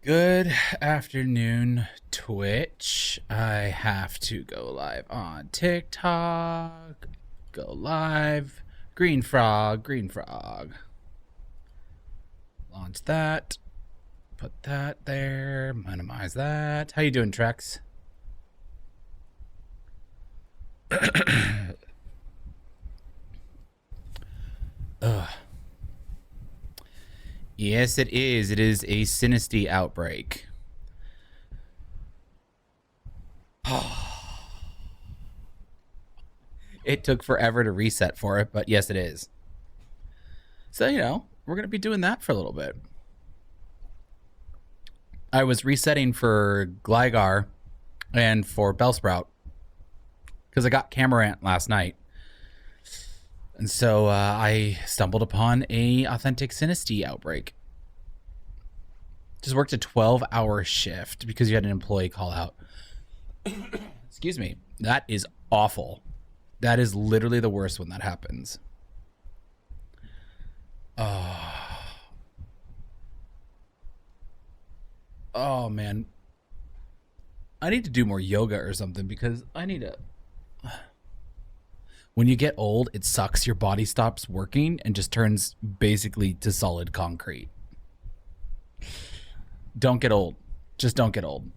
Good afternoon, Twitch. I have to go live on TikTok. Go live. Green frog, green frog. Launch that. Put that there. Minimize that. How you doing, Trex? Ugh. Yes, it is. It is a Sinisty outbreak. It took forever to reset for it, but yes, it is. So, we're going to be doing that for a little bit. I was resetting for Gligar and for Bellsprout because I got Camarant last night. And so I stumbled upon a authentic Sinisty outbreak. Just worked a 12-hour shift because you had an employee call out. Excuse me. That is awful. That is literally the worst when that happens. Oh, man. I need to do more yoga or something because I need to... When you get old, it sucks. Your body stops working and just turns basically to solid concrete. Don't get old. Just don't get old.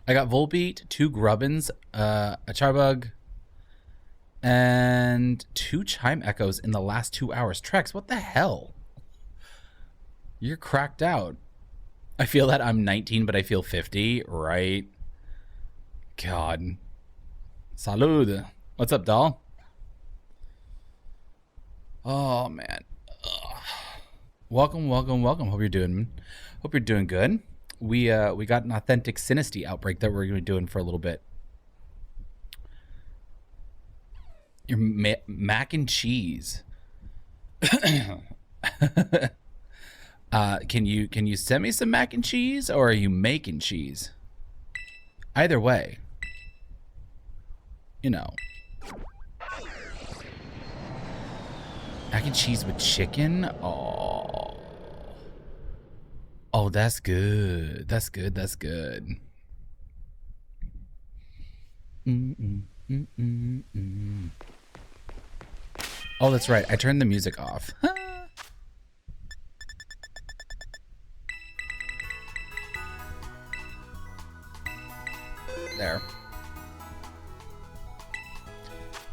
I got Volbeat, 2 Grubbins, a Charbug, and 2 Chime Echoes in the last 2 hours. Trex, what the hell? You're cracked out. I feel that I'm 19, but I feel 50, right? God. Salud. What's up, doll? Oh, man. Ugh. Welcome. Hope you're doing good. We got an authentic Sinisty outbreak that we're going to be doing for a little bit. Your mac and cheese. Can you send me some mac and cheese, or are you making cheese? Either way, mac and cheese with chicken. Oh, that's good. That's good. Oh, that's right. I turned the music off. There.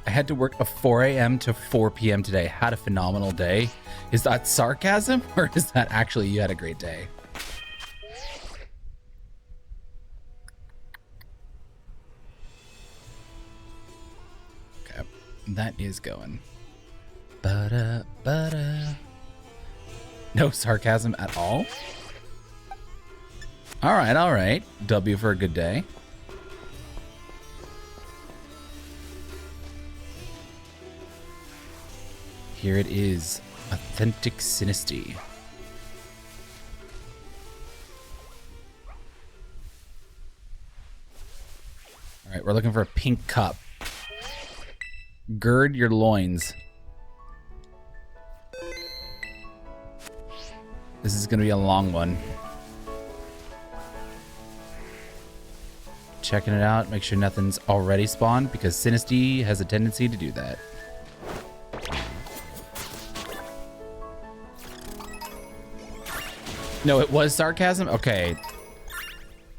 I had to work a 4 a.m. to 4 p.m. today. Had a phenomenal day. Is that sarcasm, or is that actually you had a great day? Okay, that is going. No sarcasm at all? All right. W for a good day. Here it is. Authentic Sinisty. All right, we're looking for a pink cup. Gird your loins. This is going to be a long one. Checking it out. Make sure nothing's already spawned because Sinisty has a tendency to do that. No, it was sarcasm? Okay.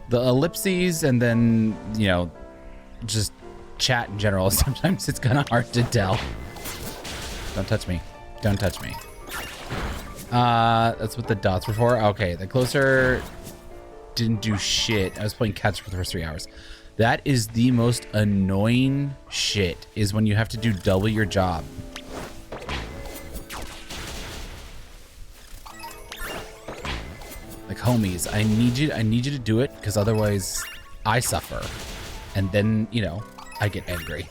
The ellipses and then, just chat in general. Sometimes it's kind of hard to tell. Don't touch me. Don't touch me. That's what the dots were for. Okay, the closer didn't do shit. I was playing catch for the first 3 hours. That is the most annoying shit, is when you have to do double your job. Like, homies, I need you to do it, because otherwise I suffer. And then, I get angry.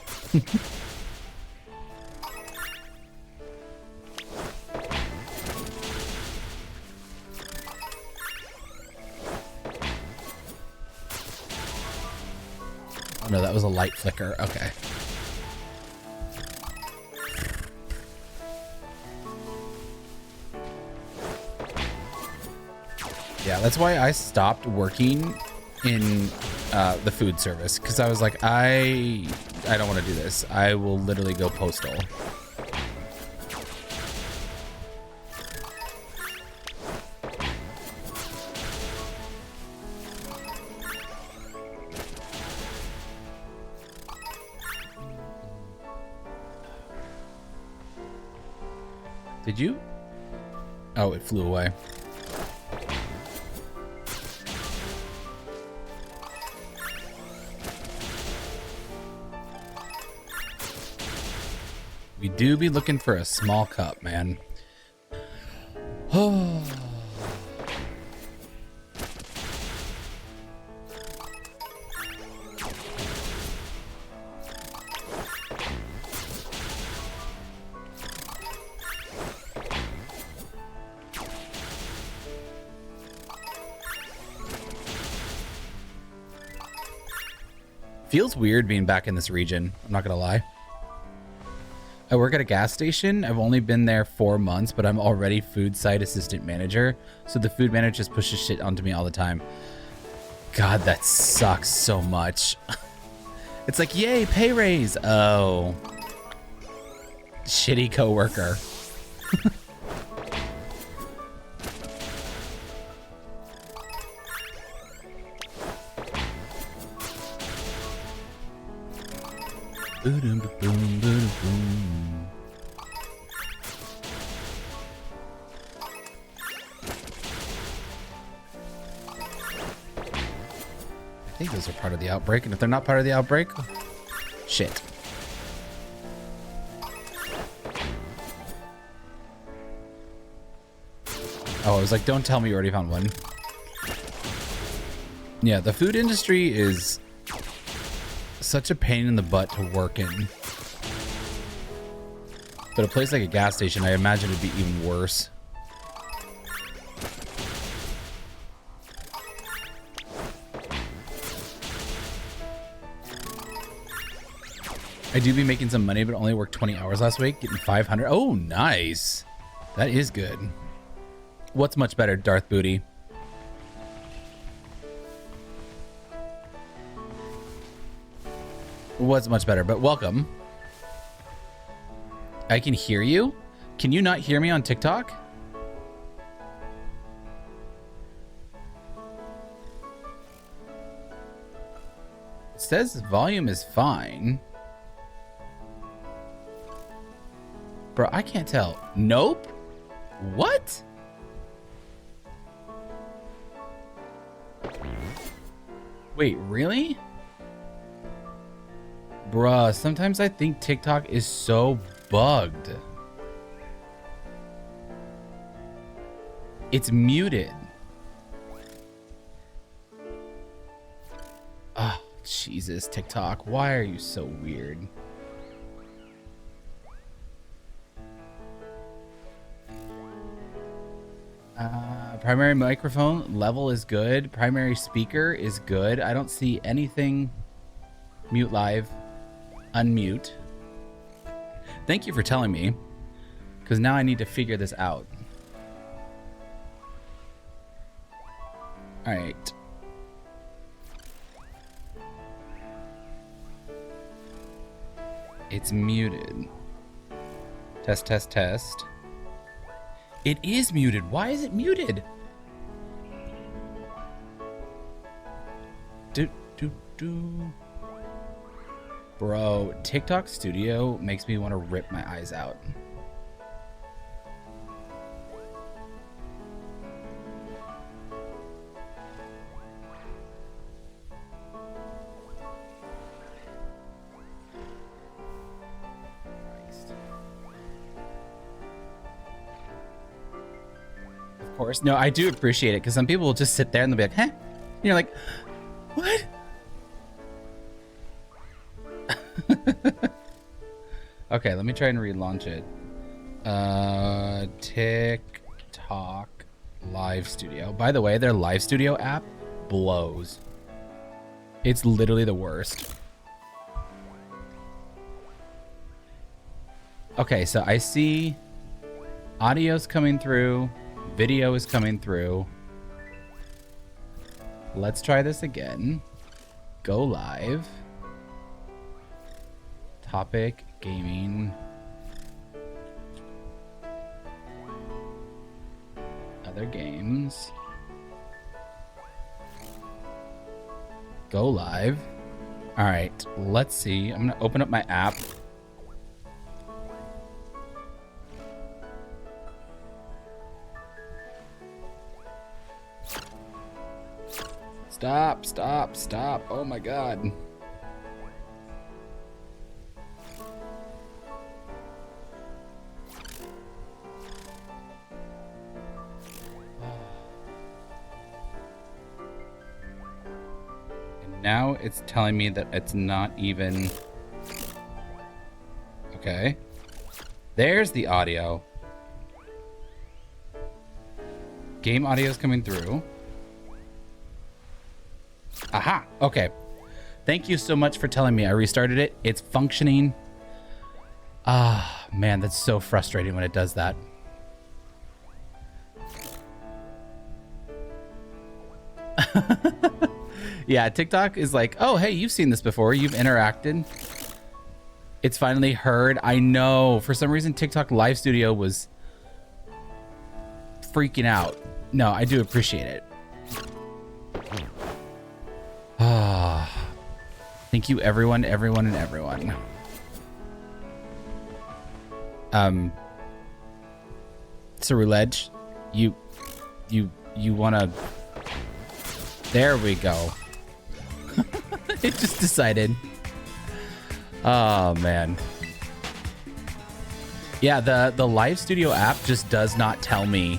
Oh no, that was a light flicker. Okay. Yeah, that's why I stopped working in the food service, because I was like, I don't want to do this. I will literally go postal. Did you? Oh, it flew away. We do be looking for a small cup, man. Oh. Feels weird being back in this region, I'm not gonna lie. I work at a gas station. I've only been there 4 months, but I'm already food site assistant manager. So the food manager just pushes shit onto me all the time. God, that sucks so much. It's like, yay, pay raise. Oh. Shitty coworker. I think those are part of the outbreak, and if they're not part of the outbreak, shit. Oh, I was like, don't tell me you already found one. Yeah, the food industry is such a pain in the butt to work in. But a place like a gas station, I imagine it'd be even worse. I do be making some money, but only worked 20 hours last week, getting 500. Oh, nice. That is good. What's much better, Darth Booty? What's much better, but welcome. I can hear you. Can you not hear me on TikTok? It says volume is fine. Bro, I can't tell. Nope. What? Wait, really? Bruh, sometimes I think TikTok is so bugged. It's muted. Oh, Jesus, TikTok. Why are you so weird? Primary microphone level is good. Primary speaker is good. I don't see anything. Mute live. Unmute. Thank you for telling me, because now I need to figure this out. All right. It's muted. Test, test, test. It is muted. Why is it muted? Bro, TikTok Studio makes me want to rip my eyes out. Of course. No, I do appreciate it, because some people will just sit there and they'll be like, huh? And you're like, what? Okay, let me try and relaunch it. TikTok Live Studio. By the way, their Live Studio app blows. It's literally the worst. Okay, so I see audio's coming through, video is coming through. Let's try this again. Go live. Topic, gaming. Other games. Go live. All right, let's see. I'm gonna open up my app. Stop, stop, stop. Oh my God. And now it's telling me that it's not even... Okay. There's the audio. Game audio is coming through. Aha, okay. Thank you so much for telling me. I restarted it. It's functioning. Ah, man, that's so frustrating when it does that. Yeah, TikTok is like, oh, hey, you've seen this before. You've interacted. It's finally heard. I know. For some reason, TikTok Live Studio was freaking out. No, I do appreciate it. Ah, thank you, everyone, everyone, and everyone. Ceruledge, you wanna... There we go. It just decided. Oh man. Yeah, the Live Studio app just does not tell me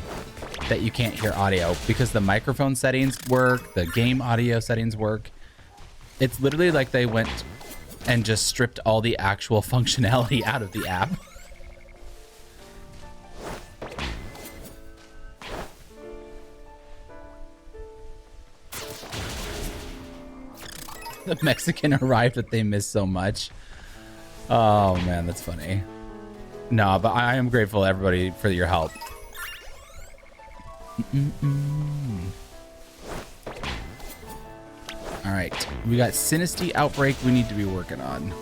that you can't hear audio because the microphone settings work, the game audio settings work. It's literally like they went and just stripped all the actual functionality out of the app. The Mexican arrived that they missed so much. Oh man, that's funny. No, but I am grateful everybody for your help. All right, we got Sinisty Outbreak we need to be working on.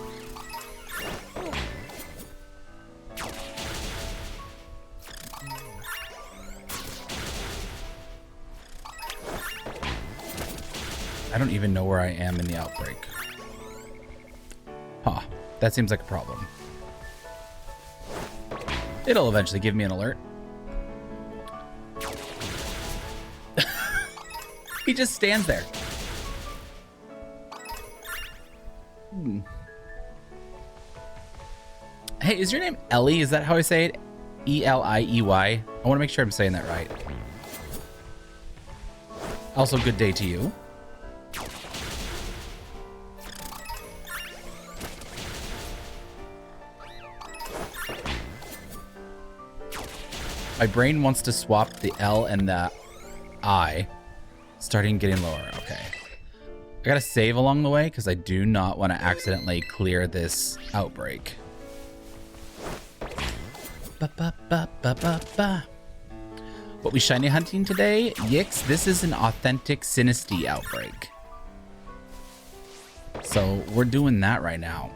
I don't even know where I am in the outbreak. Huh, that seems like a problem. It'll eventually give me an alert. He just stands there. Hey, is your name Ellie? Is that how I say it? E-L-I-E-Y? I want to make sure I'm saying that right. Also, good day to you. My brain wants to swap the L and the I. Starting getting lower. Okay. I gotta save along the way because I do not want to accidentally clear this outbreak. What we shiny hunting today? Yix, this is an authentic Sinisty outbreak. So we're doing that right now.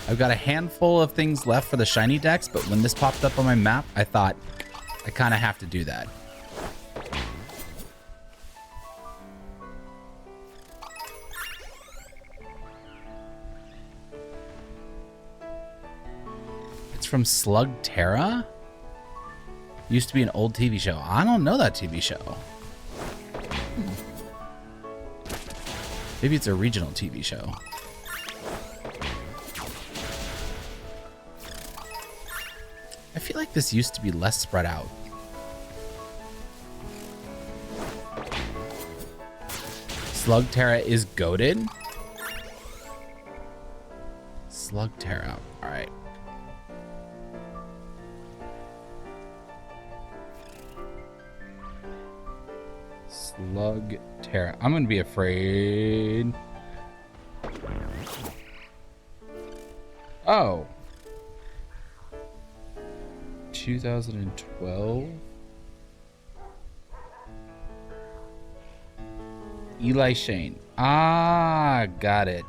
I've got a handful of things left for the shiny decks, but when this popped up on my map, I thought I kind of have to do that. It's from Slug Terra? Used to be an old TV show. I don't know that TV show. Maybe it's a regional TV show. I feel like this used to be less spread out. Slug Terra is goated. Slug Terra. All right. Slug Terra. I'm going to be afraid. Oh. 2012. Eli Shane. Ah, got it.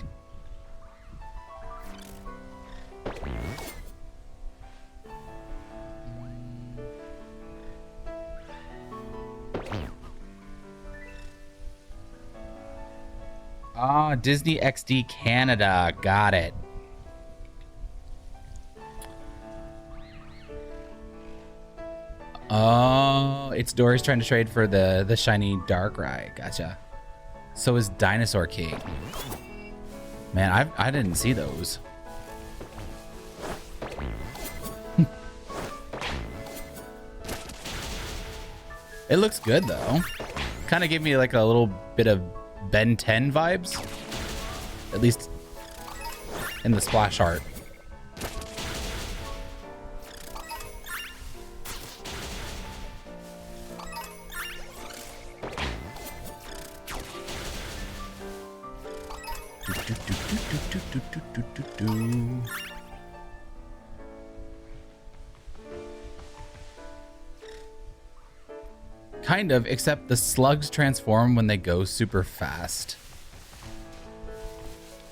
Ah, Disney XD Canada. Got it. Oh, it's Dory's trying to trade for the shiny Darkrai. Gotcha. So is Dinosaur King. Man, I didn't see those. It looks good though. Kind of gave me like a little bit of Ben 10 vibes. At least in the splash art. Kind of, except the slugs transform when they go super fast.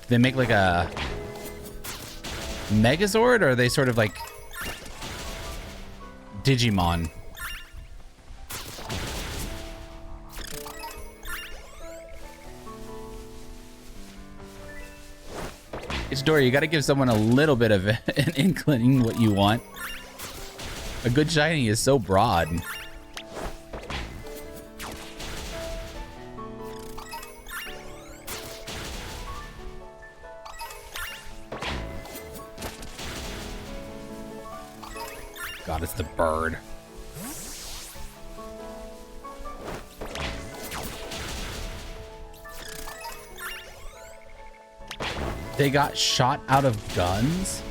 Do they make like a Megazord, or are they sort of like Digimon? It's Dory, you gotta give someone a little bit of an inkling what you want. A good shiny is so broad. God, it's the bird. They got shot out of guns?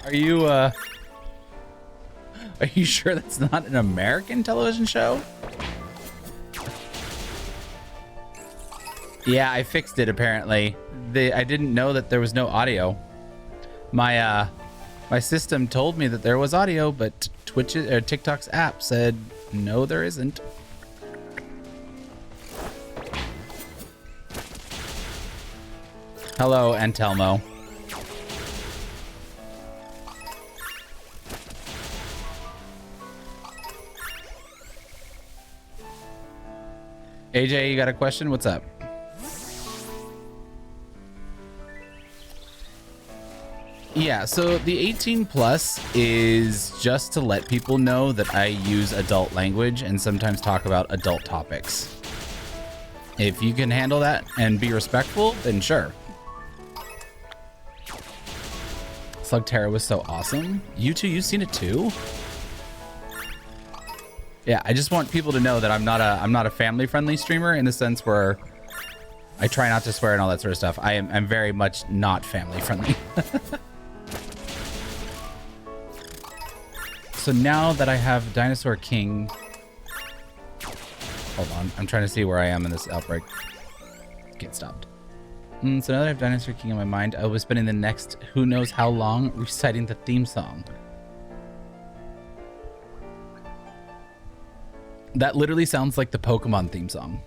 Are you sure that's not an American television show? Yeah, I fixed it apparently. I didn't know that there was no audio. My system told me that there was audio, but TikTok's app said no, there isn't. Hello, Antelmo. AJ, you got a question? What's up? Yeah, so the 18 plus is just to let people know that I use adult language and sometimes talk about adult topics. If you can handle that and be respectful, then sure. Slugterra was so awesome. You've seen it too? Yeah, I just want people to know that I'm not a family-friendly streamer in the sense where I try not to swear and all that sort of stuff. I'm very much not family-friendly. So now that I have Dinosaur King, hold on, I'm trying to see where I am in this outbreak. Get stopped. So now that I have Dinosaur King in my mind, I will be spending the next who knows how long reciting the theme song. That literally sounds like the Pokemon theme song.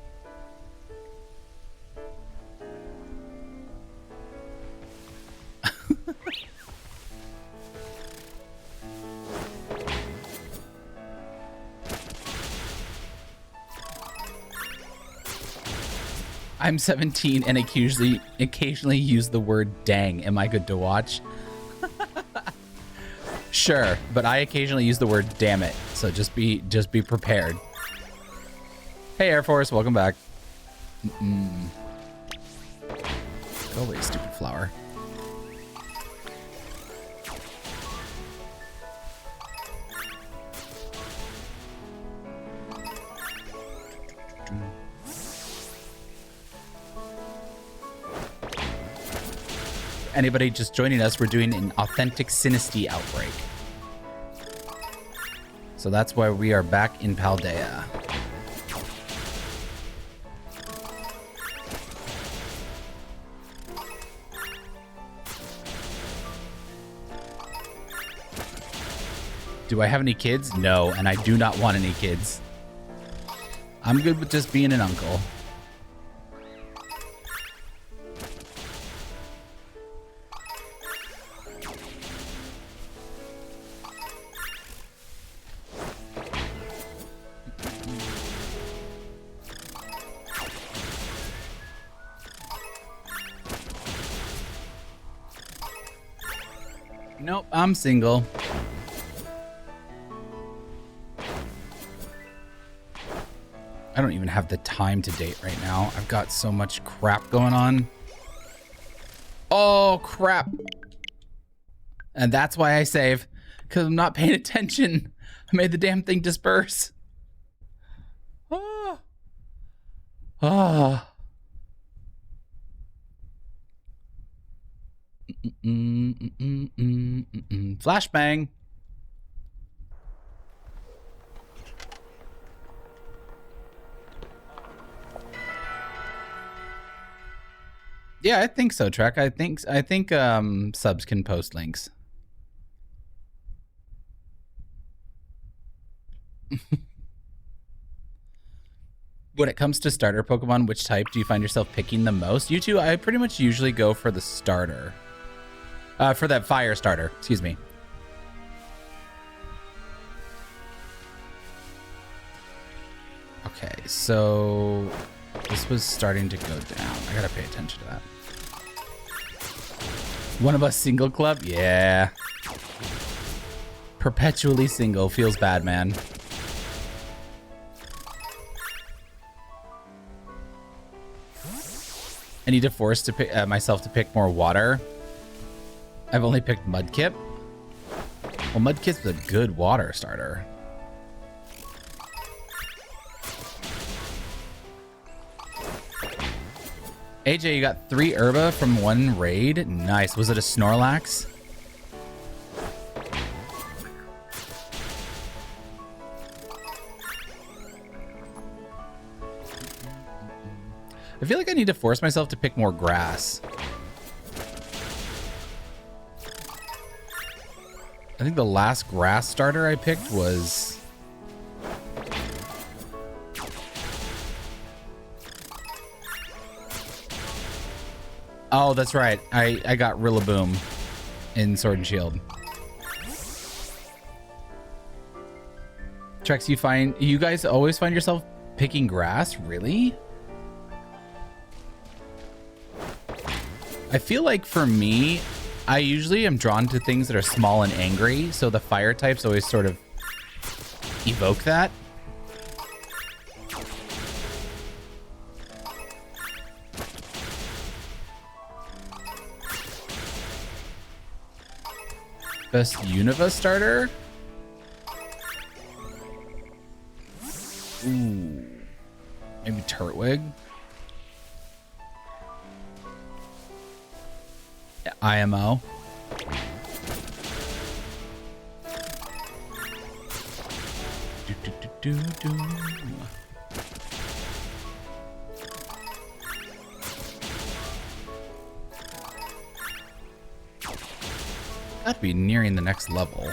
I'm 17 and occasionally use the word dang. Am I good to watch? Sure, but I occasionally use the word damn it. So just be prepared. Hey Air Force, welcome back. Go away, stupid flower. Anybody just joining us, we're doing an authentic Sinistea outbreak. So that's why we are back in Paldea. Do I have any kids? No, and I do not want any kids. I'm good with just being an uncle. Nope, I'm single. I don't even have the time to date right now. I've got so much crap going on. Oh, crap. And that's why I save, because I'm not paying attention. I made the damn thing disperse. Ah. Ah. Flashbang. Yeah, I think so, Trek. I think subs can post links. When it comes to starter Pokemon, which type do you find yourself picking the most? You two, I pretty much usually go for the starter. For that fire starter, excuse me. Okay, so this was starting to go down. I gotta pay attention to that. One of us single club? Yeah. Perpetually single feels bad, man. I need to force to pick, myself to pick more water. I've only picked Mudkip. Well, Mudkip's a good water starter. AJ, you got 3 Herba from 1 raid. Nice. Was it a Snorlax? I feel like I need to force myself to pick more grass. I think the last grass starter I picked was... Oh, that's right. I got Rillaboom in Sword and Shield. Trex, you guys always find yourself picking grass? Really? I feel like for me, I usually am drawn to things that are small and angry, so the fire types always sort of evoke that. Best Unova starter? Ooh. Maybe Turtwig? IMO. Got to be nearing the next level.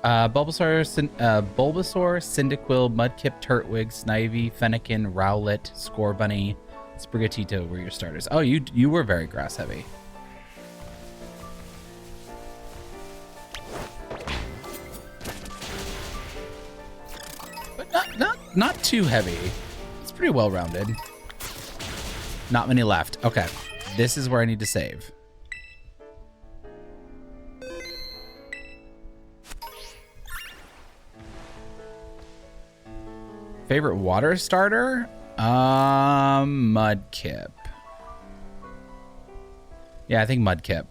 Bulbasaur, Cyndaquil, Mudkip, Turtwig, Snivy, Fennekin, Rowlet, Scorbunny, Sprigatito were your starters. Oh, you were very grass heavy. But not too heavy. It's pretty well rounded. Not many left. Okay, this is where I need to save. Favorite water starter? Mudkip. Yeah, I think Mudkip.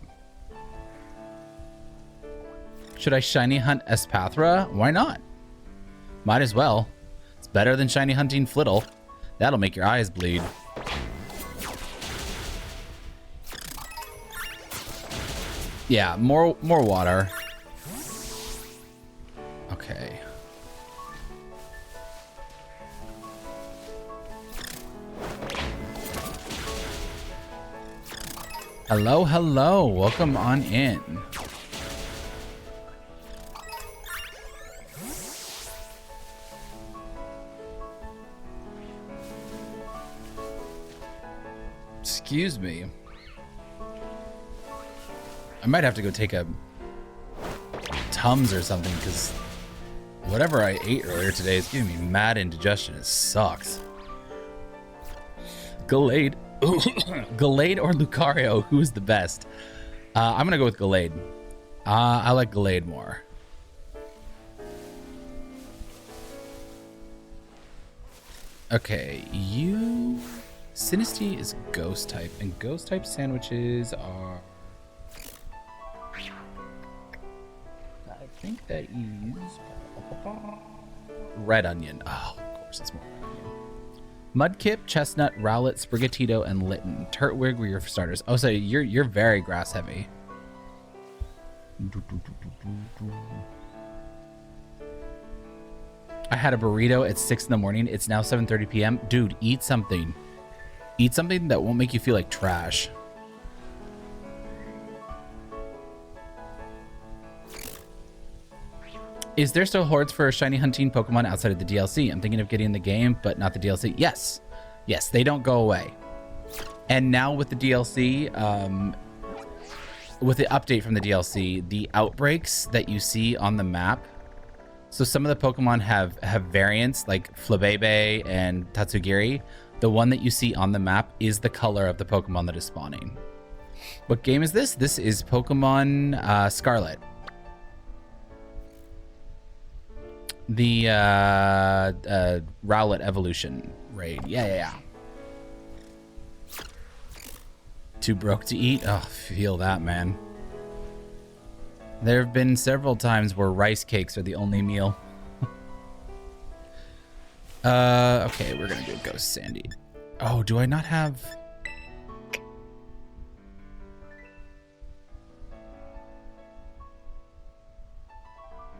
Should I shiny hunt Espathra? Why not? Might as well. It's better than shiny hunting Flittle. That'll make your eyes bleed. Yeah, more water. Okay. Hello, hello. Welcome on in. Excuse me. I might have to go take a Tums or something because whatever I ate earlier today is giving me mad indigestion. It sucks. Gallade. Gallade or Lucario? Who is the best? I'm going to go with Gallade. I like Gallade more. Okay, you... Sinistea is ghost type, and ghost type sandwiches are... I think that is... Red onion. Oh, of course it's more red onion. Mudkip, Chestnut, Rowlet, Sprigatito, and Litten. Turtwig were your starters. Oh, so you're very grass heavy. I had a burrito at 6 in the morning. It's now 7:30 p.m. Dude, eat something. Eat something that won't make you feel like trash. Is there still hordes for shiny hunting Pokemon outside of the DLC? I'm thinking of getting the game, but not the DLC. Yes. Yes, they don't go away. And now with the DLC, with the update from the DLC, the outbreaks that you see on the map, so some of the Pokemon have variants like Flabebe and Tatsugiri. The one that you see on the map is the color of the Pokemon that is spawning. What game is this? This is Pokemon Scarlet. The Rowlet evolution raid. Yeah. Too broke to eat? Oh, feel that, man. There have been several times where rice cakes are the only meal. Okay, we're gonna do Ghost Sandy. Oh, do I not have...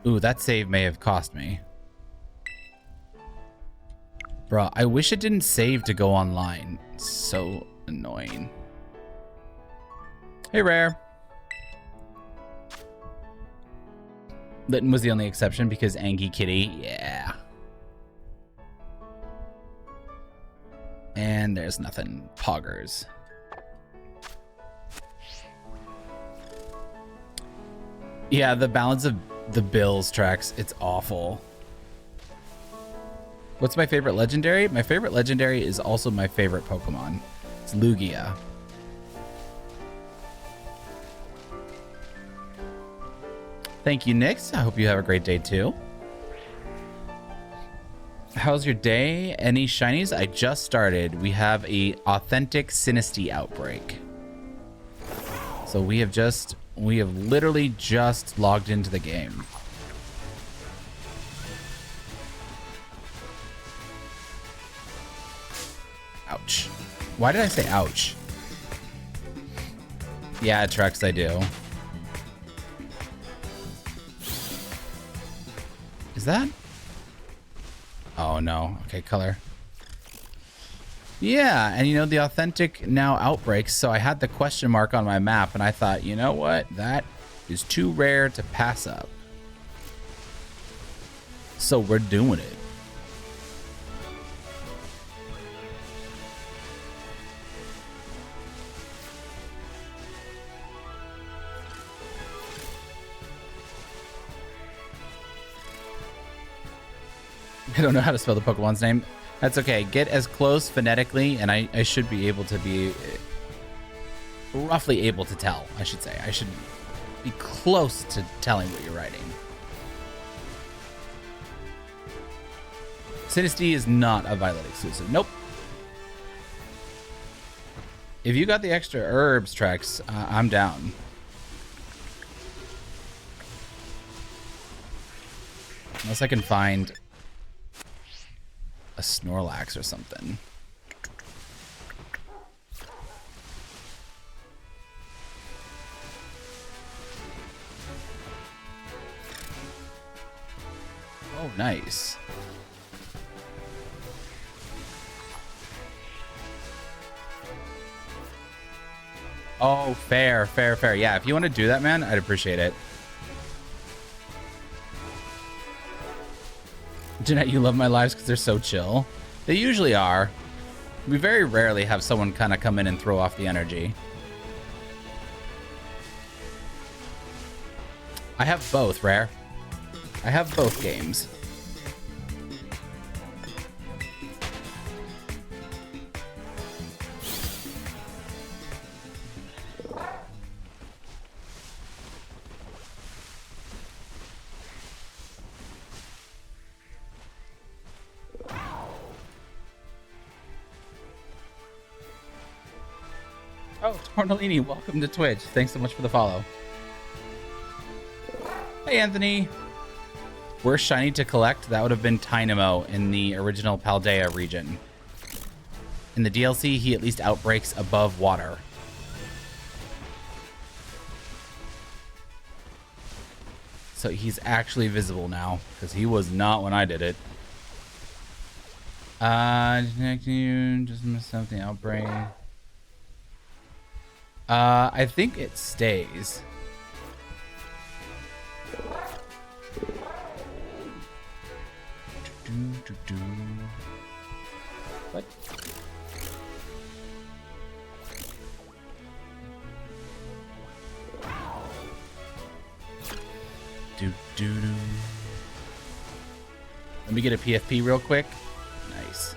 Ooh, that save may have cost me. Bruh, I wish it didn't save to go online. It's so annoying. Hey, Rare. Litten was the only exception because Angie Kitty, yeah. And there's nothing. Poggers. Yeah, the balance of the Bills tracks, it's awful. What's my favorite legendary? My favorite legendary is also my favorite Pokemon. It's Lugia. Thank you, Nyx. I hope you have a great day too. How's your day? Any shinies? I just started. We have a authentic Sinistea outbreak. So we have literally just logged into the game. Ouch. Why did I say ouch? Yeah, Trex, I do. Is that? Oh no. Okay, color. Yeah, and you know, the authentic now outbreaks, so I had the question mark on my map and I thought, you know what? That is too rare to pass up. So we're doing it. I don't know how to spell the Pokemon's name. That's okay. Get as close phonetically, and I should be able to be roughly able to tell, I should say. I should be close to telling what you're writing. Sinistea is not a Violet exclusive. Nope. If you got the extra herbs, Trex, I'm down. Unless I can find a Snorlax or something. Oh, nice. Oh, fair. Yeah, if you want to do that, man, I'd appreciate it. Jeanette, you love my lives because they're so chill. They usually are. We very rarely have someone kind of come in and throw off the energy. I have both, Rare. I have both games. Oh, Tornellini, welcome to Twitch. Thanks so much for the follow. Hey, Anthony. Worst shiny to collect? That would have been Tynamo in the original Paldea region. In the DLC, he at least outbreaks above water. So he's actually visible now, because he was not when I did it. Just missed something. Outbreak. I think it stays. What? Let me get a PFP real quick. Nice.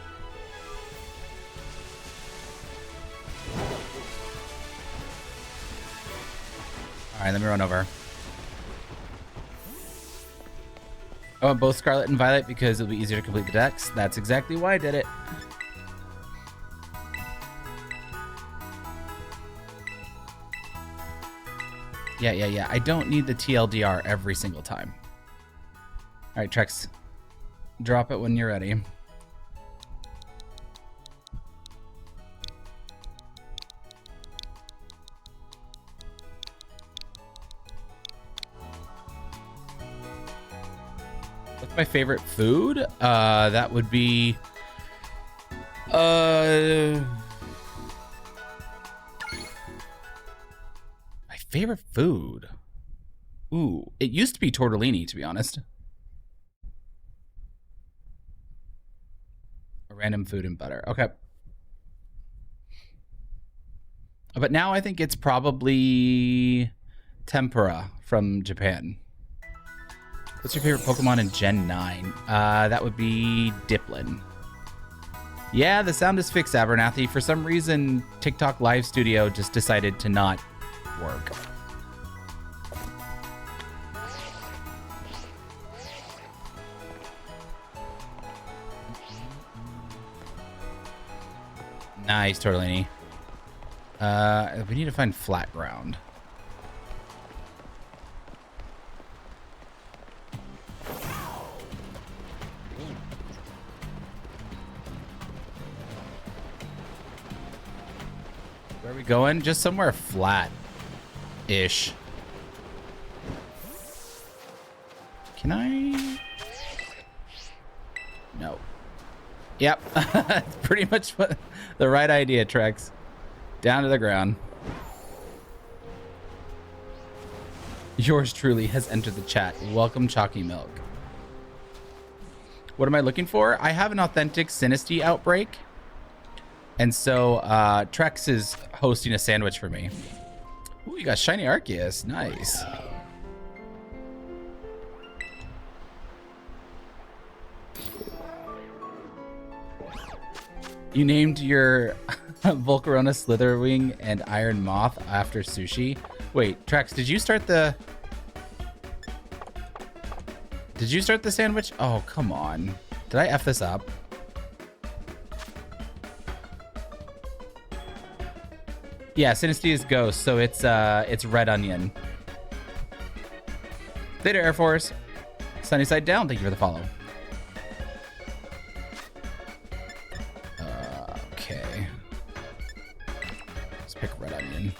All right, let me run over. I want both Scarlet and Violet because it'll be easier to complete the decks. That's exactly why I did it. Yeah. I don't need the TLDR every single time. All right, Trex. Drop it when you're ready. What's my favorite food? That would be... My favorite food? Ooh, it used to be tortellini, to be honest. A random food and butter. Okay. But now I think it's probably tempura from Japan. What's your favorite Pokemon in Gen 9? That would be Diplin. Yeah, the sound is fixed, Abernathy. For some reason, TikTok Live Studio just decided to not work. Nice, Tortellini. We need to find flat ground. Where are we going? Just somewhere flat-ish. Can I? No. Yep. That's pretty much what the right idea, Trex. Down to the ground. Yours truly has entered the chat. Welcome, Chalky Milk. What am I looking for? I have an authentic Sinistea outbreak. And so Trex is hosting a sandwich for me. Ooh, you got Shiny Arceus. Nice. You named your Volcarona Slitherwing and Iron Moth after sushi. Wait, Trex, did you start the sandwich? Oh, come on. Did I F this up? Yeah, Sinistea is Ghost, so it's Red Onion. Theta Air Force. Sunny Side Down, thank you for the follow. Okay. Let's pick Red Onion.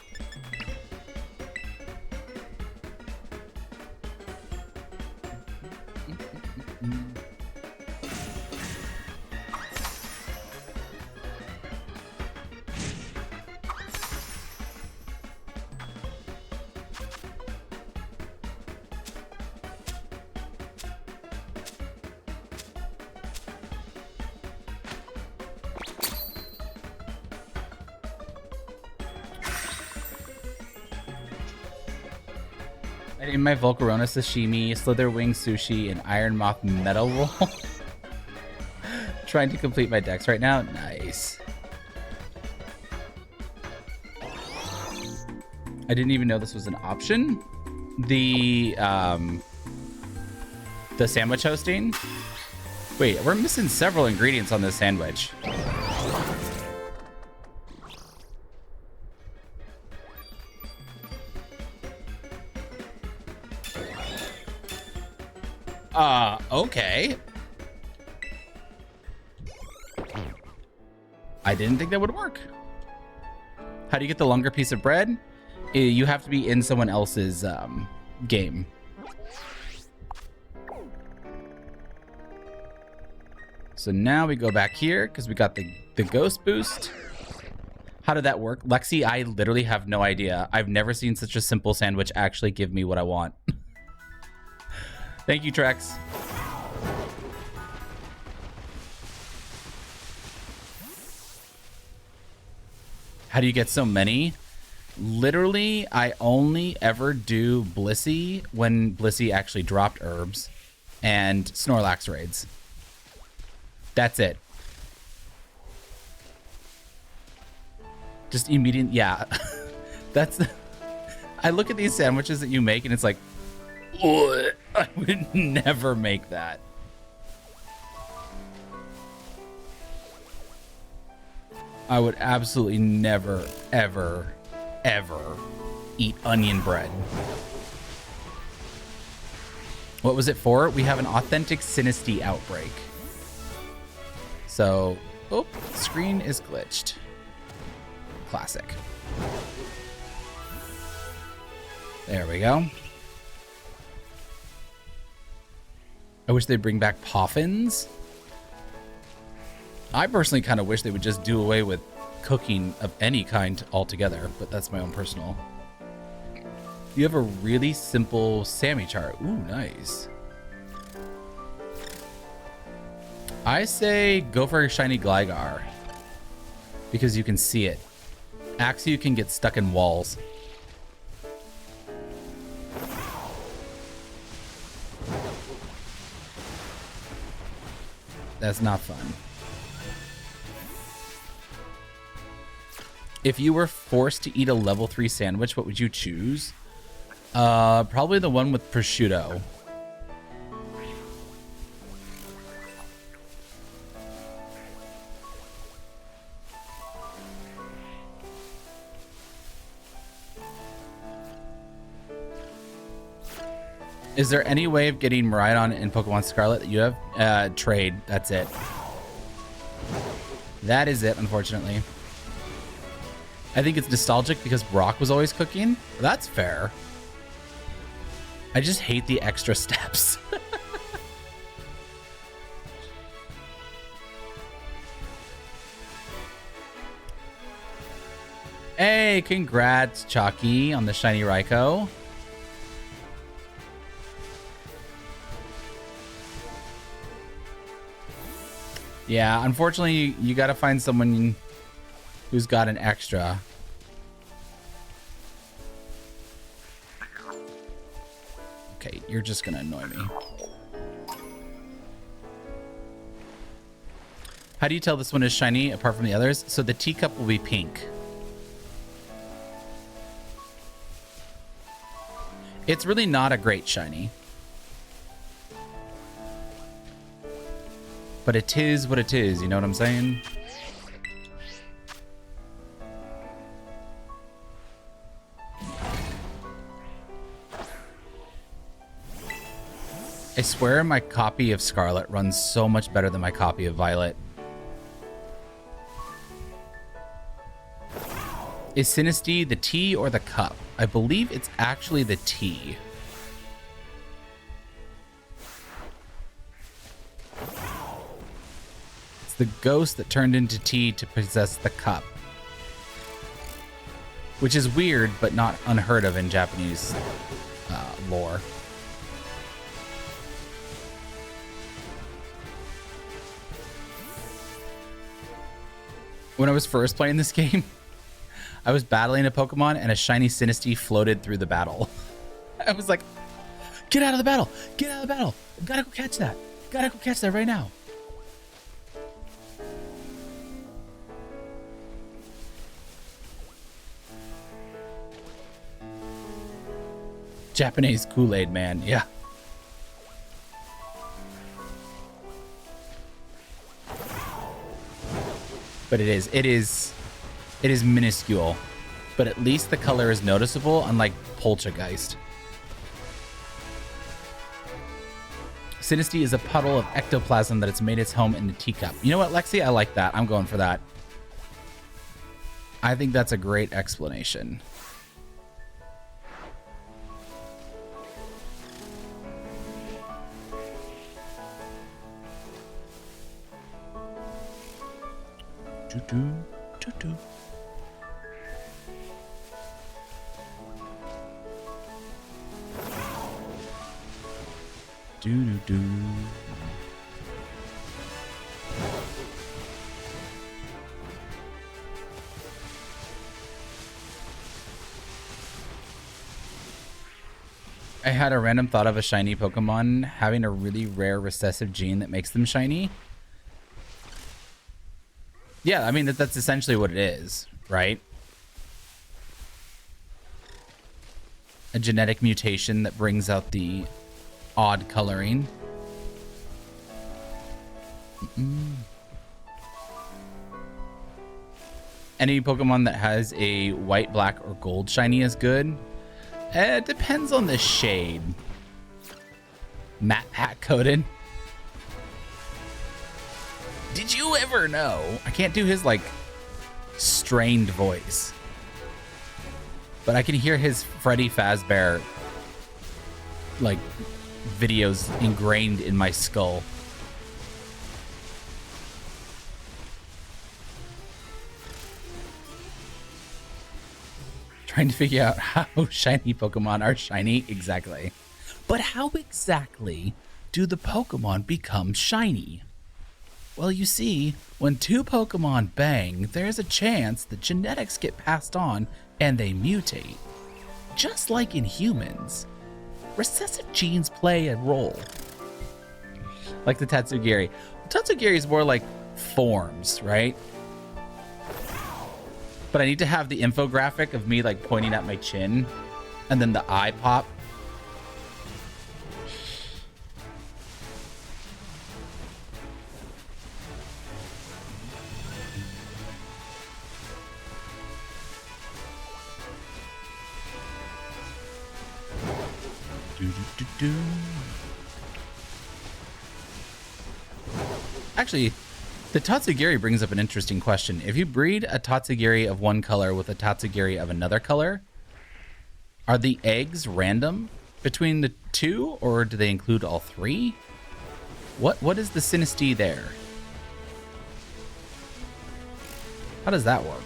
Getting my Volcarona sashimi, Slitherwing sushi, and Iron Moth metal roll. Trying to complete my decks right now. Nice. I didn't even know this was an option. The sandwich hosting. Wait, we're missing several ingredients on this sandwich. Okay. I didn't think that would work. How do you get the longer piece of bread? You have to be in someone else's game. So now we go back here because we got the ghost boost. How did that work? Lexi, I literally have no idea. I've never seen such a simple sandwich actually give me what I want. Thank you, Trex. How do you get so many? Literally, I only ever do Blissey when Blissey actually dropped herbs and Snorlax raids. That's it. Just immediate, yeah. That's the, I look at these sandwiches that you make and it's like, ugh, I would never make that. I would absolutely never, ever, ever eat onion bread. What was it for? We have an authentic Sinisty outbreak. So, oh, screen is glitched. Classic. There we go. I wish they'd bring back Poffins. I personally kind of wish they would just do away with cooking of any kind altogether, but that's my own personal. You have a really simple Sammy chart. Ooh, nice. I say go for a shiny Gligar because you can see it. Axew can get stuck in walls. That's not fun. If you were forced to eat a level 3 sandwich, what would you choose? Probably the one with prosciutto. Is there any way of getting Miraidon in Pokemon Scarlet that you have? Trade. That's it. That is it, unfortunately. I think it's nostalgic because Brock was always cooking. That's fair. I just hate the extra steps. Hey, congrats, Chalky, on the shiny Raikou. Yeah, unfortunately, you got to find someone who's got an extra. Okay, you're just gonna annoy me. How do you tell this one is shiny apart from the others? So the teacup will be pink. It's really not a great shiny. But it is what it is, you know what I'm saying? I swear my copy of Scarlet runs so much better than my copy of Violet. Is Sinisty the tea or the cup? I believe it's actually the tea. It's the ghost that turned into tea to possess the cup. Which is weird, but not unheard of in Japanese lore. When I was first playing this game, I was battling a Pokemon and a shiny Sinisty floated through the battle. I was like, Get out of the battle. Get out of the battle. Gotta go catch that. Gotta go catch that right now. Japanese Kool-Aid man, yeah. But it is minuscule. But at least the color is noticeable, unlike Poltergeist. Sinisty is a puddle of ectoplasm that has made its home in the teacup. You know what, Lexi? I like that. I'm going for that. I think that's a great explanation. Doo-doo. Do-do-do. I had a random thought of a shiny Pokemon having a really rare recessive gene that makes them shiny. Yeah, I mean, that's essentially what it is, right? A genetic mutation that brings out the odd coloring. Any Pokemon that has a white, black, or gold shiny is good. It depends on the shade. Matte Pack coated. Did you ever know? I can't do his like strained voice, but I can hear his Freddy Fazbear like videos ingrained in my skull. Trying to figure out how shiny Pokemon are shiny. Exactly. But how exactly do the Pokemon become shiny? Well, you see, when two Pokemon bang, there's a chance that genetics get passed on and they mutate. Just like in humans, recessive genes play a role. Like the Tatsugiri. Tatsugiri is more like forms, right? But I need to have the infographic of me like pointing at my chin and then the eye pop. Actually, the Tatsugiri brings up an interesting question. If you breed a Tatsugiri of one color with a Tatsugiri of another color, are the eggs random between the two, or do they include all three? What is the Sinisty there? How does that work?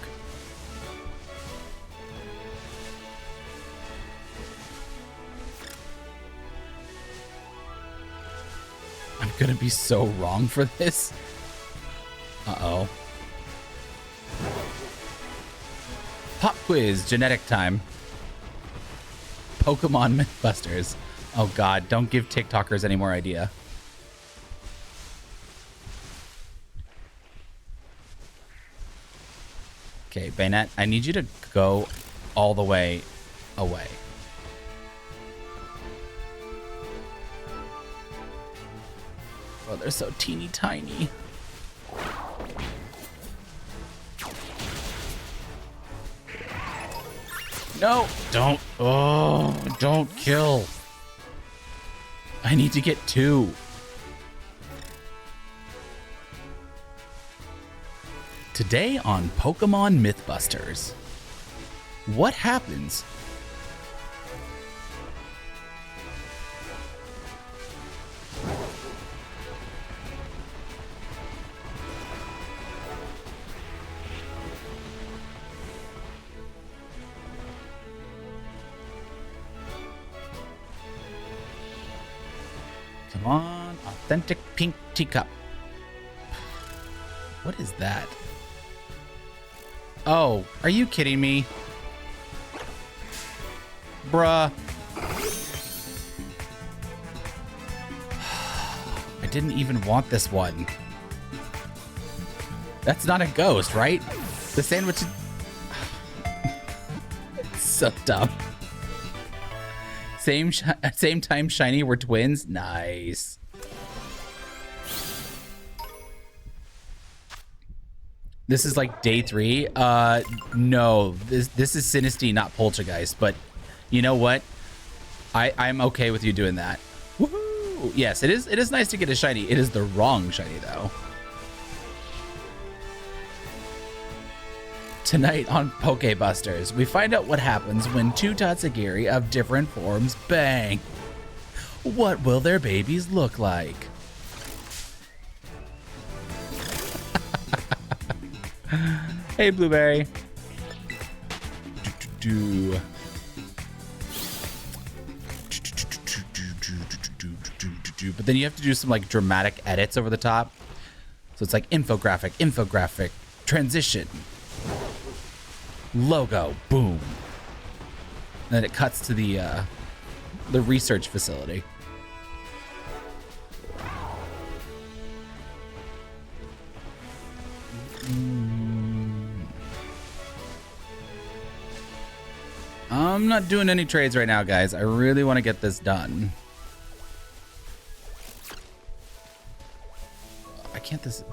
I'm gonna be so wrong for this. Uh-oh. Pop quiz, genetic time. Pokemon Mythbusters. Oh god, don't give TikTokers any more idea. Okay, Bayonet, I need you to go all the way away. Oh, they're so teeny tiny. No, don't. Oh, don't kill. I need to get two. Today on Pokemon Mythbusters, what happens? Come on, authentic pink teacup. What is that? Oh, are you kidding me? Bruh. didn't even want this one. That's not a ghost, right? The sandwich... It's so dumb. Same time shiny were twins? Nice. This is like day 3. No, this is Sinisty, not Poltergeist. But you know what? I'm okay with you doing that. Woohoo! Yes, it is nice to get a shiny. It is the wrong shiny though. Tonight on Pokebusters, we find out what happens when 2 Tatsugiri of different forms bang. What will their babies look like? Hey, Blueberry. But then you have to do some like dramatic edits over the top. So it's like infographic, transition, logo, boom. And then it cuts to the research facility. I'm not doing any trades right now, guys. I really want to get this done. I can't this...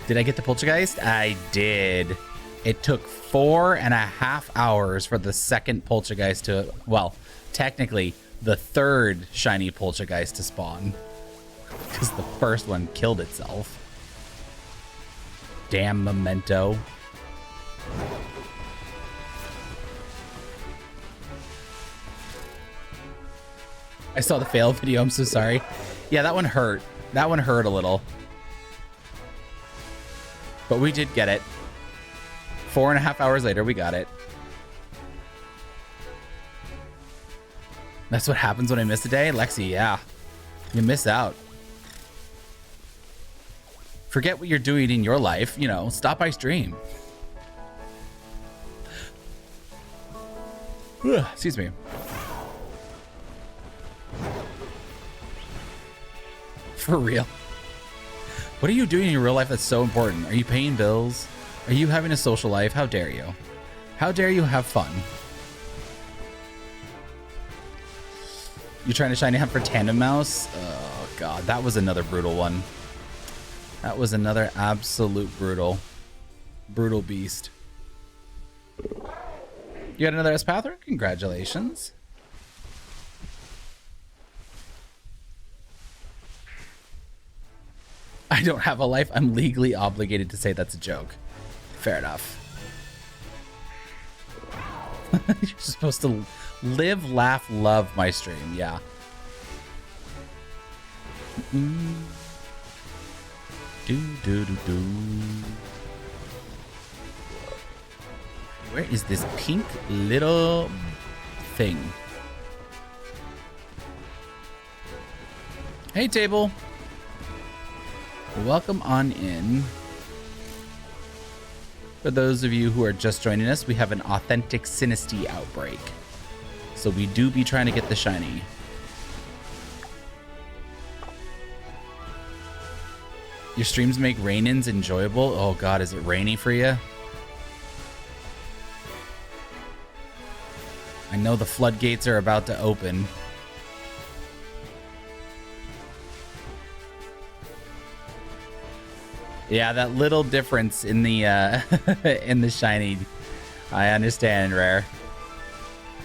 Did I get the Poltergeist? I did. It took 4.5 hours for the second Poltergeist to, well, technically the third shiny Poltergeist to spawn, because the first one killed itself. Damn memento. I saw the fail video. I'm so sorry. Yeah, that one hurt. That one hurt a little. But we did get it. 4.5 hours later, we got it. That's what happens when I miss a day? Lexi, yeah. You miss out. Forget what you're doing in your life. You know, stop by stream. Excuse me. For real. What are you doing in your real life that's so important? Are you paying bills? Are you having a social life? How dare you? How dare you have fun? You're trying to shiny hunt for Tandem Mouse? Oh god, that was another brutal one. That was another absolute brutal beast. You got another S-Pather? Congratulations. I don't have a life. I'm legally obligated to say that's a joke. Fair enough. You're supposed to live, laugh, love my stream. Yeah. Where is this pink little thing? Hey, table. Welcome on in. For those of you who are just joining us, we have an authentic Sinisty outbreak. So we do be trying to get the shiny. Your streams make rain-ins enjoyable? Oh god, is it rainy for you? I know the floodgates are about to open. Yeah, that little difference in the in the shiny. I understand, Rare.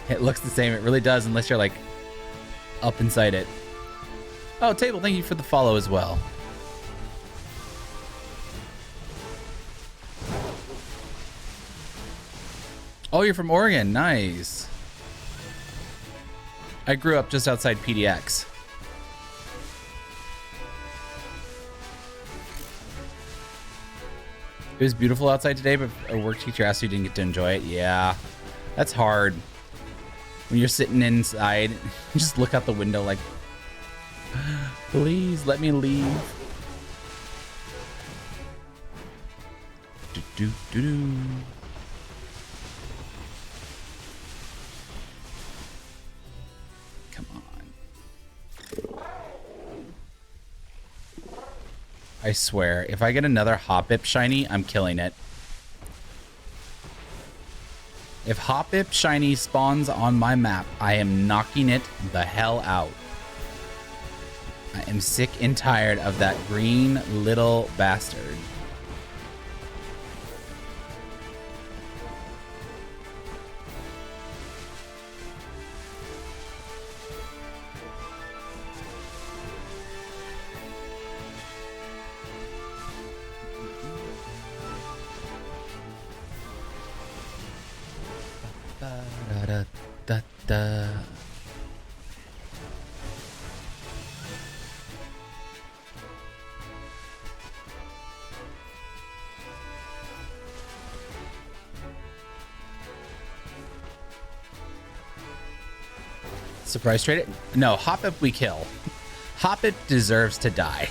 It looks the same. It really does, unless you're like up inside it. Oh, Table, thank you for the follow as well. Oh, you're from Oregon. Nice. I grew up just outside PDX. It was beautiful outside today, but a work teacher asked you didn't get to enjoy it. Yeah, that's hard. When you're sitting inside, you just look out the window like, please let me leave. Do, do, do, do. Come on. I swear, if I get another Hoppip shiny, I'm killing it. If Hoppip shiny spawns on my map, I am knocking it the hell out. I am sick and tired of that green little bastard. Da. Surprise trade it? No, Hoppip we kill. Hoppip deserves to die.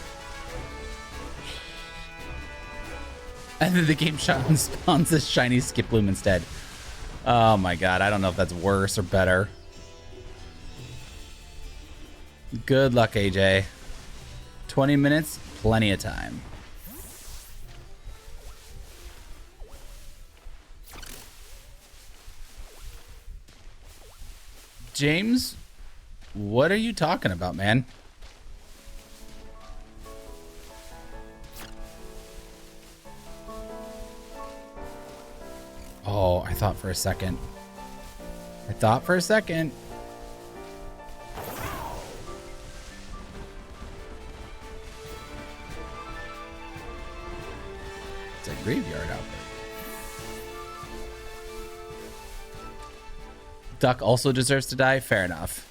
And then the game spawns this shiny Skiploom instead. Oh my god, I don't know if that's worse or better. Good luck, AJ. 20 minutes, plenty of time. James, what are you talking about, man? Oh, I thought for a second. It's a graveyard out there. Duck also deserves to die? Fair enough.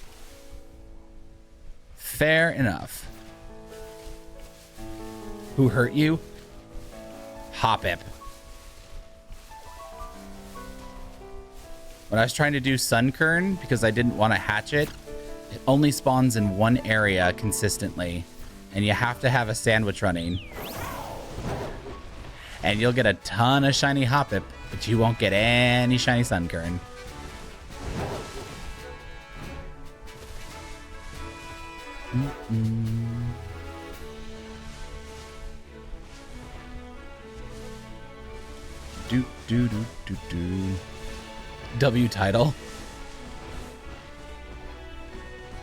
Fair enough. Who hurt you? Hoppip. When I was trying to do Sunkern, because I didn't want to hatch it, it only spawns in one area consistently. And you have to have a sandwich running. And you'll get a ton of shiny Hoppip, but you won't get any shiny Sunkern. Do do do do do. W title.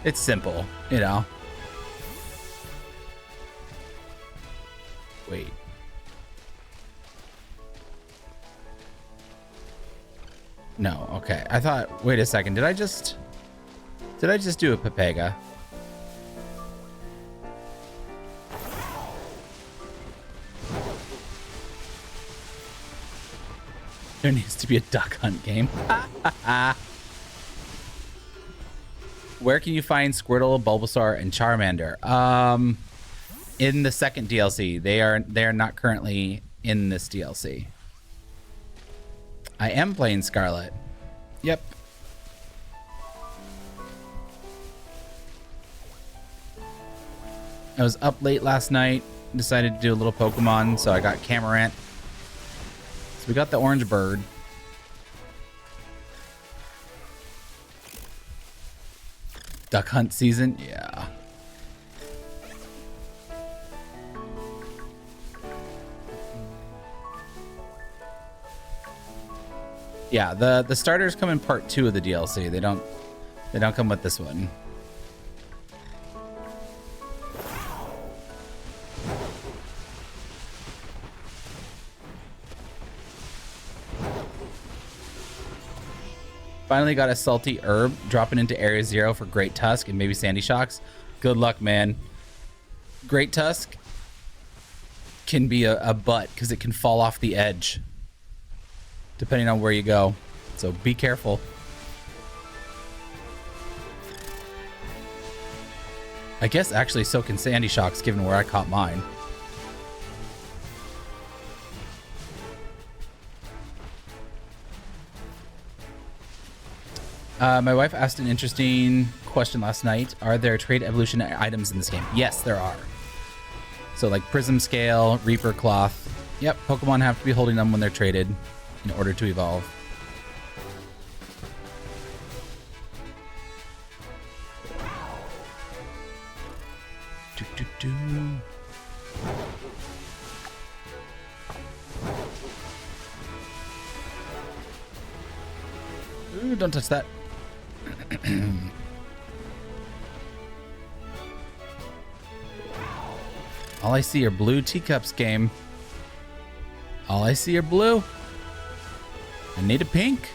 It's simple, you know. Wait. No, okay. I thought, wait a second. Did I just do a Pepega? There needs to be a duck hunt game. Where can you find Squirtle, Bulbasaur, and Charmander? In the second DLC. They are not currently in this DLC. I am playing Scarlet. Yep. I was up late last night. Decided to do a little Pokemon, so I got Camarant. So we got the orange bird. Duck hunt season? Yeah. Yeah, the starters come in part 2 of the DLC. They don't come with this one. Finally got a salty herb, dropping into Area 0 for Great Tusk and maybe Sandy Shocks. Good luck, man. Great Tusk can be a butt because it can fall off the edge depending on where you go. So be careful. I guess actually so can Sandy Shocks given where I caught mine. My wife asked an interesting question last night. Are there trade evolution items in this game? Yes, there are. So like Prism Scale, Reaper Cloth. Yep, Pokemon have to be holding them when they're traded in order to evolve. Ooh, don't touch that. All I see are blue teacups, game. All I see are blue. I need a pink.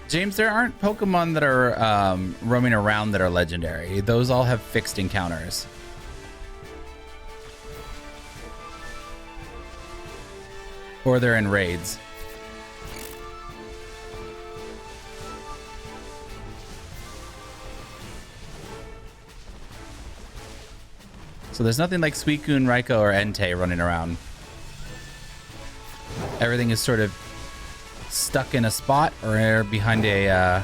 James, there aren't Pokemon that are roaming around that are legendary. Those all have fixed encounters. Or they're in raids. So there's nothing like Suicune, Raikou, or Entei running around. Everything is sort of stuck in a spot or behind a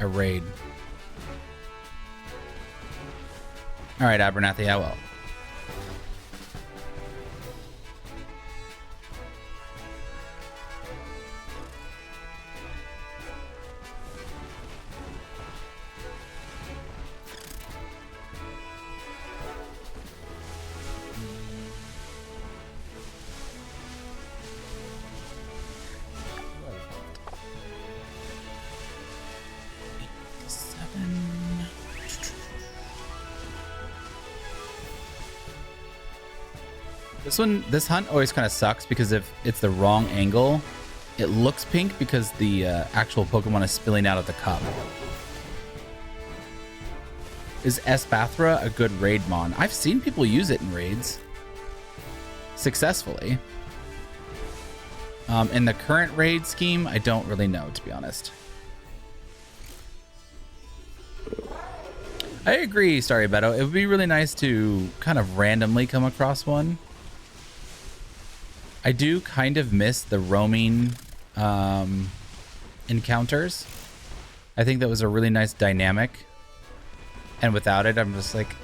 raid. All right, Abernathy, I will. This hunt always kind of sucks because if it's the wrong angle, it looks pink because the actual Pokemon is spilling out of the cup. Is Espathra a good raid mon? I've seen people use it in raids successfully. In the current raid scheme, I don't really know, to be honest. I agree, Starry Beto. It would be really nice to kind of randomly come across one. I do kind of miss the roaming encounters. I think that was a really nice dynamic. And without it, I'm just like,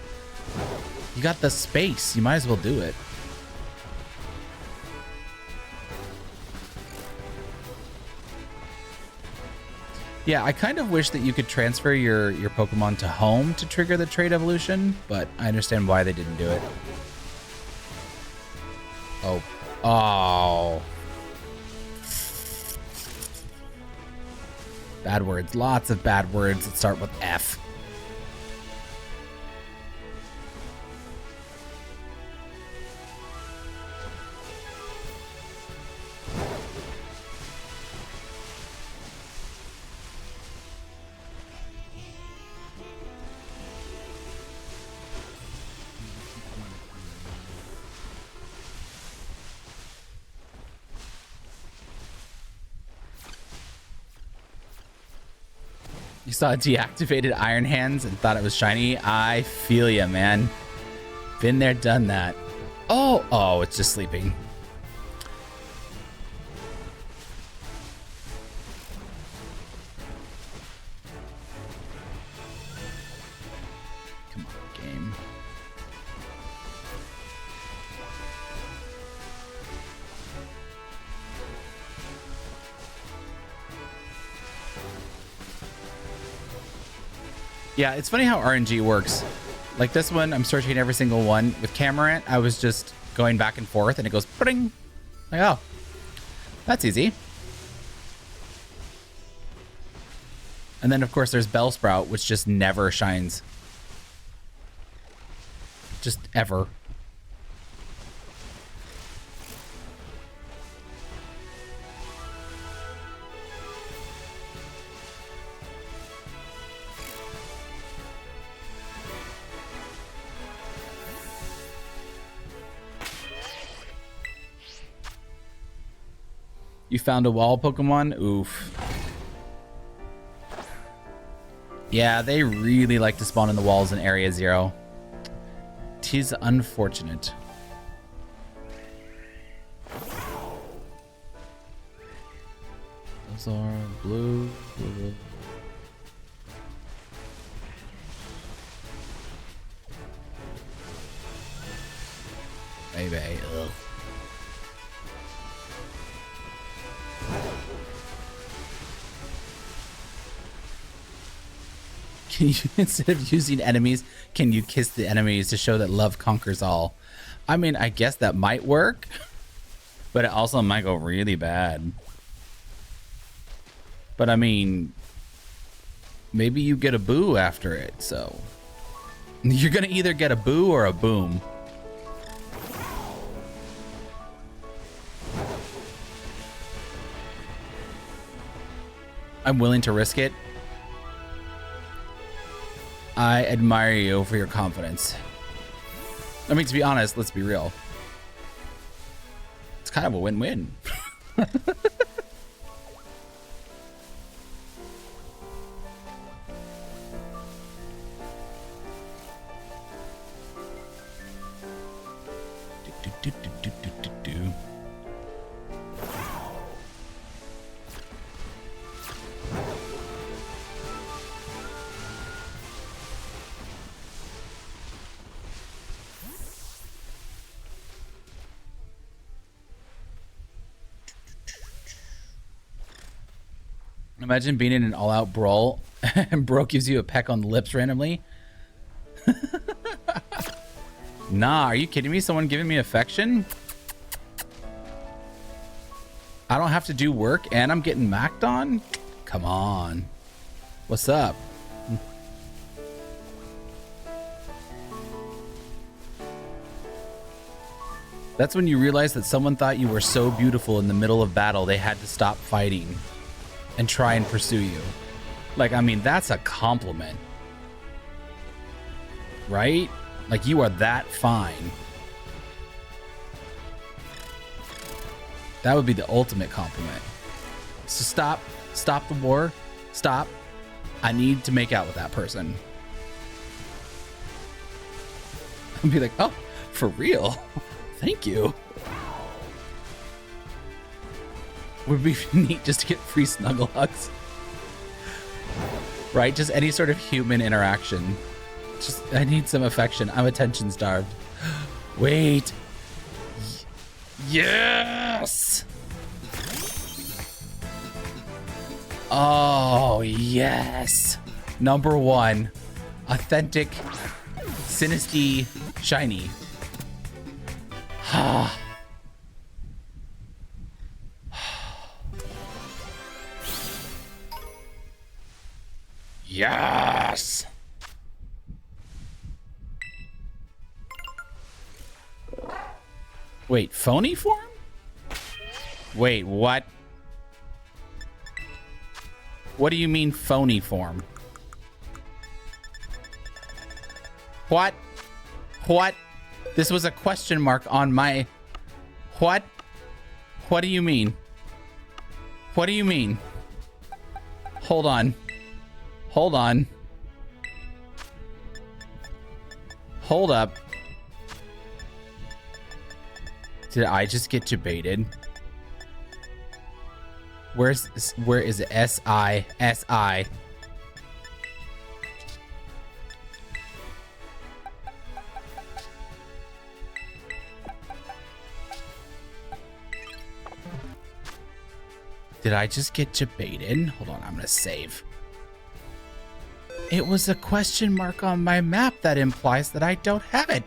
you got the space. You might as well do it. Yeah, I kind of wish that you could transfer your Pokemon to home to trigger the trait evolution, but I understand why they didn't do it. Oh. Oh. Bad words. Lots of bad words that start with F. You saw deactivated Iron Hands and thought it was shiny? I feel ya, man. Been there, done that. Oh, it's just sleeping. Come on, game. Yeah, it's funny how RNG works. Like this one, I'm searching every single one. With Camarant, I was just going back and forth and it goes pudding. Like, oh, that's easy. And then of course there's Bellsprout, which just never shines. Just ever. You found a wall Pokemon? Oof. Yeah, they really like to spawn in the walls in Area 0. 'tis unfortunate. Those are blue. Maybe. Ugh. Can you, instead of using enemies, can you kiss the enemies to show that love conquers all? I mean, I guess that might work, but it also might go really bad. But I mean, maybe you get a boo after it, so. You're gonna either get a boo or a boom. I'm willing to risk it. I admire you for your confidence. I mean, to be honest, let's be real. It's kind of a win-win. Imagine being in an all-out brawl and bro gives you a peck on the lips randomly. Nah, are you kidding me? Someone giving me affection? I don't have to do work and I'm getting macked on? Come on. What's up? That's when you realize that someone thought you were so beautiful in the middle of battle they had to stop fighting and try and pursue you. Like, I mean, that's a compliment. Right? Like, you are that fine. That would be the ultimate compliment. So stop the war, stop. I need to make out with that person. And be like, oh, for real? Thank you. Would be neat just to get free snuggle hugs. Right? Just any sort of human interaction. Just, I need some affection. I'm attention starved. Wait. Yes! Oh, yes. Number one. Authentic, Sinisty, shiny. Ah. Yes! Wait, phony form? Wait, what? What do you mean phony form? What? What? This was a question mark on my... What? What do you mean? What do you mean? Hold on. Hold on. Hold up. Did I just get debated? Where is it? S-I. S-I. Did I just get debated? Hold on, I'm gonna save. It was a question mark on my map that implies that I don't have it.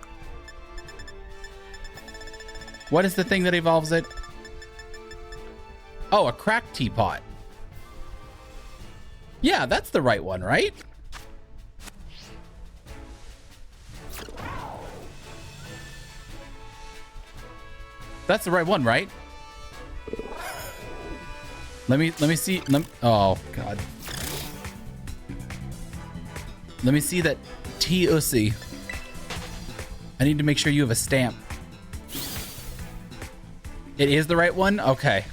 What is the thing that evolves it? Oh, a cracked teapot. Yeah, that's the right one, right? That's the right one, right? Let me see. Oh God. Let me see that T-Ussy. I need to make sure you have a stamp. It is the right one? Okay.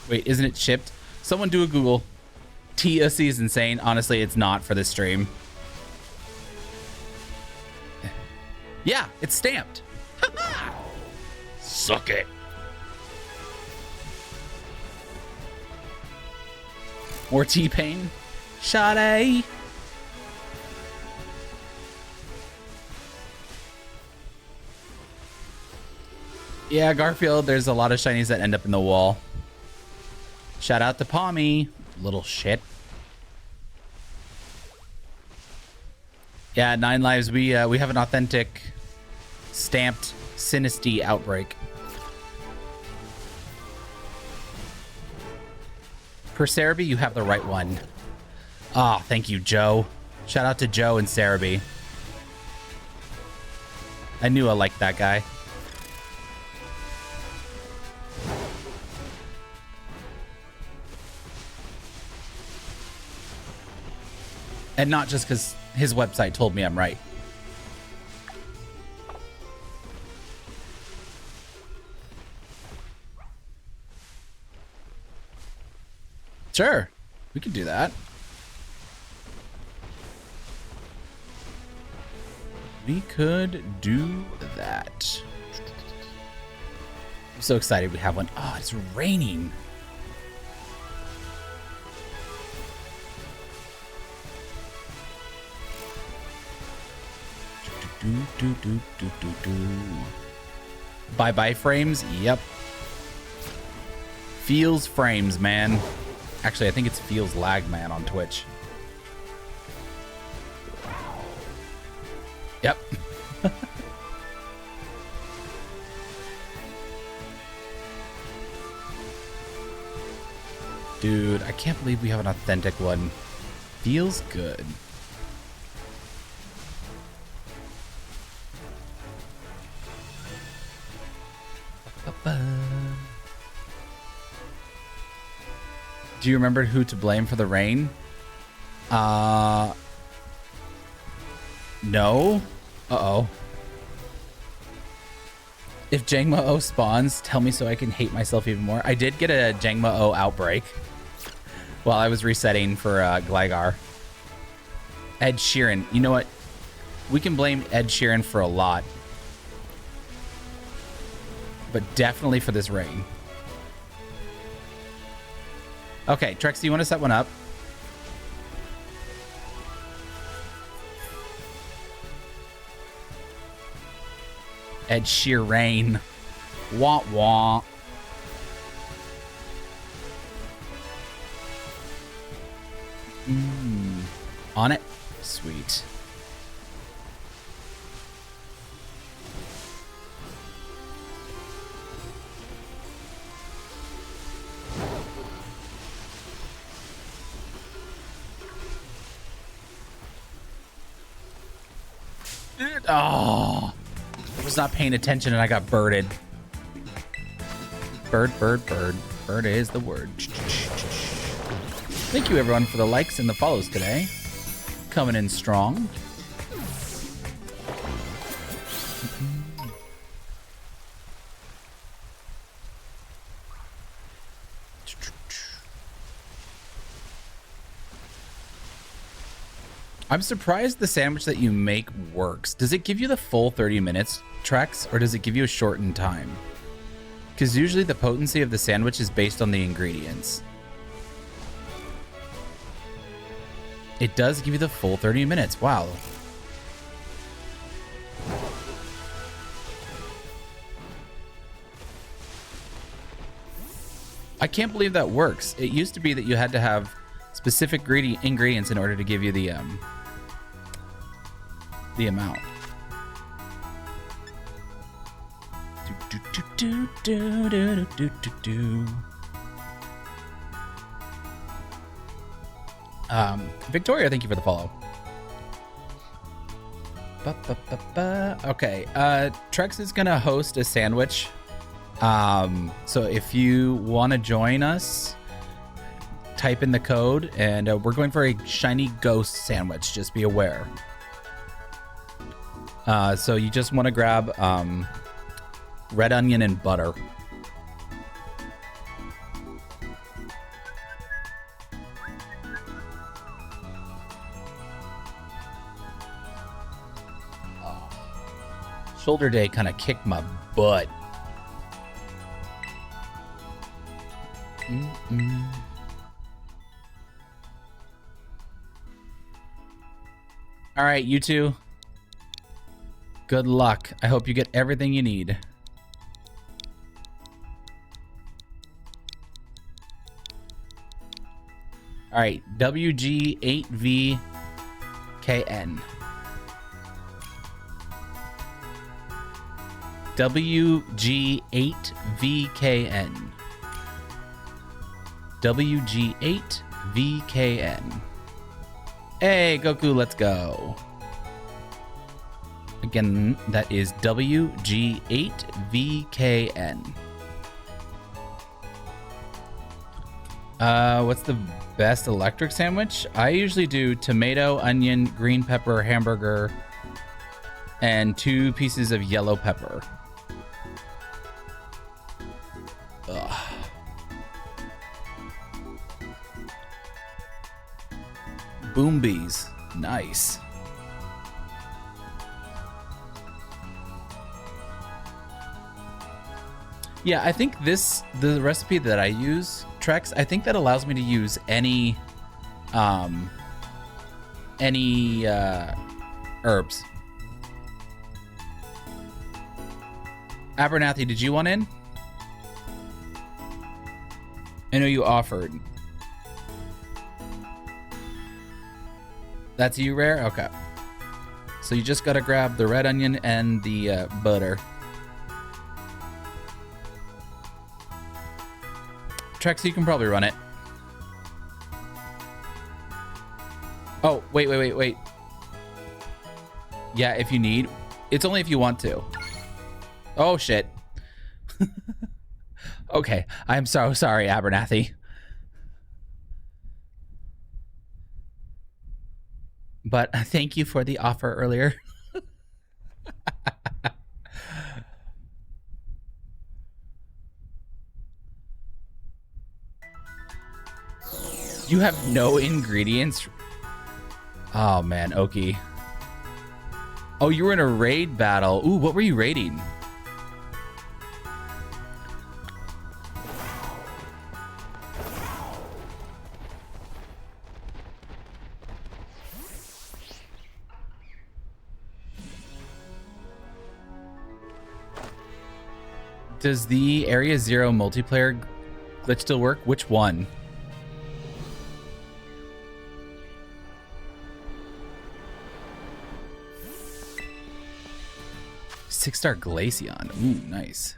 Wait, isn't it shipped? Someone do a Google. TOC is insane. Honestly, it's not for this stream. Yeah, it's stamped. Suck it. More T-Pain. Sade. Yeah, Garfield, there's a lot of shinies that end up in the wall. Shout out to Pommy. Little shit. Yeah, 9 lives. We have an authentic stamped Sinisty outbreak. Per Cerebi, you have the right one. Ah, thank you, Joe. Shout out to Joe and Cerebi. I knew I liked that guy. And not just because his website told me I'm right. Sure, we could do that. We could do that. I'm so excited we have one. Oh, it's raining. Bye-bye frames? Yep. Feels frames, man. Actually, I think it's Feels Lag Man on Twitch. Yep. Dude, I can't believe we have an authentic one. Feels good. Do you remember who to blame for the rain? No. Uh-oh. If Jangmo-O spawns, tell me so I can hate myself even more. I did get a Jangmo-O outbreak while I was resetting for Gligar. Ed Sheeran. You know what? We can blame Ed Sheeran for a lot. But definitely for this rain. Okay, Trex, do you want to set one up? Ed Sheeran. Wah wah. On it? Sweet. Oh, I was not paying attention and I got birded. Bird, bird, bird. Bird is the word. Thank you everyone for the likes and the follows today. Coming in strong. I'm surprised the sandwich that you make works. Does it give you the full 30 minutes, Trex, or does it give you a shortened time? Because usually the potency of the sandwich is based on the ingredients. It does give you the full 30 minutes. Wow. I can't believe that works. It used to be that you had to have specific ingredients in order to give you the amount. Victoria, thank you for the follow. Okay, Trex is gonna host a sandwich. So if you want to join us, type in the code, and we're going for a shiny ghost sandwich. Just be aware. So you just want to grab red onion and butter. Shoulder day kind of kicked my butt. All right, you two. Good luck. I hope you get everything you need. All right, WG8VKN. WG8VKN. WG8VKN. Hey, Goku, let's go. Again, that is WG8VKN. What's the best electric sandwich? I usually do tomato, onion, green pepper, hamburger, and 2 pieces of yellow pepper. Ugh. Boombies. Nice. Yeah, I think the recipe that I use, Trex, I think that allows me to use any herbs. Abernathy, did you want in? I know you offered. That's you, Rare? Okay. So you just gotta grab the red onion and the butter. Trex, you can probably run it. Oh, wait. Yeah, if you need. It's only if you want to. Oh, shit. Okay, I'm so sorry, Abernathy. But thank you for the offer earlier. You have no ingredients? Oh, man, Oki. Oh, you were in a raid battle. Ooh, what were you raiding? Does the Area Zero multiplayer glitch still work? Which one? Six-star Glaceon. Ooh, nice.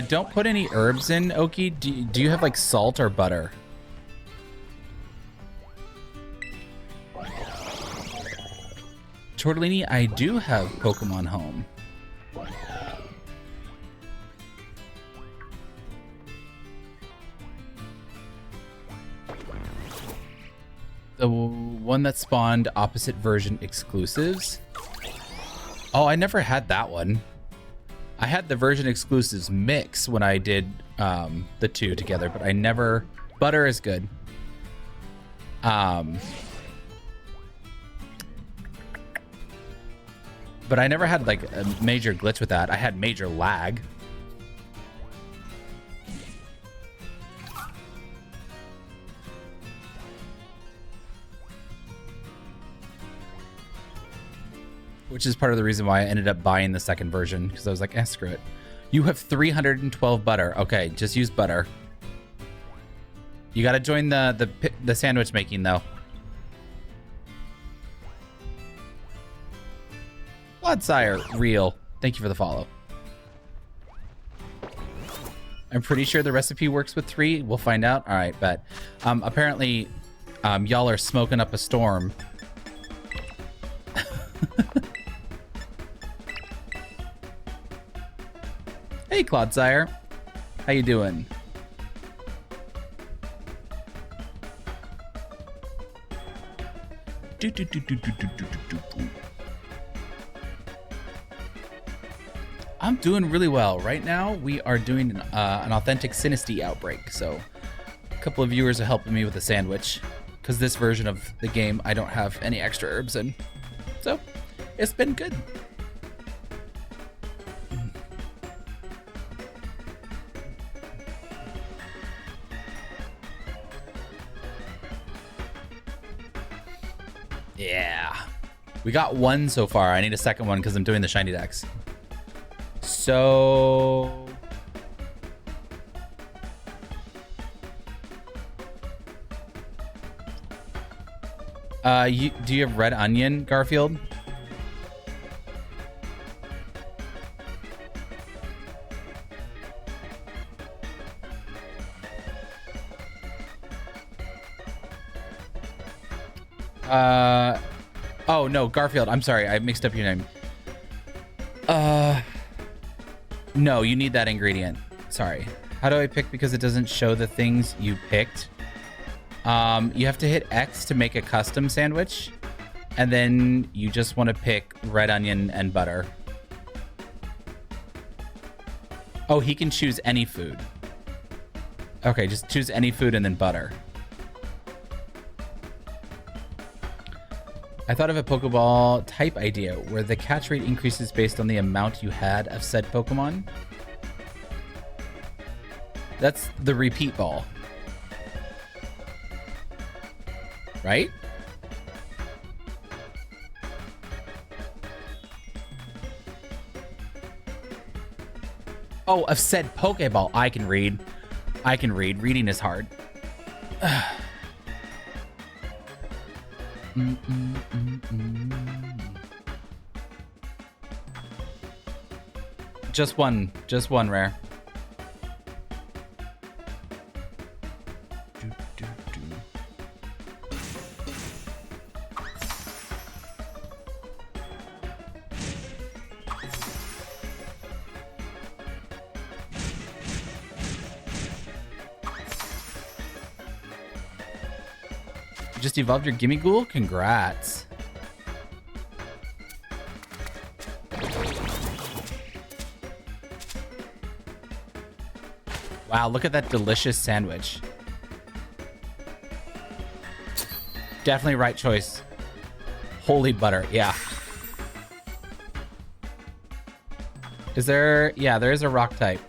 Don't put any herbs in, Oki. Do you have like salt or butter? Tortellini, I do have Pokemon Home. The one that spawned opposite version exclusives. Oh, I never had that one. I had the version exclusives mix when I did the two together, but I never... Butter is good. But I never had like a major glitch with that. I had major lag. Which is part of the reason why I ended up buying the second version, because I was like, screw it. You have 312 butter. Okay, just use butter. You got to join the sandwich making, though. Bloodsire, real. Thank you for the follow. I'm pretty sure the recipe works with 3. We'll find out. All right, but apparently y'all are smoking up a storm. Hey, Clodsire. How you doing? I'm doing really well. Right now, we are doing an authentic Sinisty outbreak. So, a couple of viewers are helping me with a sandwich. Because this version of the game, I don't have any extra herbs in. So, it's been good. Yeah. We got one so far. I need a second one because I'm doing the shiny decks. So... do you have red onion, Garfield? Oh no, Garfield, I'm sorry, I mixed up your name. No, you need that ingredient. Sorry. How do I pick because it doesn't show the things you picked? You have to hit X to make a custom sandwich, and then you just want to pick red onion and butter. Oh, he can choose any food. Okay, just choose any food and then butter. I thought of a Pokeball type idea where the catch rate increases based on the amount you had of said Pokemon. That's the repeat ball. Right? Oh, of said Pokeball. I can read. I can read. Reading is hard. Just one rare. Just evolved your Gimme Ghoul? Congrats. Wow, look at that delicious sandwich. Definitely right choice. Holy butter, yeah. Is there... Yeah, there is a rock type.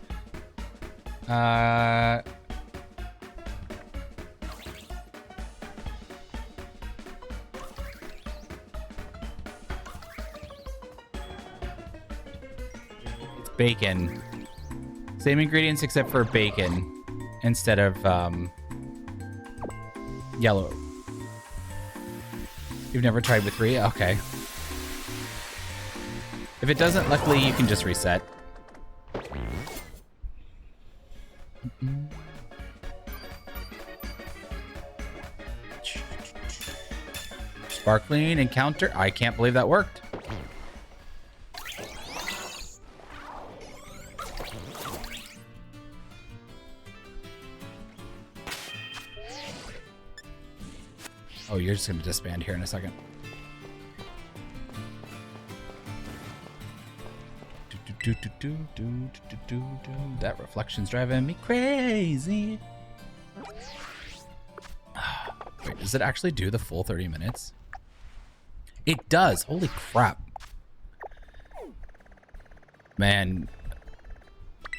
Bacon. Same ingredients except for bacon instead of yellow. You've never tried with 3? Okay. If it doesn't, luckily you can just reset. Sparkling encounter. I can't believe that worked. Oh, you're just going to disband here in a second. That reflection's driving me crazy. Wait, does it actually do the full 30 minutes? It does. Holy crap. Man,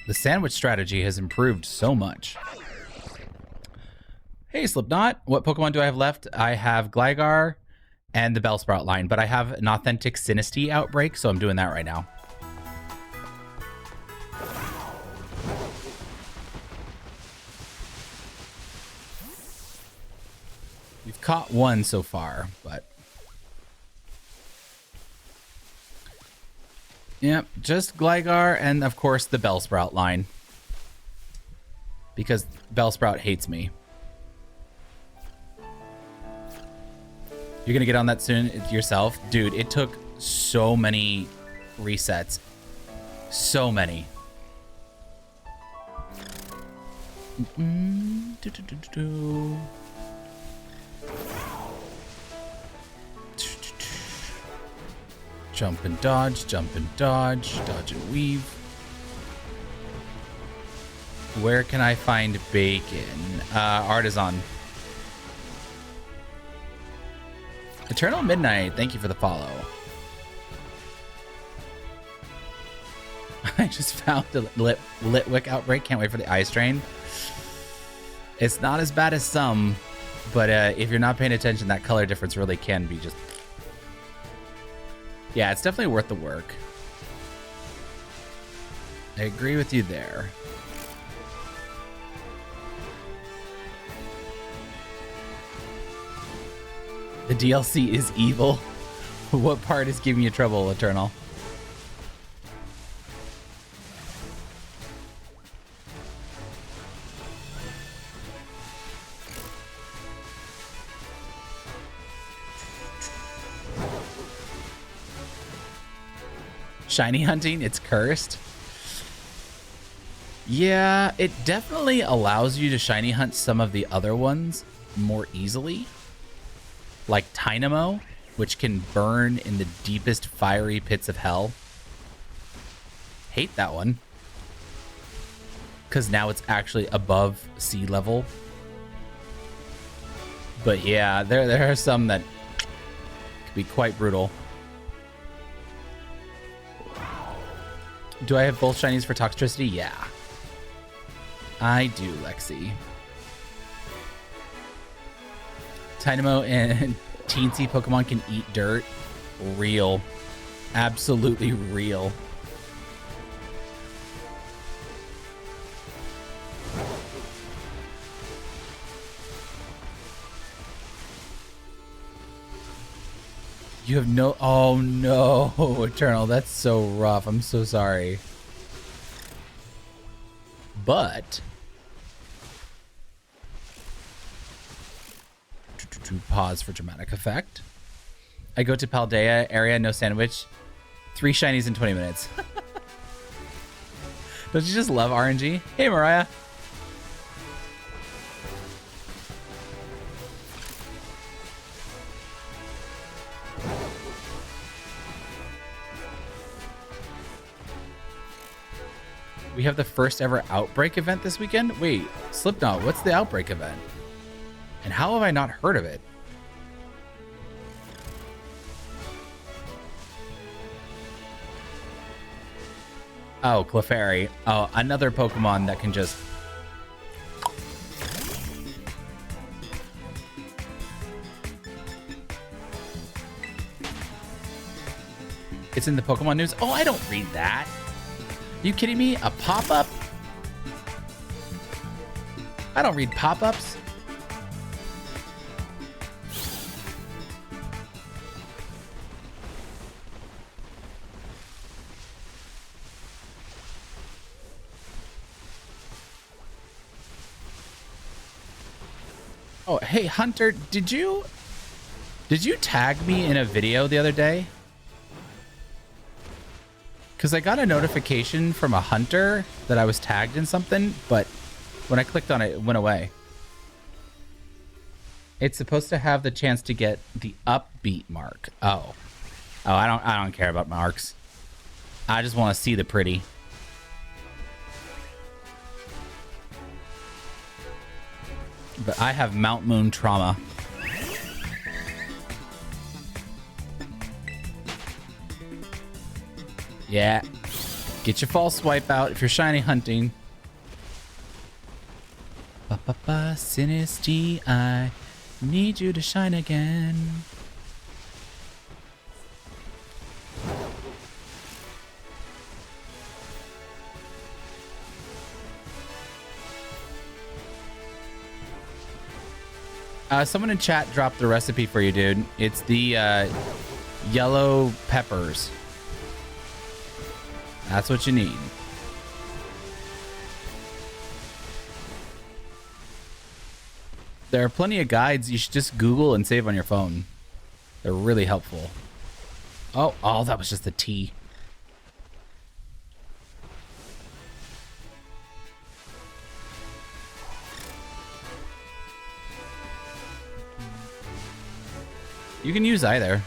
the sandwich strategy has improved so much. Hey, Slipknot, what Pokemon do I have left? I have Gligar and the Bellsprout line, but I have an authentic Sinistea outbreak, so I'm doing that right now. We've caught one so far, but... Yep, just Gligar and, of course, the Bellsprout line. Because Bellsprout hates me. You're gonna get on that soon yourself? Dude, it took so many resets. So many. Jump and dodge, dodge and weave. Where can I find bacon? Artisan. Eternal Midnight, thank you for the follow. I just found the Litwick outbreak. Can't wait for the eye strain. It's not as bad as some, but if you're not paying attention, that color difference really can be just Yeah, it's definitely worth the work. I agree with you there. The DLC is evil. What part is giving you trouble, Eternal? Shiny hunting, it's cursed. Yeah, it definitely allows you to shiny hunt some of the other ones more easily. Like Dynamo, which can burn in the deepest fiery pits of hell. Hate that one. Because now it's actually above sea level. But yeah, there are some that could be quite brutal. Do I have both shinies for Toxtricity? Yeah. I do, Lexi. Dynamo and teensy Pokemon can eat dirt. Real. Absolutely real. You have no... Oh, no, Eternal. That's so rough. I'm so sorry. But... Pause for dramatic effect. I go to Paldea area, no sandwich. 3 shinies in 20 minutes. Don't you just love RNG? Hey, Mariah. We have the first ever Outbreak event this weekend? Wait, Slipknot, what's the Outbreak event? And how have I not heard of it? Oh, Clefairy. Oh, another Pokemon that can just... It's in the Pokemon news? Oh, I don't read that. Are you kidding me? A pop-up? I don't read pop-ups. Oh, hey, Hunter, did you tag me in a video the other day? Because I got a notification from a hunter that I was tagged in something, but when I clicked on it, it went away. It's supposed to have the chance to get the upbeat mark. Oh, I don't care about marks. I just want to see the pretty. But I have Mount Moon trauma. Yeah. Get your false swipe out if you're shiny hunting. Ba-ba-ba, Sinisty, I need you to shine again. Someone in chat dropped the recipe for you, dude. It's the yellow peppers. That's what you need. There are plenty of guides. You should just Google and save on your phone. They're really helpful. Oh, that was just the tea. You can use either.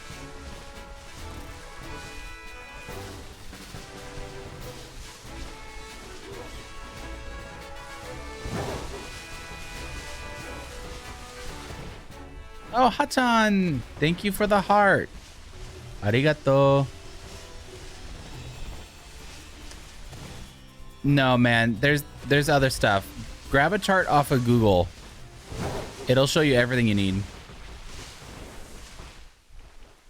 Oh, Hatan! Thank you for the heart. Arigato. No, man. There's other stuff. Grab a chart off of Google. It'll show you everything you need.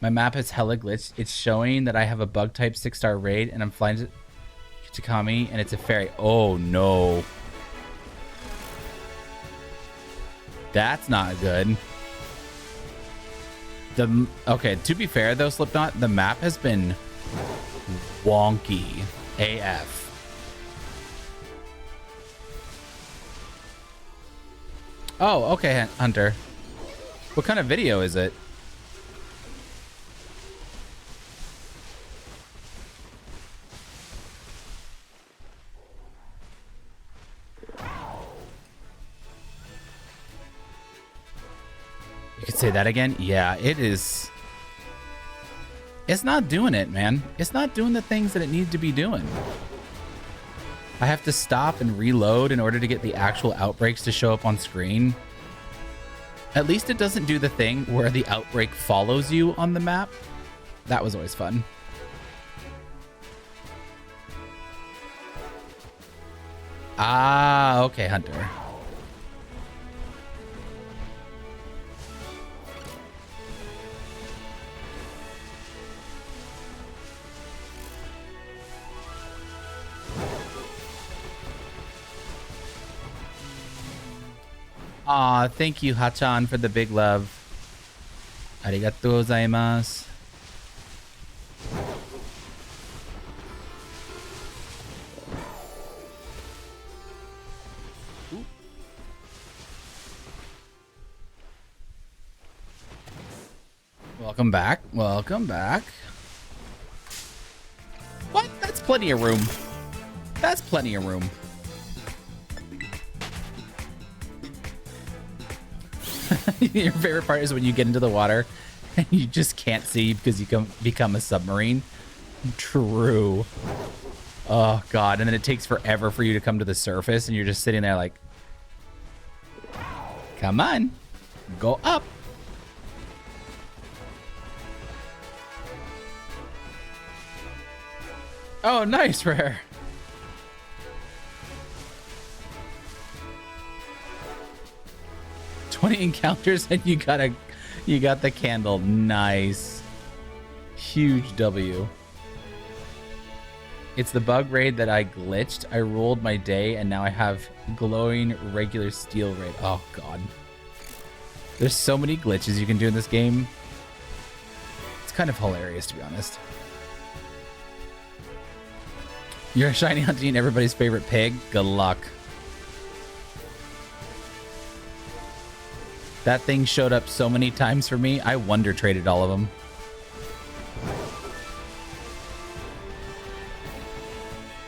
My map is hella glitched. It's showing that I have a bug type 6-star raid and I'm flying to Kitakami and it's a fairy. Oh no. That's not good. Okay, to be fair though, Slipknot, the map has been wonky AF. Oh, okay, Hunter. What kind of video is it? You could say that again? Yeah, it is. It's not doing it, man. It's not doing the things that it needs to be doing. I have to stop and reload in order to get the actual outbreaks to show up on screen. At least it doesn't do the thing where the outbreak follows you on the map. That was always fun. Ah, okay, Hunter. Aw, thank you, Hachan, for the big love. Arigatou gozaimasu. Welcome back. Welcome back. What? That's plenty of room. That's plenty of room. Your favorite part is when you get into the water and you just can't see because you become a submarine. True. Oh, God. And then it takes forever for you to come to the surface and you're just sitting there like, come on, go up. Oh, nice, Rare. Encounters and you got the candle. Nice. Huge W. It's the bug raid that I glitched. I rolled my day and now I have glowing regular steel raid. Oh god. There's so many glitches you can do in this game. It's kind of hilarious, to be honest. You're shiny hunting everybody's favorite pig. Good luck. That thing showed up so many times for me, I wonder traded all of them.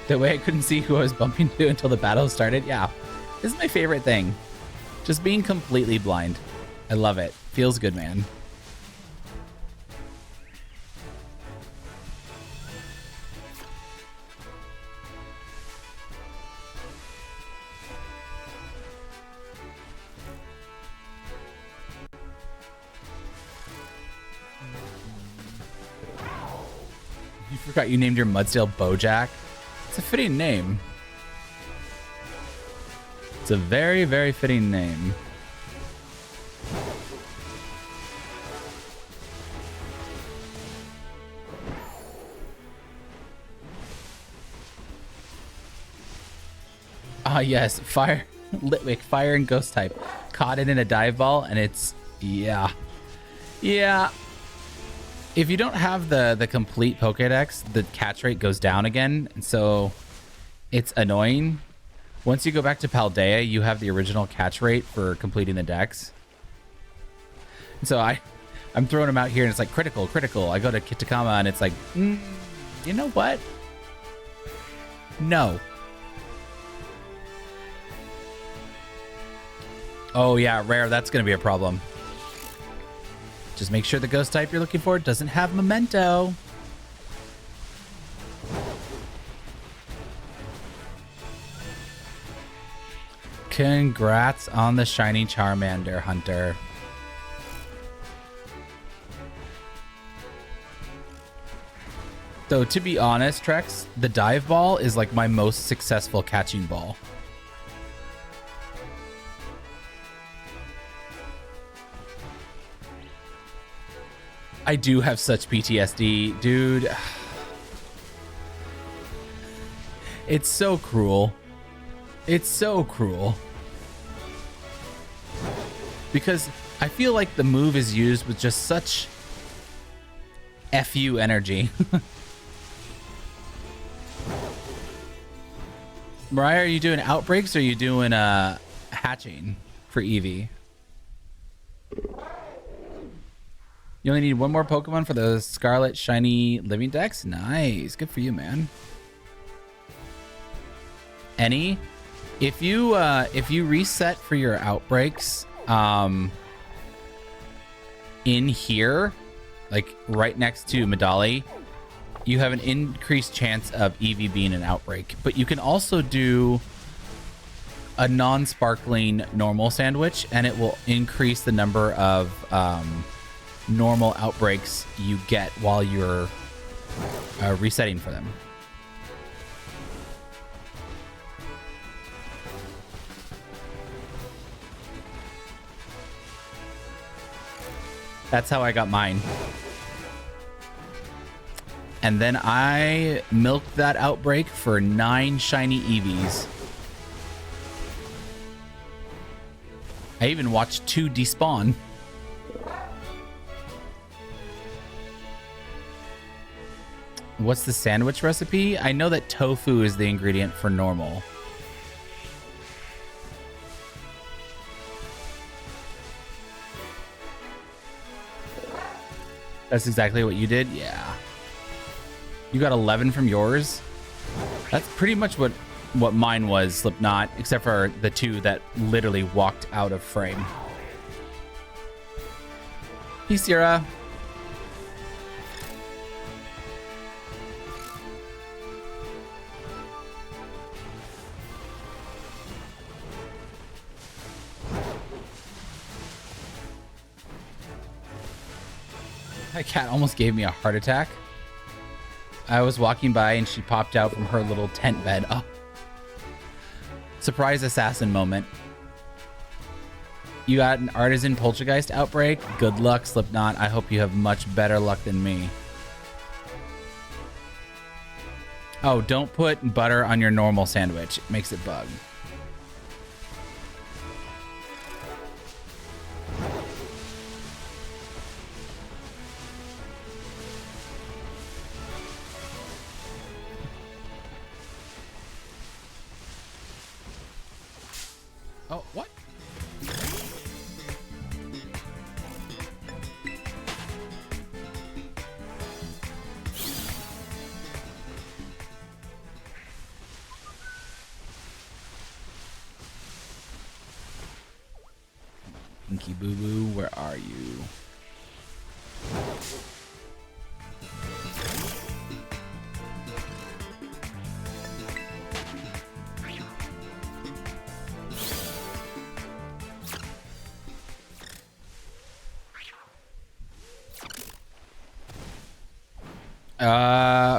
The way I couldn't see who I was bumping to until the battle started. Yeah, this is my favorite thing. Just being completely blind. I love it. Feels good, man. You forgot you named your Mudsdale Bojack? It's a fitting name. It's a very, very fitting name. Ah, yes. Fire. Litwick, fire and ghost type. Caught it in a dive ball and it's... Yeah. Yeah. If you don't have the complete Pokédex, the catch rate goes down again, and so it's annoying. Once you go back to Paldea, you have the original catch rate for completing the dex. And so I'm throwing them out here, and it's like critical, critical. I go to Kitakama, and it's like, you know what? No. Oh yeah, rare. That's gonna be a problem. Just make sure the ghost type you're looking for doesn't have memento. Congrats on the shiny Charmander, Hunter. Though, to be honest, Trex, the dive ball is like my most successful catching ball. I do have such PTSD, dude. It's so cruel. It's so cruel. Because I feel like the move is used with just such FU energy. Mariah, are you doing outbreaks or are you doing hatching for Eevee? You only need one more Pokemon for the Scarlet Shiny Living Dex? Nice. Good for you, man. Any? If you reset for your outbreaks in here, like right next to Medali, you have an increased chance of Eevee being an outbreak. But you can also do a non-sparkling normal sandwich, and it will increase the number of normal outbreaks you get while you're resetting for them. That's how I got mine. And then I milked that outbreak for 9 shiny Eevees. I even watched 2 despawn. What's the sandwich recipe? I know that tofu is the ingredient for normal. That's exactly what you did? Yeah. You got 11 from yours? That's pretty much what mine was, Slipknot, except for the 2 that literally walked out of frame. Peace, Sierra. My cat almost gave me a heart attack. I was walking by and she popped out from her little tent bed. Oh. Surprise assassin moment. You got an artisan poltergeist outbreak? Good luck, Slipknot. I hope you have much better luck than me. Oh, don't put butter on your normal sandwich. It makes it bug. Oh, what? Pinky Boo Boo, where are you?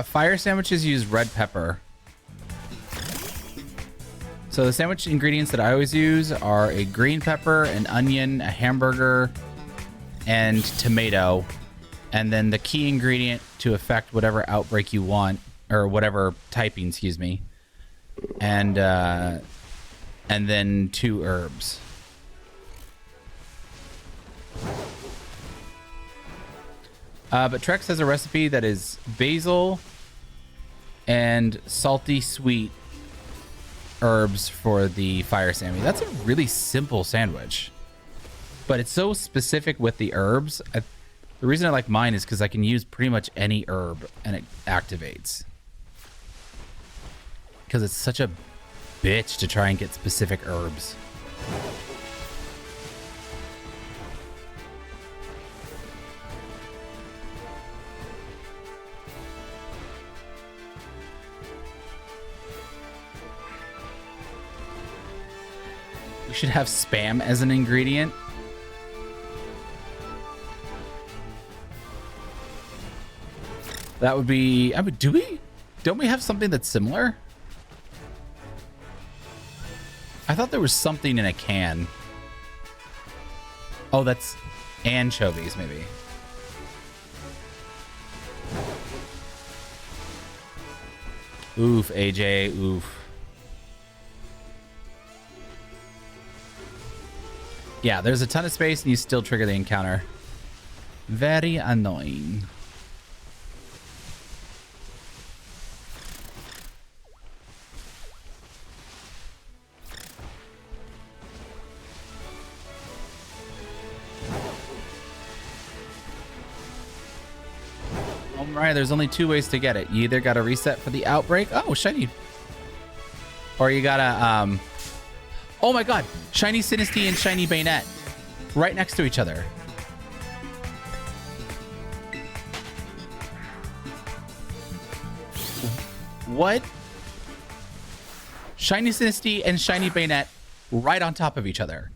Fire sandwiches use red pepper. So the sandwich ingredients that I always use are a green pepper, an onion, a hamburger, and tomato. And then the key ingredient to affect whatever outbreak you want, or whatever typing, excuse me. And then 2 herbs. But Trex has a recipe that is basil and salty sweet herbs for the fire sandwich. That's a really simple sandwich, but it's so specific with the herbs. The reason I like mine is because I can use pretty much any herb and it activates. Because it's such a bitch to try and get specific herbs. We should have spam as an ingredient. That would be... do we? Don't we have something that's similar? I thought there was something in a can. Oh, that's anchovies, maybe. Oof, AJ, oof. Yeah, there's a ton of space and you still trigger the encounter. Very annoying. Alright, there's only 2 ways to get it. You either gotta reset for the outbreak. Oh, shiny. Or you gotta, oh my god. Shiny Sinisty and shiny Bayonet. Right next to each other. What? Shiny Sinisty and shiny Bayonet right on top of each other.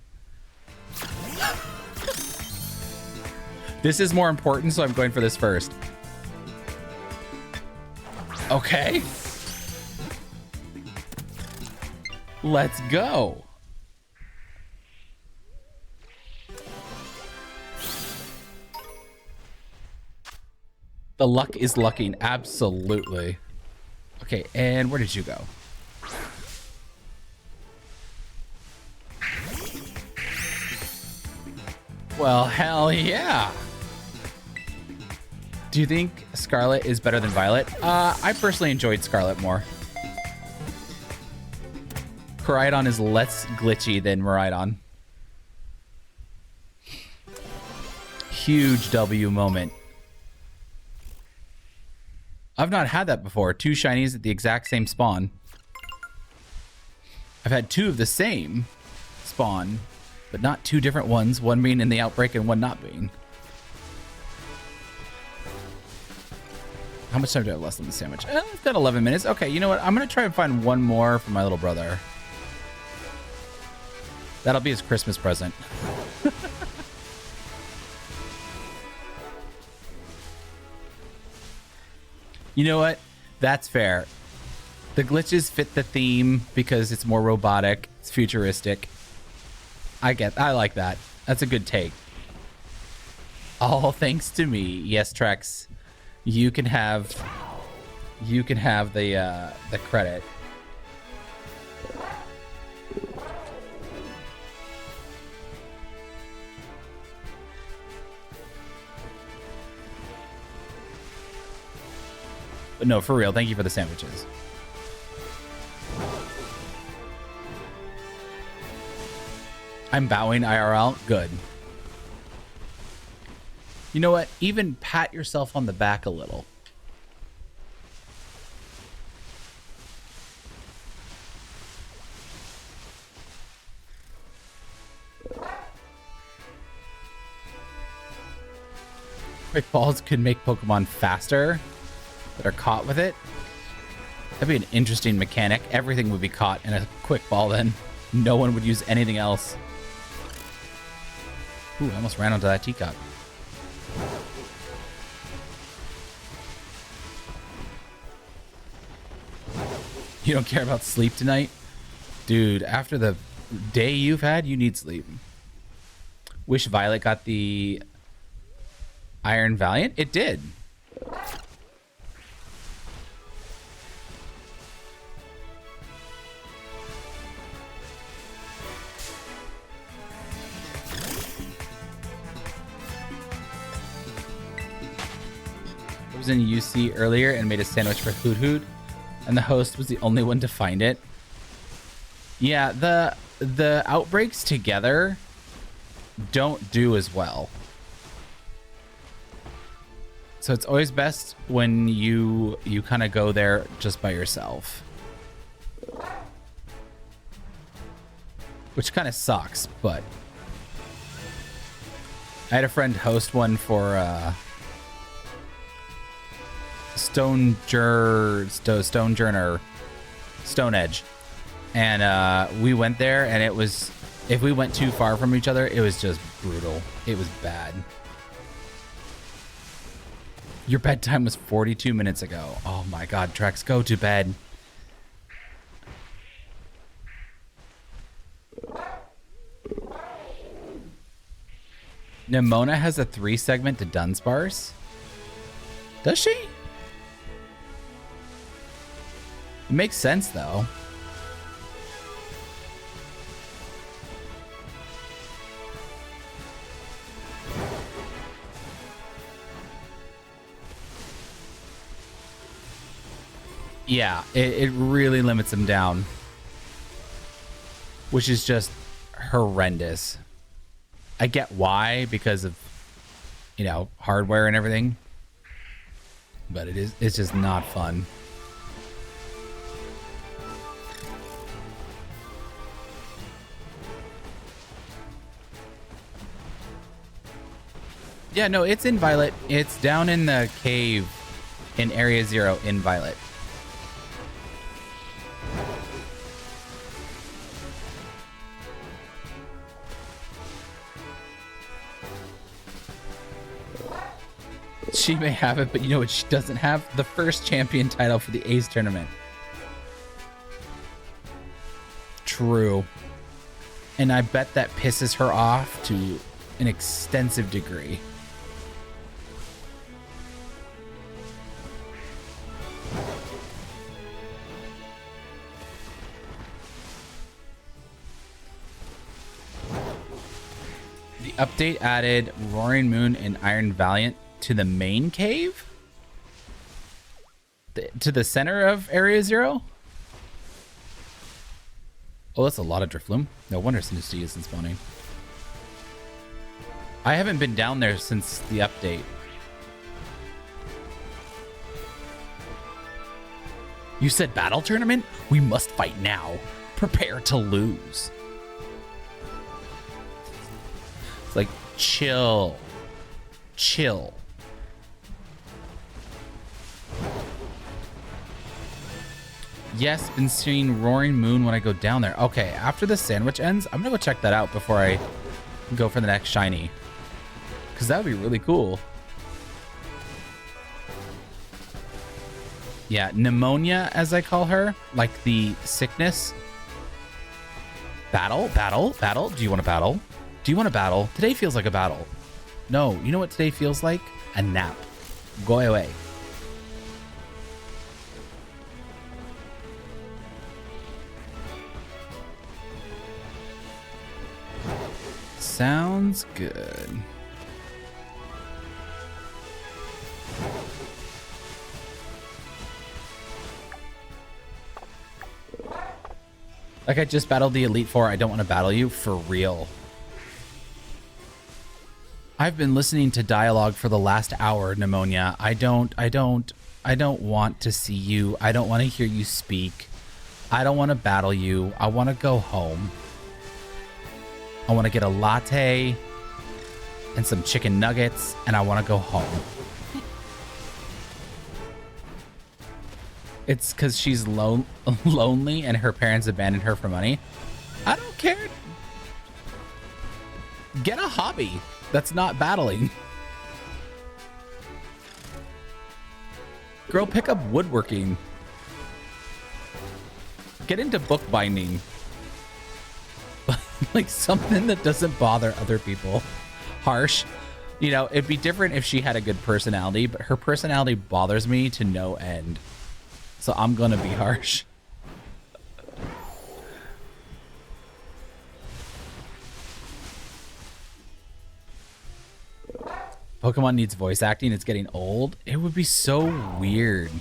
This is more important, so I'm going for this first. Okay. Let's go. The luck is lucking, absolutely. Okay, and where did you go? Well, hell yeah. Do you think Scarlet is better than Violet? I personally enjoyed Scarlet more. Koraidon is less glitchy than Miraidon. Huge W moment. I've not had that before. 2 shinies at the exact same spawn. I've had 2 of the same spawn, but not 2 different ones. One being in the outbreak and one not being. How much time do I have left on the sandwich? I've got 11 minutes. Okay, you know what? I'm going to try and find one more for my little brother. That'll be his Christmas present. You know what? That's fair. The glitches fit the theme because it's more robotic. It's futuristic. I like that. That's a good take. All thanks to me. Yes, Trex. You can have the credit. But no, for real, thank you for the sandwiches. I'm bowing IRL. Good. You know what? Even pat yourself on the back a little. Quick balls could make Pokemon faster that are caught with it. That'd be an interesting mechanic. Everything would be caught in a quick ball then. No one would use anything else. Ooh, I almost ran onto that teacup. You don't care about sleep tonight? Dude, after the day you've had, you need sleep. Wish Violet got the Iron Valiant. It did. I was in UC earlier and made a sandwich for Hoot Hoot, and the host was the only one to find it. Yeah, the outbreaks together don't do as well. So it's always best when you kind of go there just by yourself. Which kind of sucks, but I had a friend host one for Stone Edge, and we went there, and it was, if we went too far from each other, it was just brutal. It was bad. Your bedtime was 42 minutes ago. Oh my god, Trex, go to bed. Nimona has a 3-segment to Dunsparce? Does she? It makes sense, though. Yeah, it really limits him down. Which is just horrendous. I get why, because of, you know, hardware and everything. But it's just not fun. Yeah, no, it's in Violet. It's down in the cave in Area 0 in Violet. She may have it, but you know what? She doesn't have the first champion title for the Ace tournament. True. And I bet that pisses her off to an extensive degree. The update added Roaring Moon and Iron Valiant to the main cave? To the center of Area 0? Oh, that's a lot of Drifloom. No wonder Synestia isn't spawning. I haven't been down there since the update. You said battle tournament? We must fight now. Prepare to lose. It's like, chill. Chill. Yes, been seeing Roaring Moon when I go down there. Okay, after the sandwich ends, I'm gonna go check that out before I go for the next shiny. Because that would be really cool. Yeah, pneumonia, as I call her, like the sickness. Battle? Battle? Battle? Do you want to battle? Do you want to battle? Today feels like a battle. No, you know what today feels like? A nap. Go away. Sounds good. Like I just battled the Elite Four. I don't want to battle you for real. I've been listening to dialogue for the last hour, Pneumonia. I don't want to see you. I don't want to hear you speak. I don't want to battle you. I want to go home. I want to get a latte and some chicken nuggets, and I want to go home. It's because she's lonely and her parents abandoned her for money. I don't care. Get a hobby that's not battling. Girl, pick up woodworking. Get into bookbinding. Like something that doesn't bother other people. Harsh. You know, it'd be different if she had a good personality, but her personality bothers me to no end. So I'm gonna be harsh. Pokemon needs voice acting. It's getting old. It would be so weird.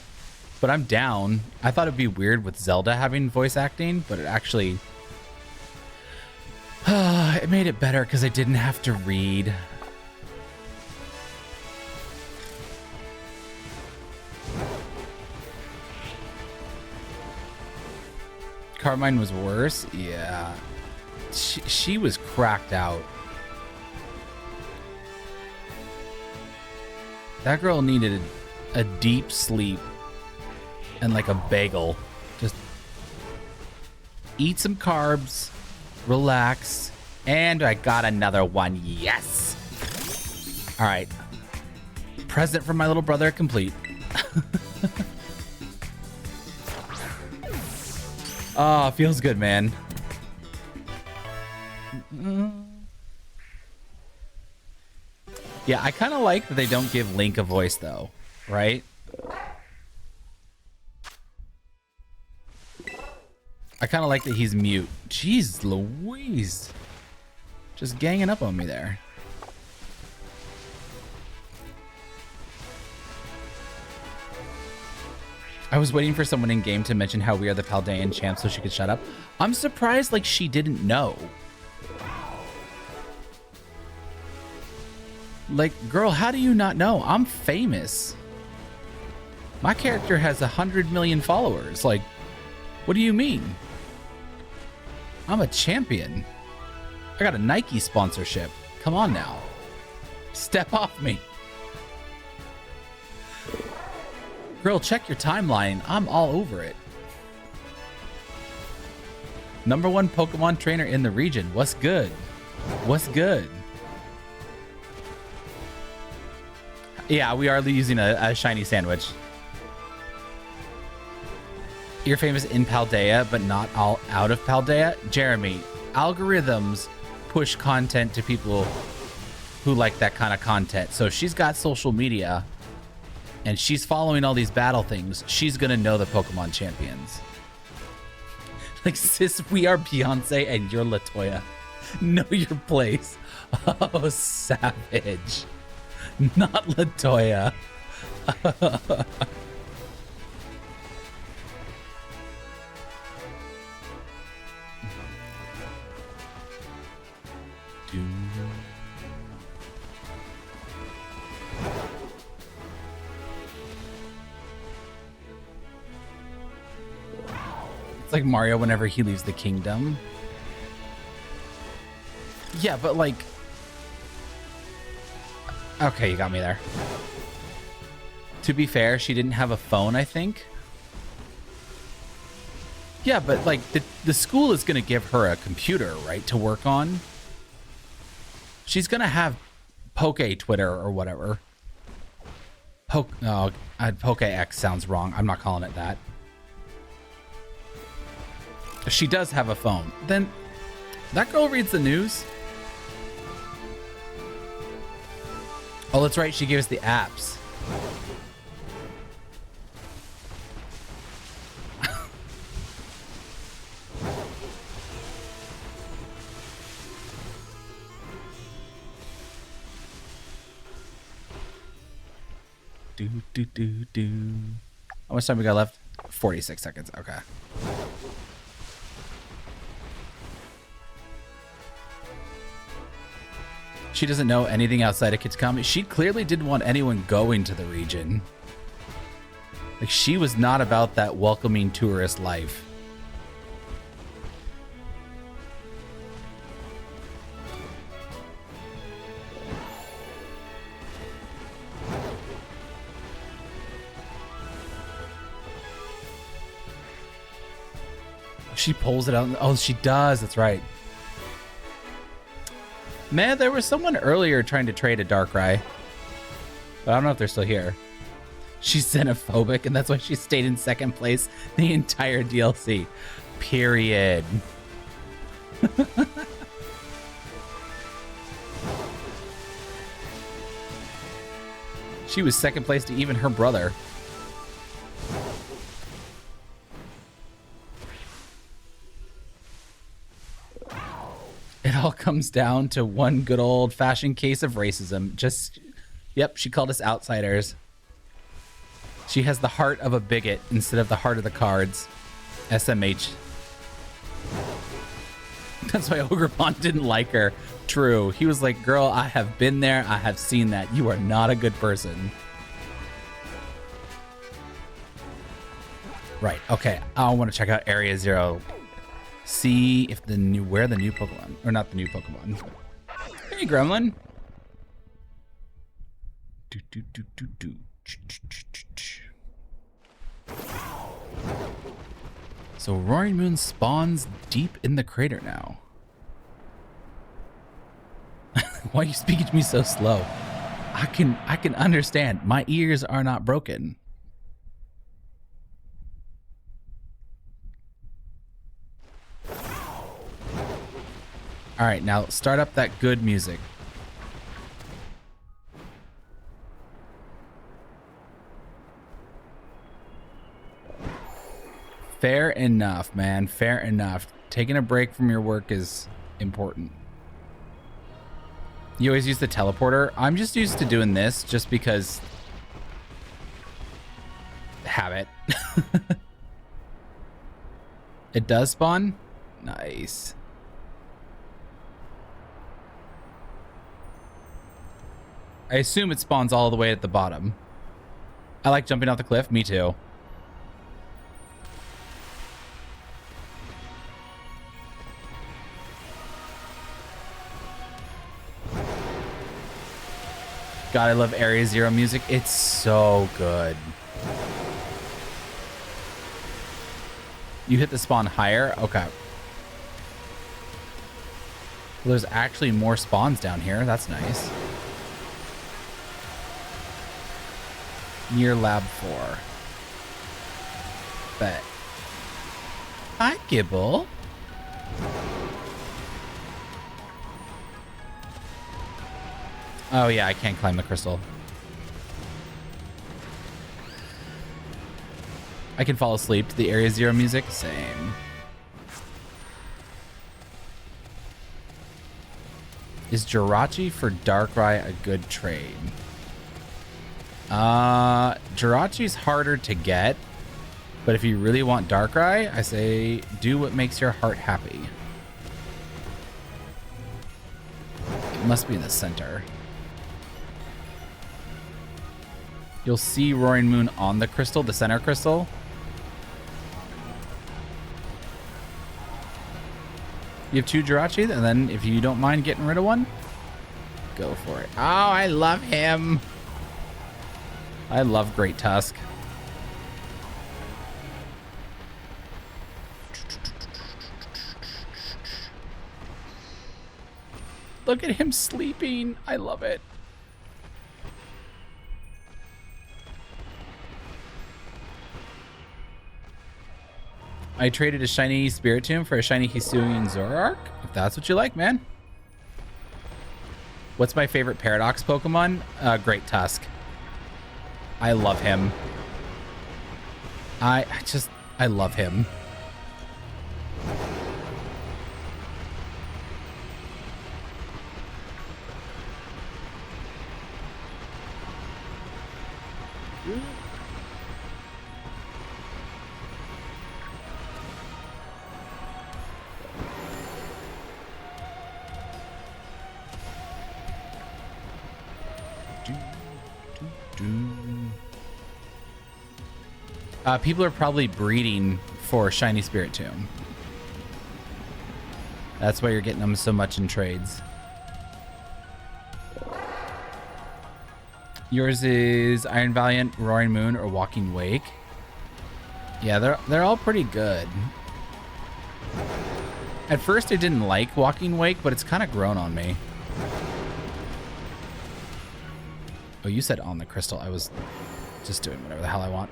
But I'm down. I thought it'd be weird with Zelda having voice acting, but it actually... it made it better because I didn't have to read. Carmine was worse? Yeah. She was cracked out. That girl needed a deep sleep and like a bagel. Just eat some carbs, relax, and I got another one. Yes. All right. Present from my little brother complete. Oh, feels good, man. Yeah, I kind of like that they don't give Link a voice, though, right? I kind of like that he's mute. Jeez Louise. Just ganging up on me there. I was waiting for someone in game to mention how we are the Paldean champs so she could shut up. I'm surprised like she didn't know. Like, girl, how do you not know? I'm famous. My character has 100 million followers. Like, what do you mean? I'm a champion. I got a Nike sponsorship. Come on now. Step off me. Girl, check your timeline. I'm all over it. #1 Pokemon trainer in the region. What's good? What's good? Yeah, we are using a shiny sandwich. You're famous in Paldea, but not all out of Paldea? Jeremy, algorithms push content to people who like that kind of content. So if she's got social media and she's following all these battle things, she's going to know the Pokemon champions. Like, sis, we are Beyonce and you're LaToya. Know your place. Oh, savage. Not LaToya. It's like Mario whenever he leaves the kingdom. Yeah, but like... Okay, you got me there. To be fair, she didn't have a phone, I think. Yeah, but like the school is going to give her a computer, right, to work on. She's going to have Poke Twitter or whatever. Pokex sounds wrong. I'm not calling it that. If she does have a phone, then that girl reads the news. Oh, that's right. She gave us the apps. How much time we got left? 46 seconds. Okay. She doesn't know anything outside of Kids Comics. She clearly didn't want anyone going to the region. Like, she was not about that welcoming tourist life. She pulls it out. Oh, she does. That's right. Man, there was someone earlier trying to trade a Darkrai. But I don't know if they're still here. She's xenophobic, and that's why she stayed in second place the entire DLC. Period. She was second place to even her brother. It all comes down to one good old-fashioned case of racism. Just, yep, she called us outsiders. She has the heart of a bigot instead of the heart of the cards. SMH. That's why Ogrepon didn't like her. True. He was like, girl, I have been there. I have seen that. You are not a good person. Right. Okay. I want to check out Area Zero. See if where the new Pokemon, or not the new Pokemon. Hey, Gremlin. So Roaring Moon spawns deep in the crater now. Why are you speaking to me so slow? I can understand. My ears are not broken. All right, now start up that good music. Fair enough, man. Fair enough. Taking a break from your work is important. You always use the teleporter. I'm just used to doing this just because habit. It does spawn? Nice. I assume it spawns all the way at the bottom. I like jumping off the cliff. Me too. God, I love Area Zero music. It's so good. You hit the spawn higher? Okay. Well, there's actually more spawns down here. That's nice. Near Lab 4. Bet. Hi, Gibble. Oh, yeah, I can't climb the crystal. I can fall asleep to the Area Zero music. Same. Is Jirachi for Darkrai a good trade? Jirachi's harder to get, but if you really want Darkrai, I say do what makes your heart happy. It must be in the center. You'll see Roaring Moon on the crystal, the center crystal. You have 2 Jirachi, and then if you don't mind getting rid of one, go for it. Oh, I love him. I love Great Tusk. Look at him sleeping. I love it. I traded a shiny Spiritomb for a shiny Hisuian Zoroark. If that's what you like, man. What's my favorite Paradox Pokemon? Great Tusk. I love him. I love him. People are probably breeding for shiny Spiritomb. That's why you're getting them so much in trades. Yours is Iron Valiant, Roaring Moon, or Walking Wake. Yeah, they're all pretty good. At first I didn't like Walking Wake, but it's kind of grown on me. Oh, you said on the crystal. I was just doing whatever the hell I want.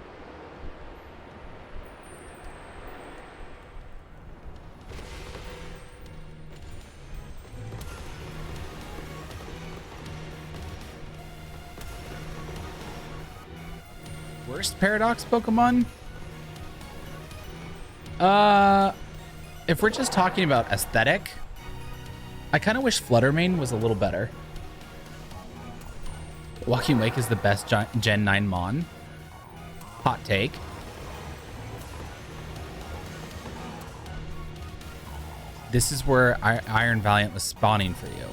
Worst Paradox Pokemon? If we're just talking about aesthetic, I kind of wish Fluttermane was a little better. Walking Wake is the best Gen 9 Mon. Hot take. This is where Iron Valiant was spawning for you.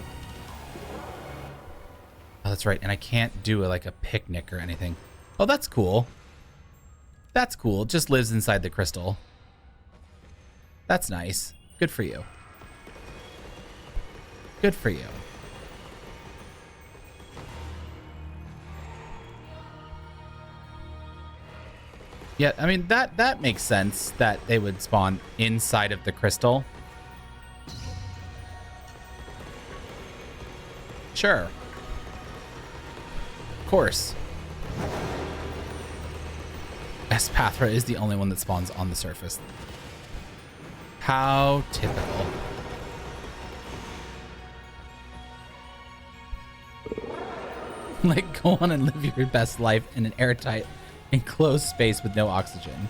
Oh, that's right. And I can't do like a picnic or anything. Oh, that's cool. That's cool. It just lives inside the crystal. That's nice. Good for you. Good for you. Yeah, I mean, that makes sense that they would spawn inside of the crystal. Sure. Of course. Espathra is the only one that spawns on the surface. How typical. Like, go on and live your best life in an airtight, enclosed space with no oxygen.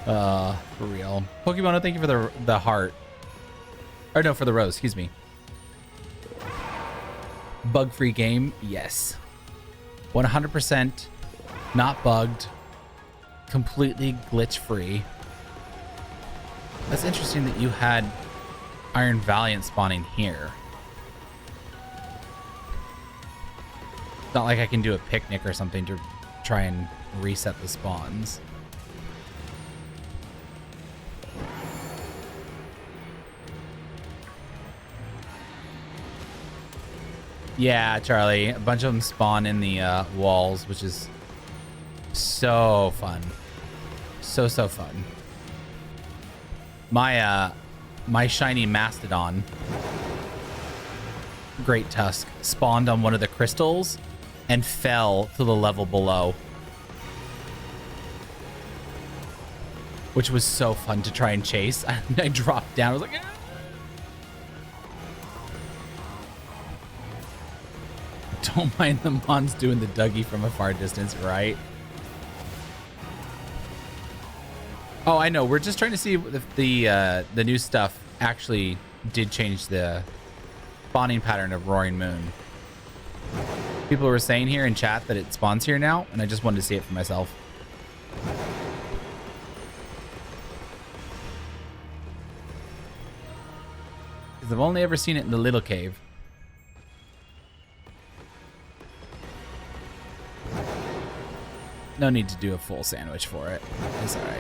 For real. Pokemon, thank you for the heart. Or no, for the rose, excuse me. Bug-free game, yes. 100% not bugged. Completely glitch-free. That's interesting that you had Iron Valiant spawning here. It's not like I can do a picnic or something to try and reset the spawns. Yeah, Charlie. A bunch of them spawn in the walls, which is so fun. So fun. My shiny Mastodon, Great Tusk, spawned on one of the crystals and fell to the level below. Which was so fun to try and chase. I dropped down. I was like, ah! Don't mind the Mons doing the Dougie from a far distance, right? Oh, I know. We're just trying to see if the new stuff actually did change the spawning pattern of Roaring Moon. People were saying here in chat that it spawns here now, and I just wanted to see it for myself. Because I've only ever seen it in the little cave. No need to do a full sandwich for it. It's all right.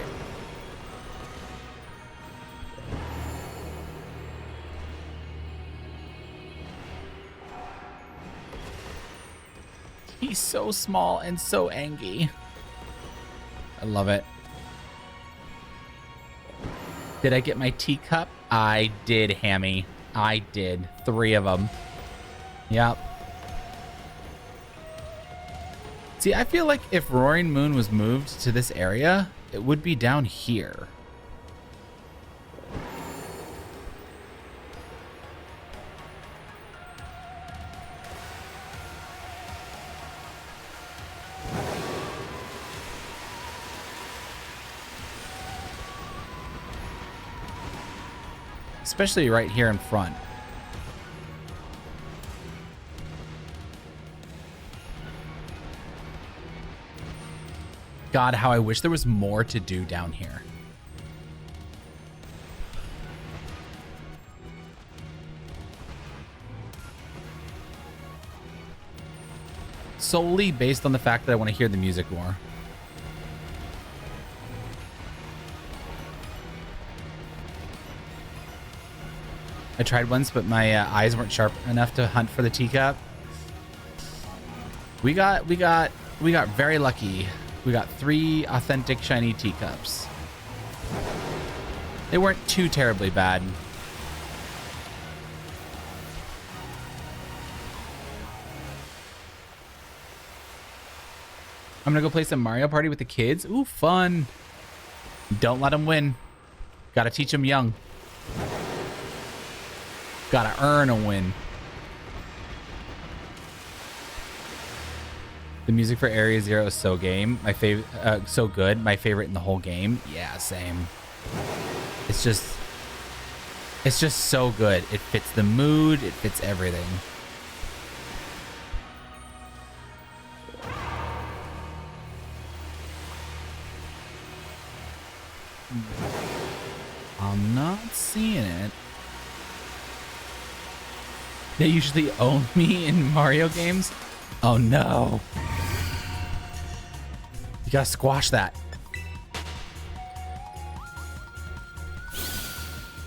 He's so small and so angry. I love it. Did I get my teacup? I did, Hammy. I did. 3 of them. Yep. See, I feel like if Roaring Moon was moved to this area, it would be down here. Especially right here in front. God, how I wish there was more to do down here. Solely based on the fact that I want to hear the music more. I tried once, but my eyes weren't sharp enough to hunt for the teacup. We got very lucky. We got 3 authentic shiny teacups. They weren't too terribly bad. I'm gonna go play some Mario Party with the kids. Ooh, fun. Don't let them win. Gotta teach them young. Gotta earn a win. The music for Area Zero is so so good. My favorite in the whole game. Yeah, same. It's just so good. It fits the mood. It fits everything. I'm not seeing it. They usually own me in Mario games. Oh no. You gotta squash that.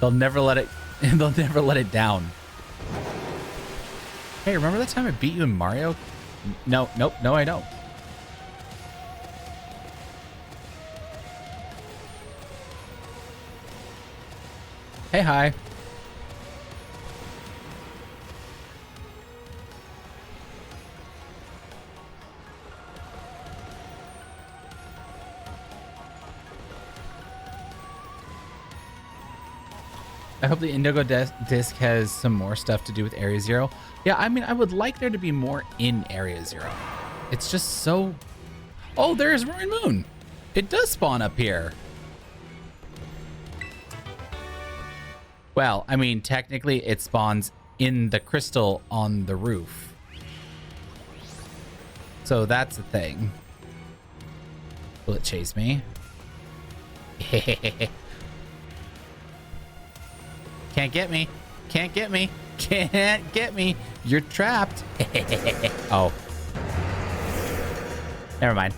They'll never let it down. Hey, remember that time I beat you in Mario? No, I don't. Hey, hi. I hope the Indigo disc has some more stuff to do with Area Zero. Yeah, I mean, I would like there to be more in Area Zero. It's just so... Oh, there's Roaring Moon. It does spawn up here. Well, I mean, technically it spawns in the crystal on the roof. So that's the thing. Will it chase me? Can't get me. Can't get me. Can't get me. You're trapped. Oh. Never mind.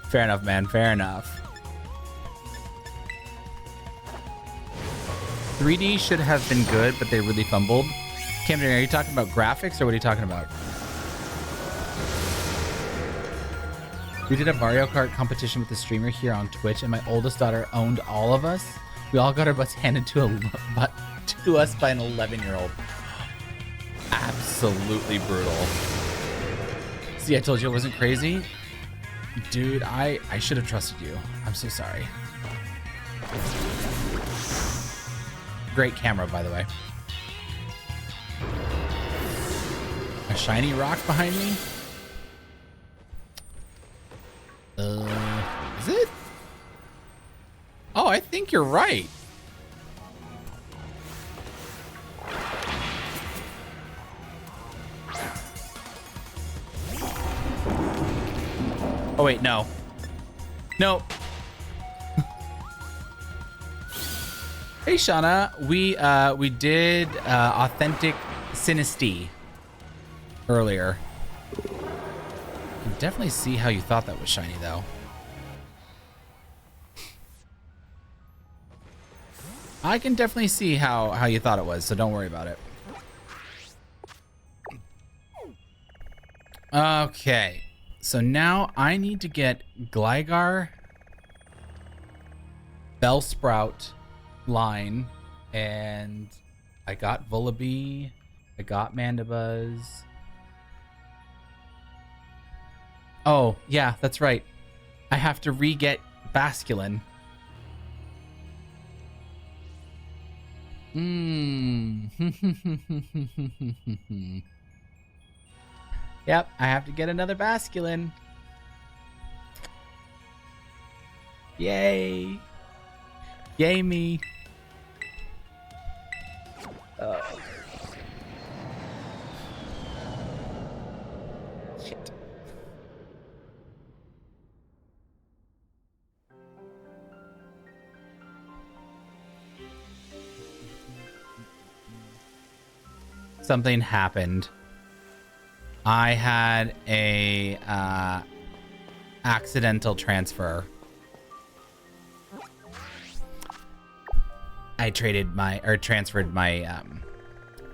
Fair enough, man. Fair enough. 3D should have been good, but they really fumbled. Camden, are you talking about graphics or what are you talking about? We did a Mario Kart competition with a streamer here on Twitch, and my oldest daughter owned all of us. We all got our butts handed to us by an 11-year-old. Absolutely brutal. See, I told you it wasn't crazy. Dude, I should have trusted you. I'm so sorry. Great camera, by the way. A shiny rock behind me? Is it? Oh, I think you're right. Oh wait, no. No. Hey Shauna, we did authentic Sinisty earlier. I can definitely see how you thought that was shiny though. I can definitely see how you thought it was, so don't worry about it. Okay. So now I need to get Gligar, Bellsprout line, and I got Vullaby, I got Mandibuzz. Oh, yeah, that's right. I have to re-get Basculin. Yep, I have to get another Basculin. Yay. Yay me. Oh. Shit. Something happened. I had a accidental transfer. I transferred my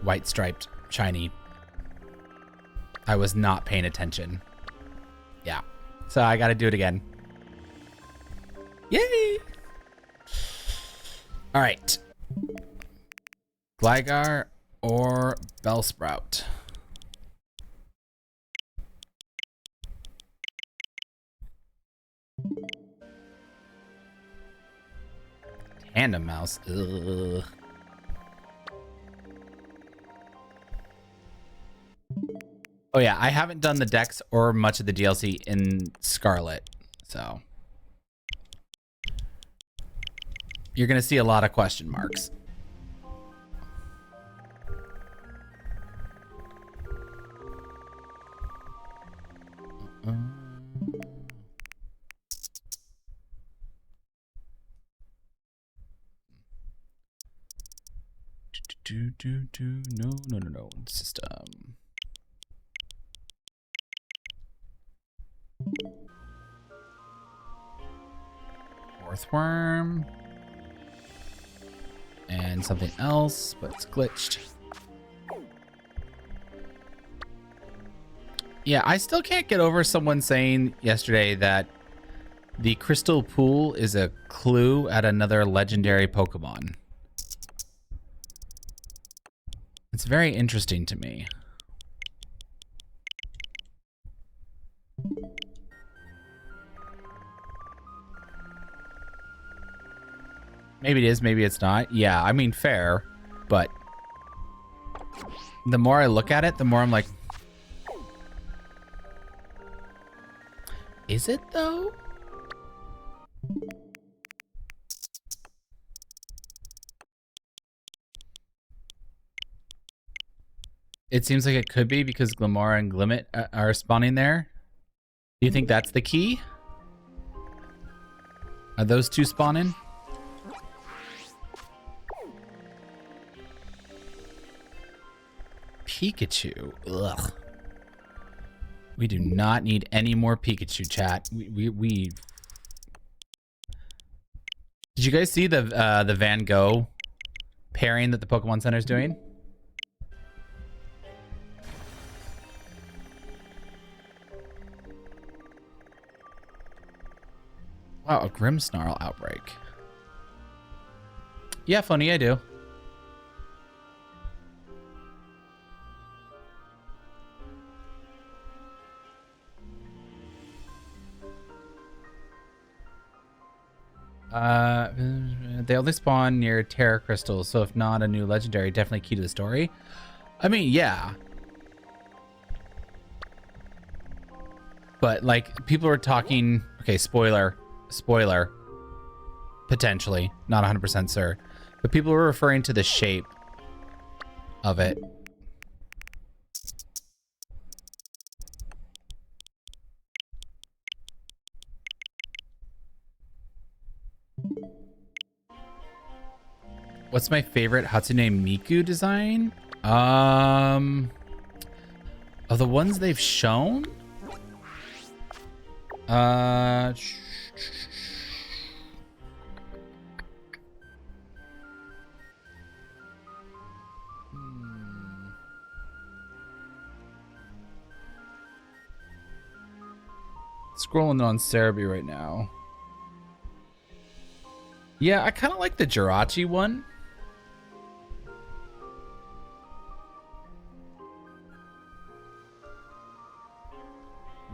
white striped shiny. I was not paying attention. Yeah. So I got to do it again. Yay! All right. Gligar or Bellsprout? Tandem mouse. Ugh. Oh yeah, I haven't done the Dex or much of the DLC in Scarlet, so you're gonna see a lot of question marks. No. System. Earthworm. And something else, but it's glitched. Yeah, I still can't get over someone saying yesterday that the crystal pool is a clue at another legendary Pokemon. It's very interesting to me. Maybe it is, maybe it's not. Yeah, I mean, fair. But the more I look at it, the more I'm like, Is it though? It seems like it could be because Glamora and Glimmet are spawning there. Do you think that's the key? Are those two spawning? Pikachu. Ugh. We do not need any more Pikachu, chat. We Did you guys see the Van Gogh pairing that the Pokemon Center is doing? Wow, a Grimmsnarl outbreak. Yeah, funny, I do. They only spawn near Terra Crystals, so if not a new legendary, definitely key to the story. I mean, yeah. But, like, people are talking... Okay, spoiler. Potentially. Not 100% sure. But people were referring to the shape of it. What's my favorite Hatsune Miku design? Of the ones they've shown? Scrolling on Cerebi right now. Yeah, I kind of like the Jirachi one.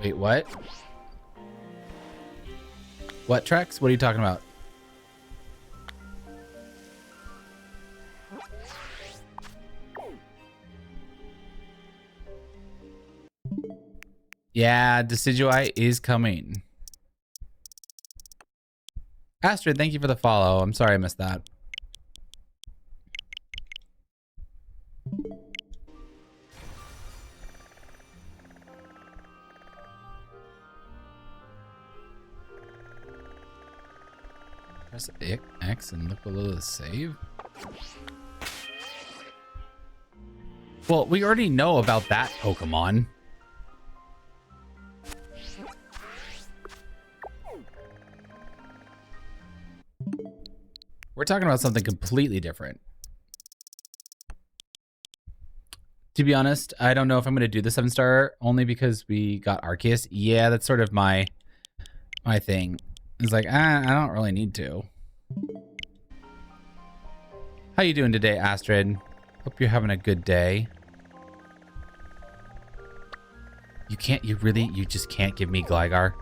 Wait, what? What, Trex? What are you talking about? Yeah, Decidueye is coming. Astrid, thank you for the follow. I'm sorry I missed that. Press X and look below the save. Well, we already know about that Pokemon. We're talking about something completely different. To be honest, I don't know if I'm going to do the 7-star only because we got Arceus. Yeah, that's sort of my thing. It's like, I don't really need to. How you doing today, Astrid? Hope you're having a good day. You just can't give me Gligar?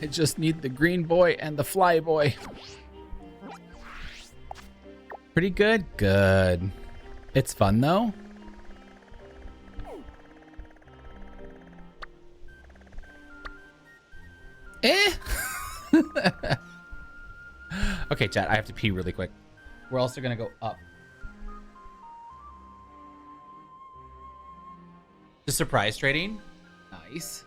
I just need the green boy and the fly boy. Pretty good? Good. It's fun though. Okay, chat, I have to pee really quick. We're also gonna go up. The surprise trading? Nice.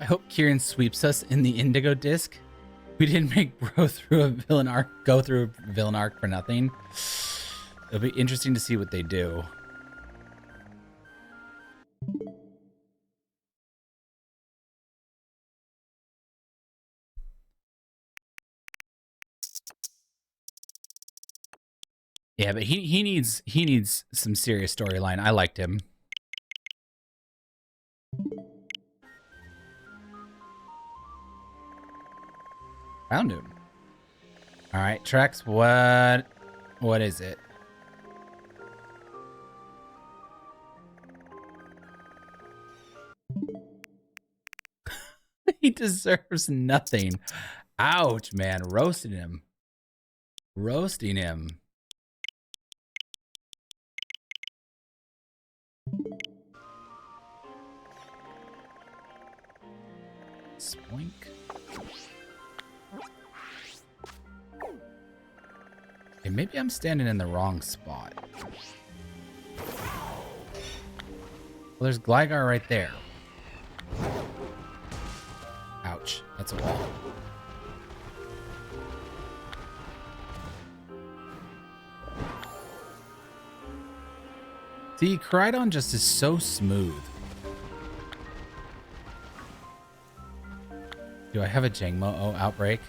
hope Kieran sweeps us in the Indigo disc. We didn't make go through a villain arc for nothing. It'll be interesting to see what they do. Yeah, but he needs some serious storyline. I liked him. Found him. All right, Trex, what is it? He deserves nothing. Ouch, man. Roasting him. Roasting him. Spoink. Okay, maybe I'm standing in the wrong spot. Well, there's Gligar right there. Ouch. That's a wall. See, Koraidon just is so smooth. Do I have a Jangmo-O outbreak?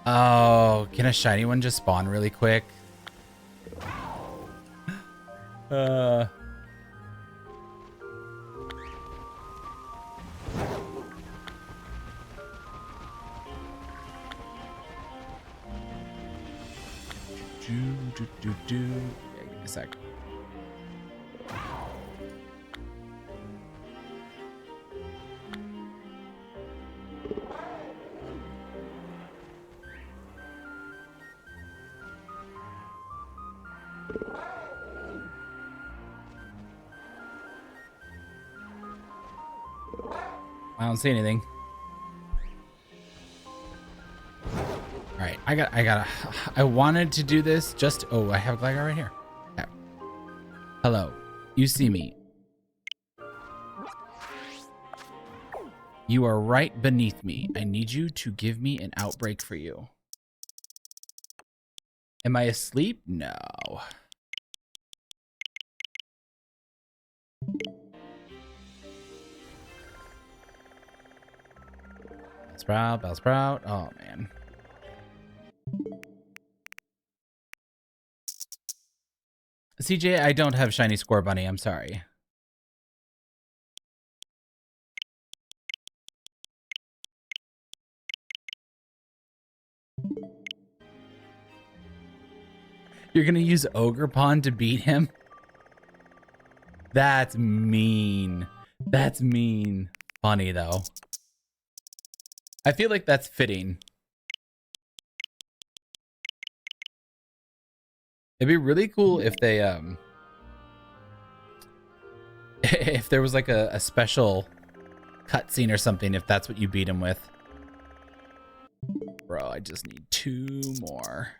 Oh, can a shiny one just spawn really quick? Yeah, give me a sec. I don't see anything. All right, I wanted to do this just, oh, I have Gligar right here. Okay. Hello, you see me. You are right beneath me. I need you to give me an outbreak for you. Am I asleep? No. Bellsprout. Oh, man. CJ, I don't have Shiny Score Bunny. I'm sorry. You're going to use Ogre Pond to beat him? That's mean. That's mean. Funny, though. I feel like that's fitting. It'd be really cool if they, if there was like a special cutscene or something, if that's what you beat him with. Bro, I just need 2 more.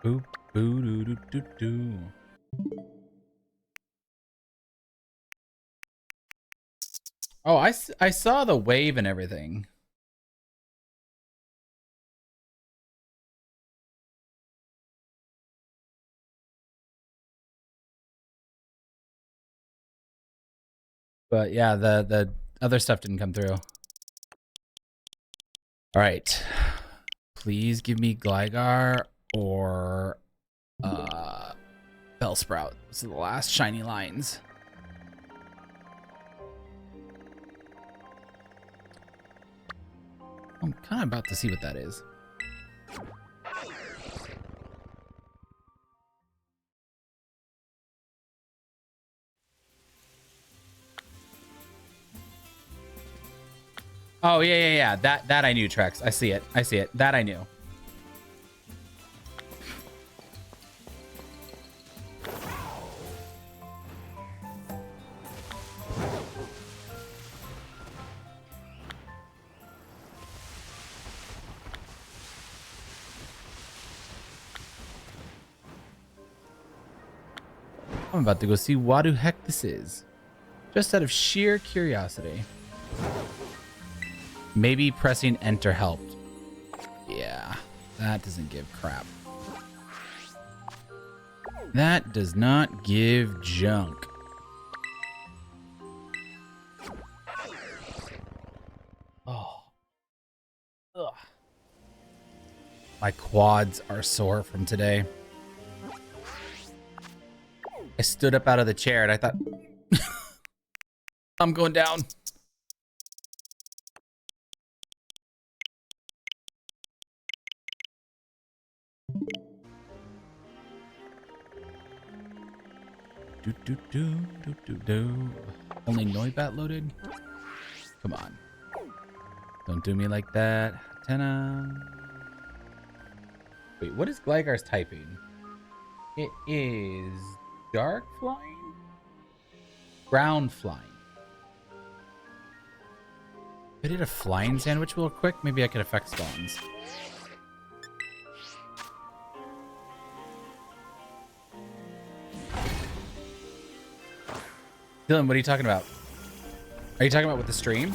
Boop, boo, doo, doo, doo, doo. Oh, I saw the wave and everything. But yeah, the other stuff didn't come through. All right. Please give me Gligar or Bellsprout. These are the last shiny lines. I'm kind of about to see what that is. Oh, yeah. That I knew, Trex. I see it. That I knew. I'm about to go see what the heck this is. Just out of sheer curiosity. Maybe pressing enter helped. Yeah, that doesn't give crap. That does not give junk. Oh. Ugh. My quads are sore from today. I stood up out of the chair and I thought, I'm going down. Only Noibat loaded? Come on. Don't do me like that. Tenna. Wait, what is Gligar's typing? It is dark flying? Ground flying. If I did a flying sandwich real quick, maybe I could affect spawns. Dylan, what are you talking about? Are you talking about with the stream?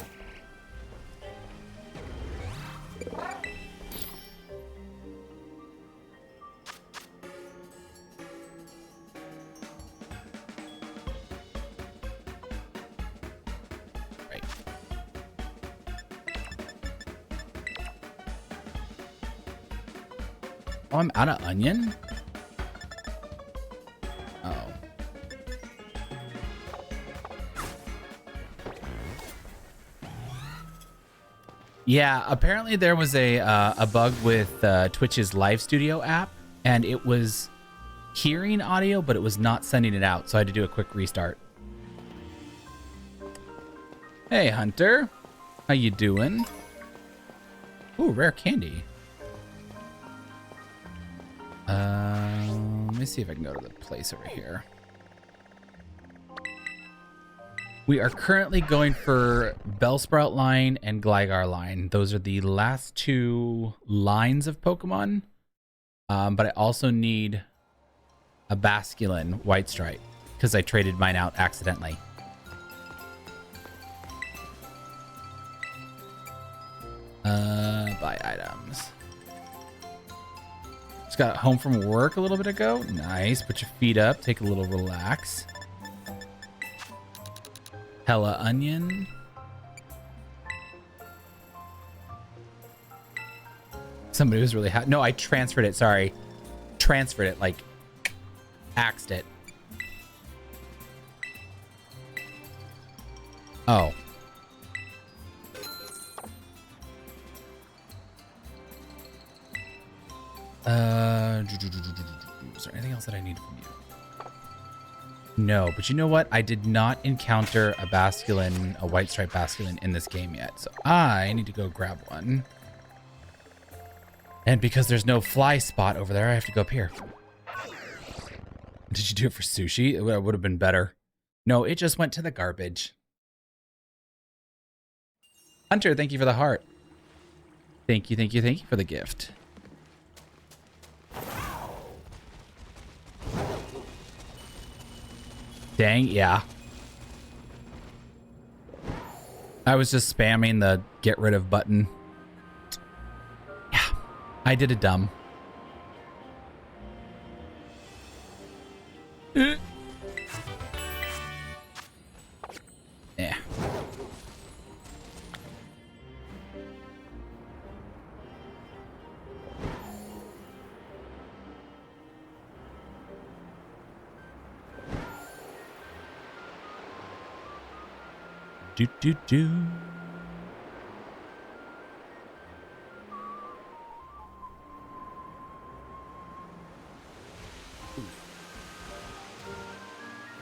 Right. Oh, I'm out of onion? Yeah, apparently there was a bug with Twitch's Live Studio app, and it was hearing audio, but it was not sending it out, so I had to do a quick restart. Hey, Hunter. How you doing? Ooh, rare candy. Let me see if I can go to the place over here. We are currently going for Bellsprout line and Gligar line. Those are the last two lines of Pokemon. But I also need a Basculin White Stripe because I traded mine out accidentally. Buy items. Just got home from work a little bit ago. Nice. Put your feet up. Take a little relax. Hella onion. Somebody was really hot. No, I transferred it. Sorry. Transferred it. Like, axed it. Oh. Is there anything else that I need from you? No, but you know what? I did not encounter a Basculin, a White Stripe Basculin in this game yet. So I need to go grab one. And because there's no fly spot over there, I have to go up here. Did you do it for sushi? It would have been better. No, it just went to the garbage. Hunter, thank you for the heart. Thank you, thank you, thank you for the gift. Dang, yeah. I was just spamming the get rid of button. Yeah, I did a dumb. Yeah. Do do do.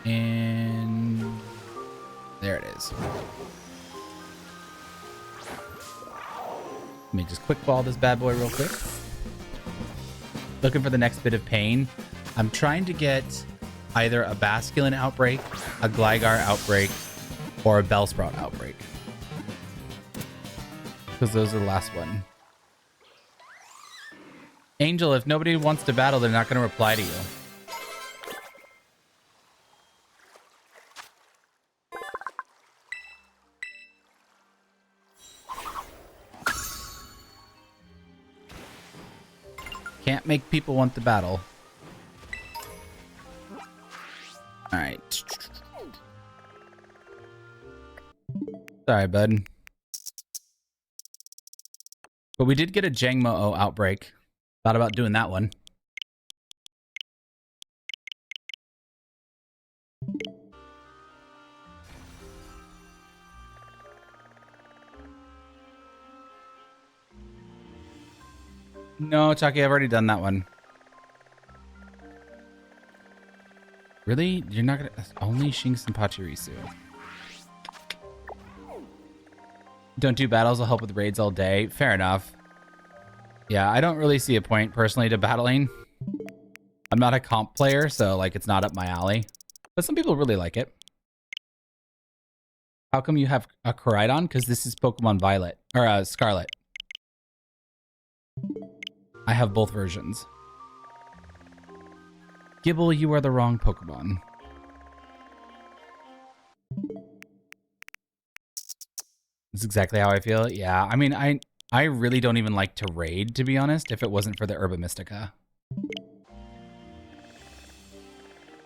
And there it is. Let me just quick ball this bad boy real quick. Looking for the next bit of pain. I'm trying to get either a Basculin outbreak, a Gligar outbreak, or a Bellsprout outbreak. Because those are the last one. Angel, if nobody wants to battle, they're not going to reply to you. Can't make people want the battle. Alright. Sorry, bud. But we did get a Jangmo-O outbreak. Thought about doing that one. No, Chucky, I've already done that one. Really? You're not gonna... Only Shinx and Pachirisu. Don't do battles, I'll help with raids all day. Fair enough. Yeah, I don't really see a point, personally, to battling. I'm not a comp player, so, like, it's not up my alley. But some people really like it. How come you have a Koraidon? Because this is Pokemon Violet. Or, Scarlet. I have both versions. Gibble, you are the wrong Pokemon. That's exactly how I feel. Yeah, I mean, I really don't even like to raid, to be honest, if it wasn't for the Herba Mystica.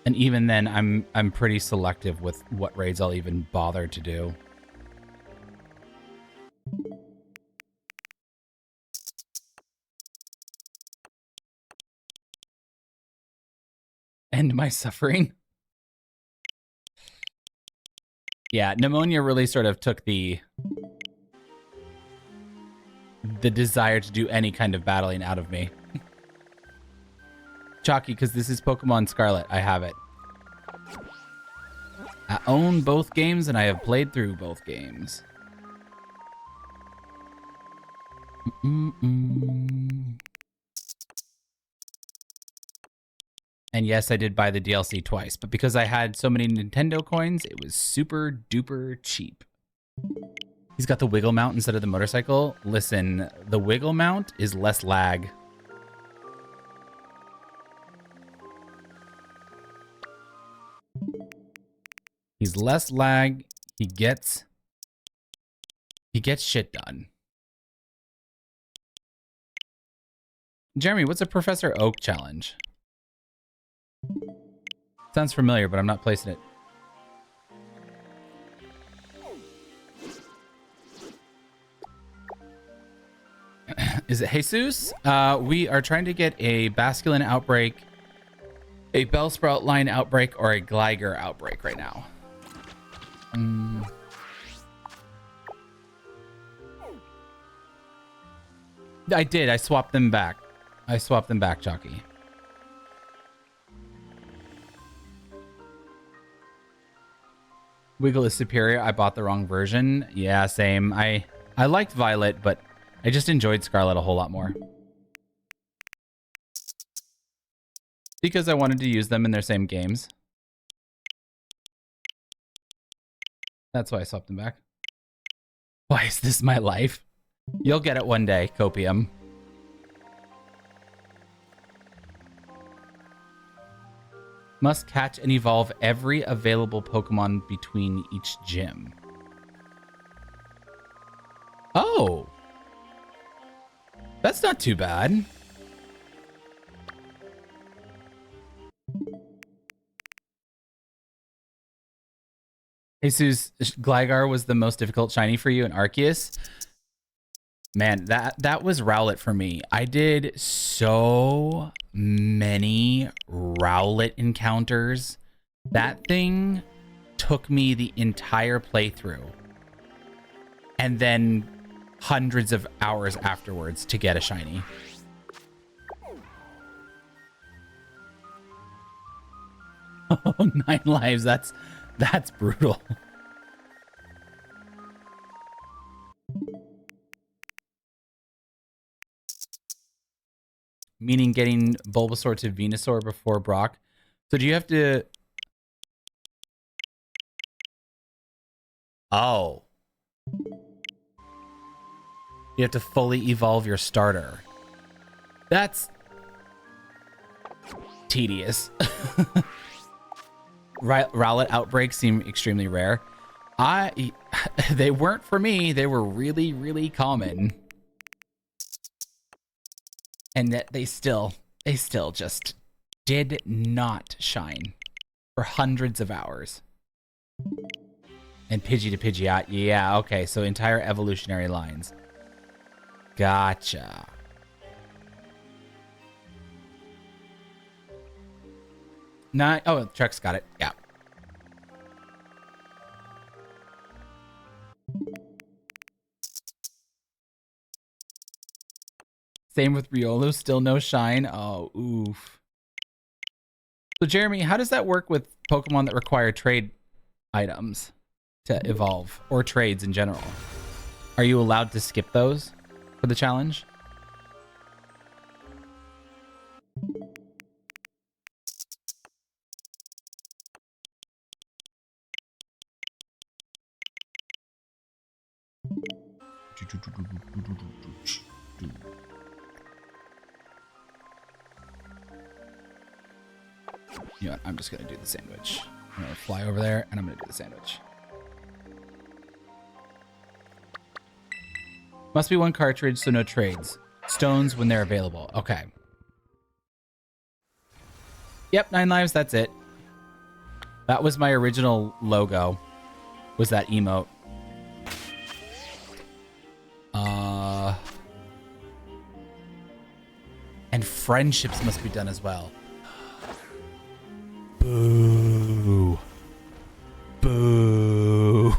And even then, I'm pretty selective with what raids I'll even bother to do. End my suffering. Yeah, pneumonia really sort of took the desire to do any kind of battling out of me. Chalky, because this is Pokemon Scarlet. I have it. I own both games, and I have played through both games. And yes, I did buy the DLC twice, but because I had so many Nintendo coins, it was super duper cheap. He's got the wiggle mount instead of the motorcycle. Listen, the wiggle mount is less lag. He's less lag. He gets shit done. Jeremy, what's a Professor Oak challenge? Sounds familiar, but I'm not placing it. Is it Jesus? We are trying to get a Basculin outbreak, a Bellsprout line outbreak, or a Gligar outbreak right now. I did. I swapped them back. I swapped them back, Chalky. Wiggle is superior. I bought the wrong version. Yeah, same. I liked Violet, but I just enjoyed Scarlet a whole lot more. Because I wanted to use them in their same games. That's why I swapped them back. Why is this my life? You'll get it one day, Copium. Must catch and evolve every available Pokemon between each gym. Oh! That's not too bad. Jesus, Gligar was the most difficult shiny for you in Arceus. Man, that was Rowlet for me. I did so many Rowlet encounters. That thing took me the entire playthrough. And then hundreds of hours afterwards to get a shiny. Oh, 9 lives. That's brutal. Meaning getting Bulbasaur to Venusaur before Brock. So do you have to... Oh. You have to fully evolve your starter. That's tedious. Rowlet outbreaks seem extremely rare. They weren't for me. They were really, really common. And that they still just did not shine for hundreds of hours. And Pidgey to Pidgeot. Yeah, okay. So entire evolutionary lines. Gotcha. Oh, Trex got it. Yeah. Same with Riolu. Still no shine. Oh, oof. So, Jeremy, how does that work with Pokemon that require trade items to evolve, or trades in general? Are you allowed to skip those for the challenge? You know what? I'm just going to do the sandwich. I'm going to fly over there, and I'm going to do the sandwich. Must be one cartridge, so no trades. Stones when they're available. Okay. Yep, 9 lives, that's it. That was my original logo, was that emote. And friendships must be done as well. Boo. Boo.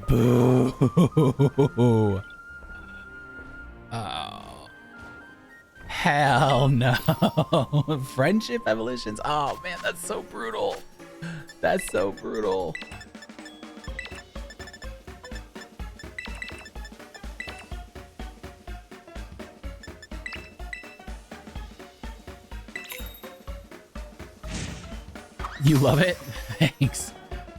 Boo. Oh. Hell no. Friendship evolutions? Oh man, that's so brutal. That's so brutal. You love it? Thanks.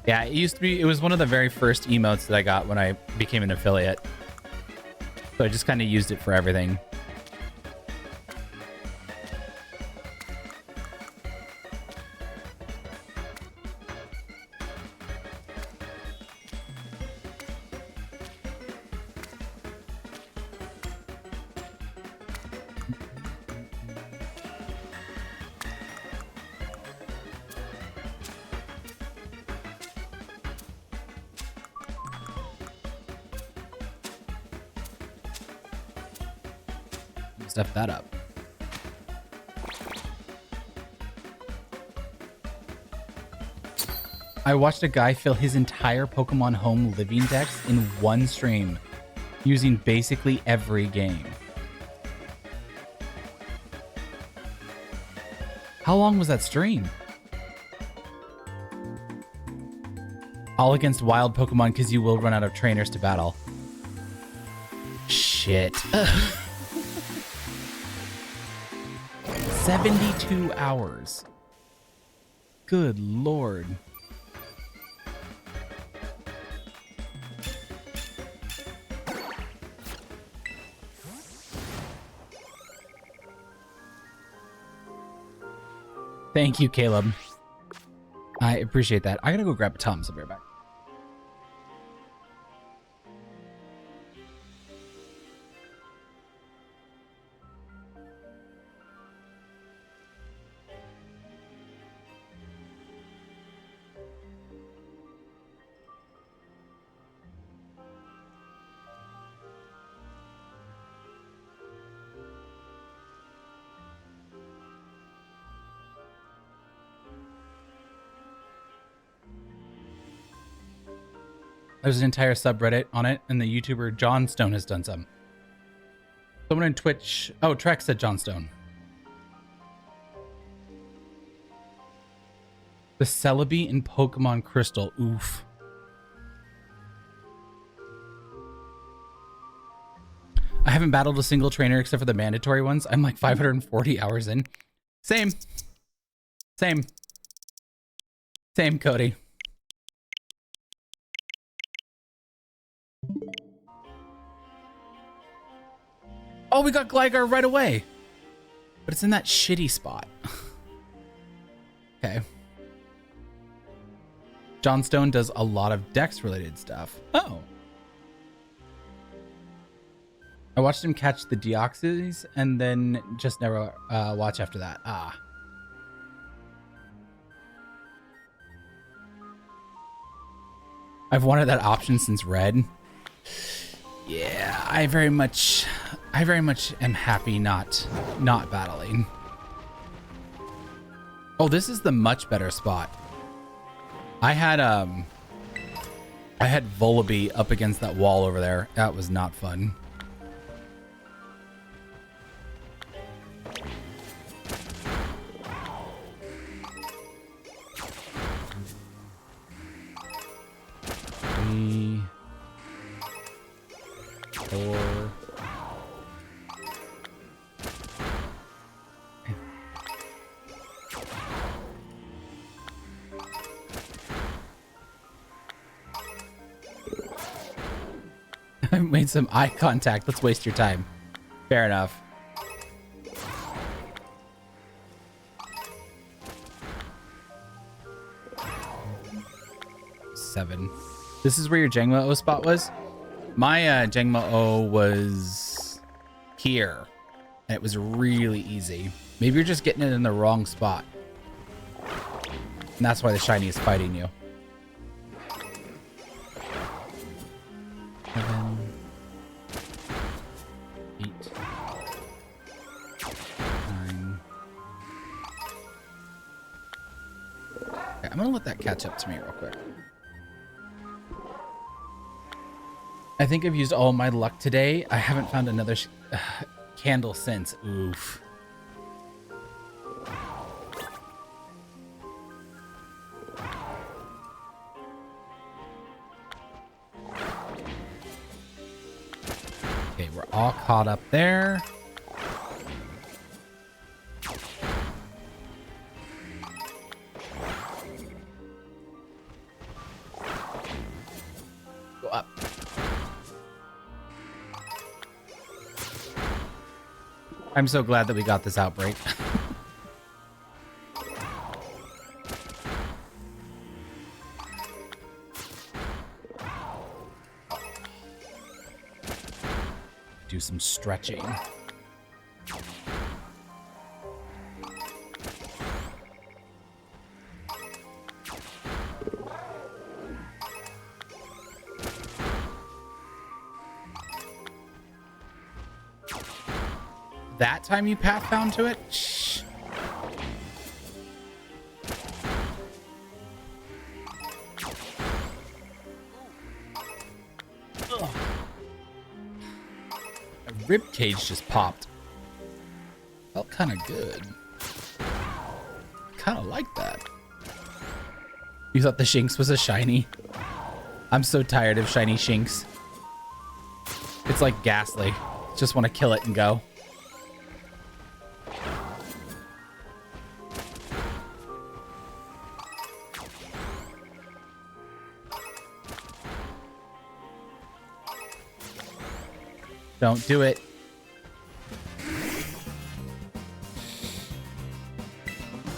Yeah, it was one of the very first emotes that I got when I became an affiliate. So I just kind of used it for everything. Step that up. I watched a guy fill his entire Pokemon Home living dex in one stream, using basically every game. How long was that stream? All against wild Pokemon because you will run out of trainers to battle. Shit. 72 hours. Good lord. Thank you, Caleb. I appreciate that. I'm gonna go grab a Tums. I'll be right back. There's an entire subreddit on it, and the YouTuber John Stone has done some. Someone in Twitch... Oh, Trek said John Stone. The Celebi in Pokemon Crystal. Oof. I haven't battled a single trainer except for the mandatory ones. I'm like 540 hours in. Same. Same. Same, Cody. Oh, we got Gligar right away. But it's in that shitty spot. Okay. John Stone does a lot of Dex-related stuff. Oh. I watched him catch the deoxys and then just never watch after that. Ah. I've wanted that option since Red. Yeah, I very much am happy not battling. Oh, this is the much better spot. I had Volibee up against that wall over there. That was not fun. Three, 4. I made some eye contact. Let's waste your time. Fair enough. Seven. This is where your Jangmo-O spot was? My Jangmo-O was here. And it was really easy. Maybe you're just getting it in the wrong spot. And that's why the shiny is fighting you. 7, 8, 9. Okay, I'm gonna let that catch up to me real quick. I think I've used all my luck today. I haven't found another candle since. Oof. Okay, we're all caught up there. Go up. I'm so glad that we got this outbreak. Do some stretching. That time you pathbound to it? Shh. Ugh. A rib cage just popped. Felt kind of good. Kind of like that. You thought the Shinx was a shiny? I'm so tired of shiny Shinx. It's like Ghastly. Just want to kill it and go. Don't do it.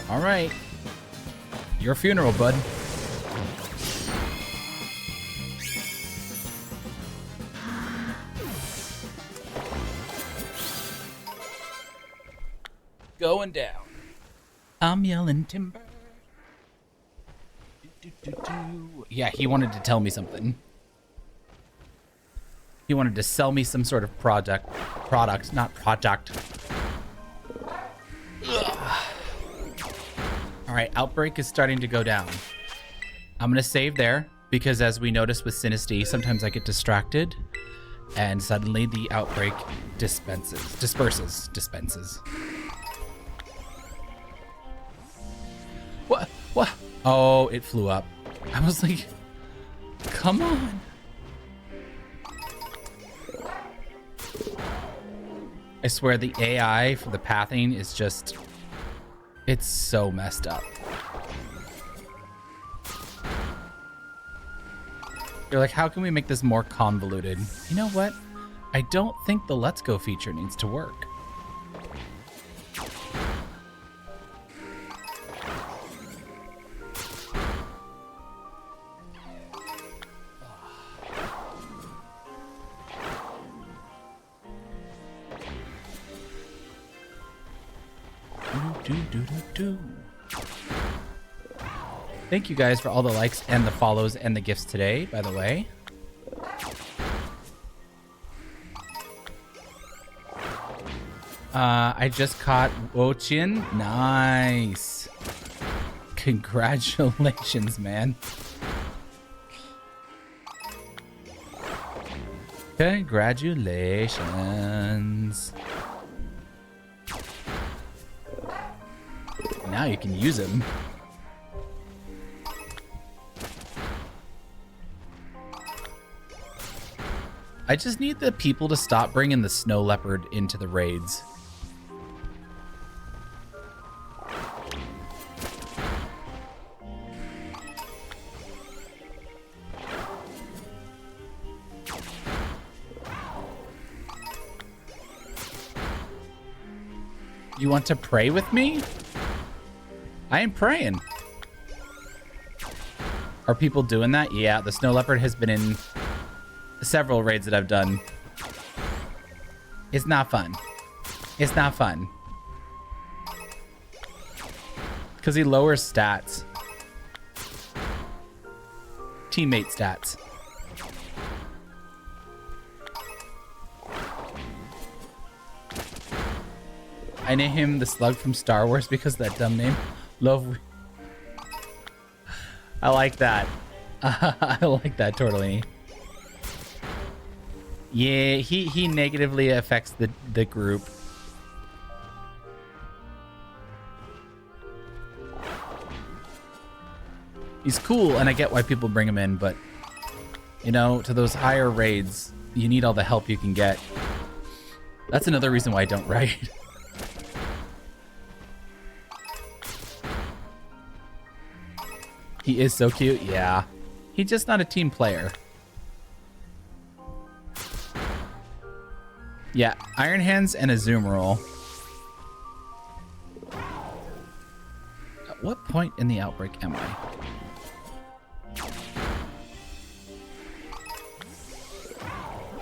All right. Your funeral, bud. Going down. I'm yelling timber. Yeah, he wanted to tell me something. He wanted to sell me some sort of product, not project. Ugh. All right, outbreak is starting to go down. I'm gonna save there because, as we noticed with Sinisty, sometimes I get distracted, and suddenly the outbreak disperses. What? What? Oh, it flew up. I was like, come on. I swear the AI for the pathing is just, it's so messed up. You're like, how can we make this more convoluted? You know what? I don't think the Let's Go feature needs to work. do. Thank you guys for all the likes and the follows and the gifts today, by the way. I just caught Wochin. Nice. Congratulations, man. Congratulations. Now you can use him. I just need the people to stop bringing the snow leopard into the raids. You want to pray with me? I am praying. Are people doing that? Yeah, the snow leopard has been in several raids that I've done. It's not fun. It's not fun. Because he lowers stats. Teammate stats. I name him the Slug from Star Wars because of that dumb name. Love. I like that. I like that totally. Yeah, he negatively affects the group. He's cool, and I get why people bring him in, but you know, to those higher raids, you need all the help you can get. That's another reason why I don't raid. He is so cute, yeah. He's just not a team player. Yeah, Iron Hands and a Zoom roll. At what point in the outbreak am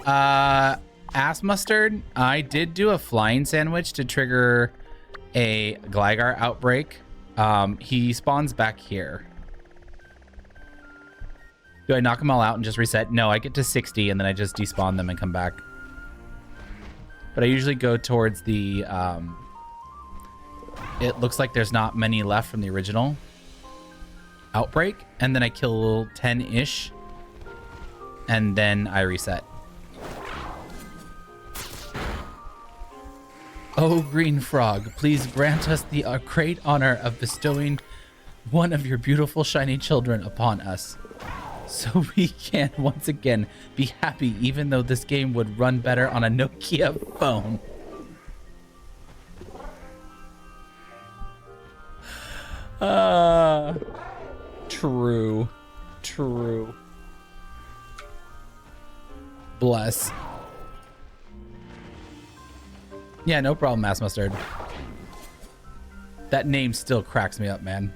I? Ass mustard. I did do a flying sandwich to trigger a Gligar outbreak. He spawns back here. Do I knock them all out and just reset? No, I get to 60 and then I just despawn them and come back. But I usually go towards the, it looks like there's not many left from the original outbreak. And then I kill 10-ish. And then I reset. Oh, Green Frog, please grant us the great honor of bestowing one of your beautiful shiny children upon us. So we can once again be happy, even though this game would run better on a Nokia phone. True. True. Bless. Yeah, no problem, Mass Mustard. That name still cracks me up, man.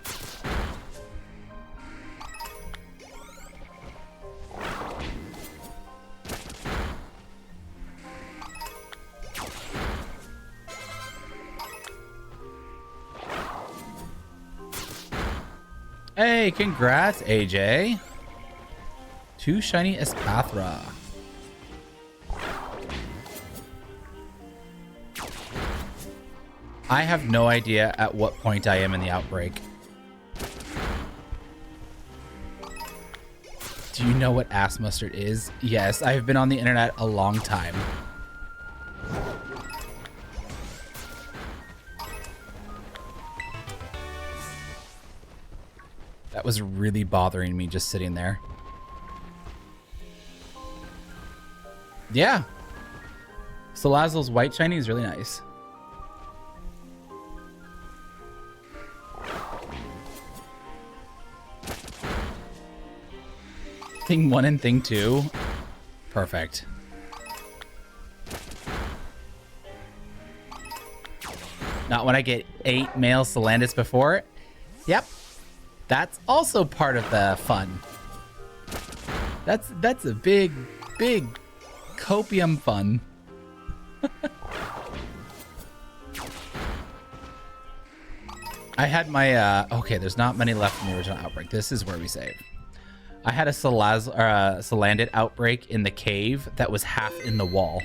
Hey, congrats, AJ. 2 shiny Espathra. I have no idea at what point I am in the outbreak. Do you know what ass mustard is? Yes, I have been on the internet a long time. That was really bothering me just sitting there. Yeah. Salazzle's white shiny is really nice. Thing 1 and thing 2. Perfect. Not when I get 8 male Salandis before it. Yep. That's also part of the fun. That's a big copium fun. I had my, okay, there's not many left from the original Outbreak. This is where we save. I had a Salandit Outbreak in the cave that was half in the wall.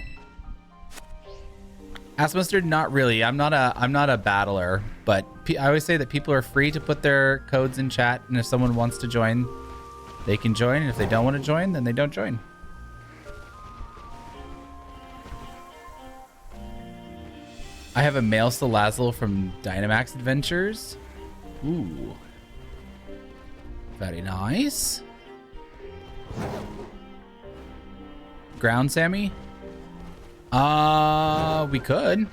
Ass Mustard, not really. I'm not a battler, but I always say that people are free to put their codes in chat, and if someone wants to join, they can join, and if they don't want to join, then they don't join. I have a male Salazzle from Dynamax Adventures. Ooh. Very nice. Ground Sammy? We could.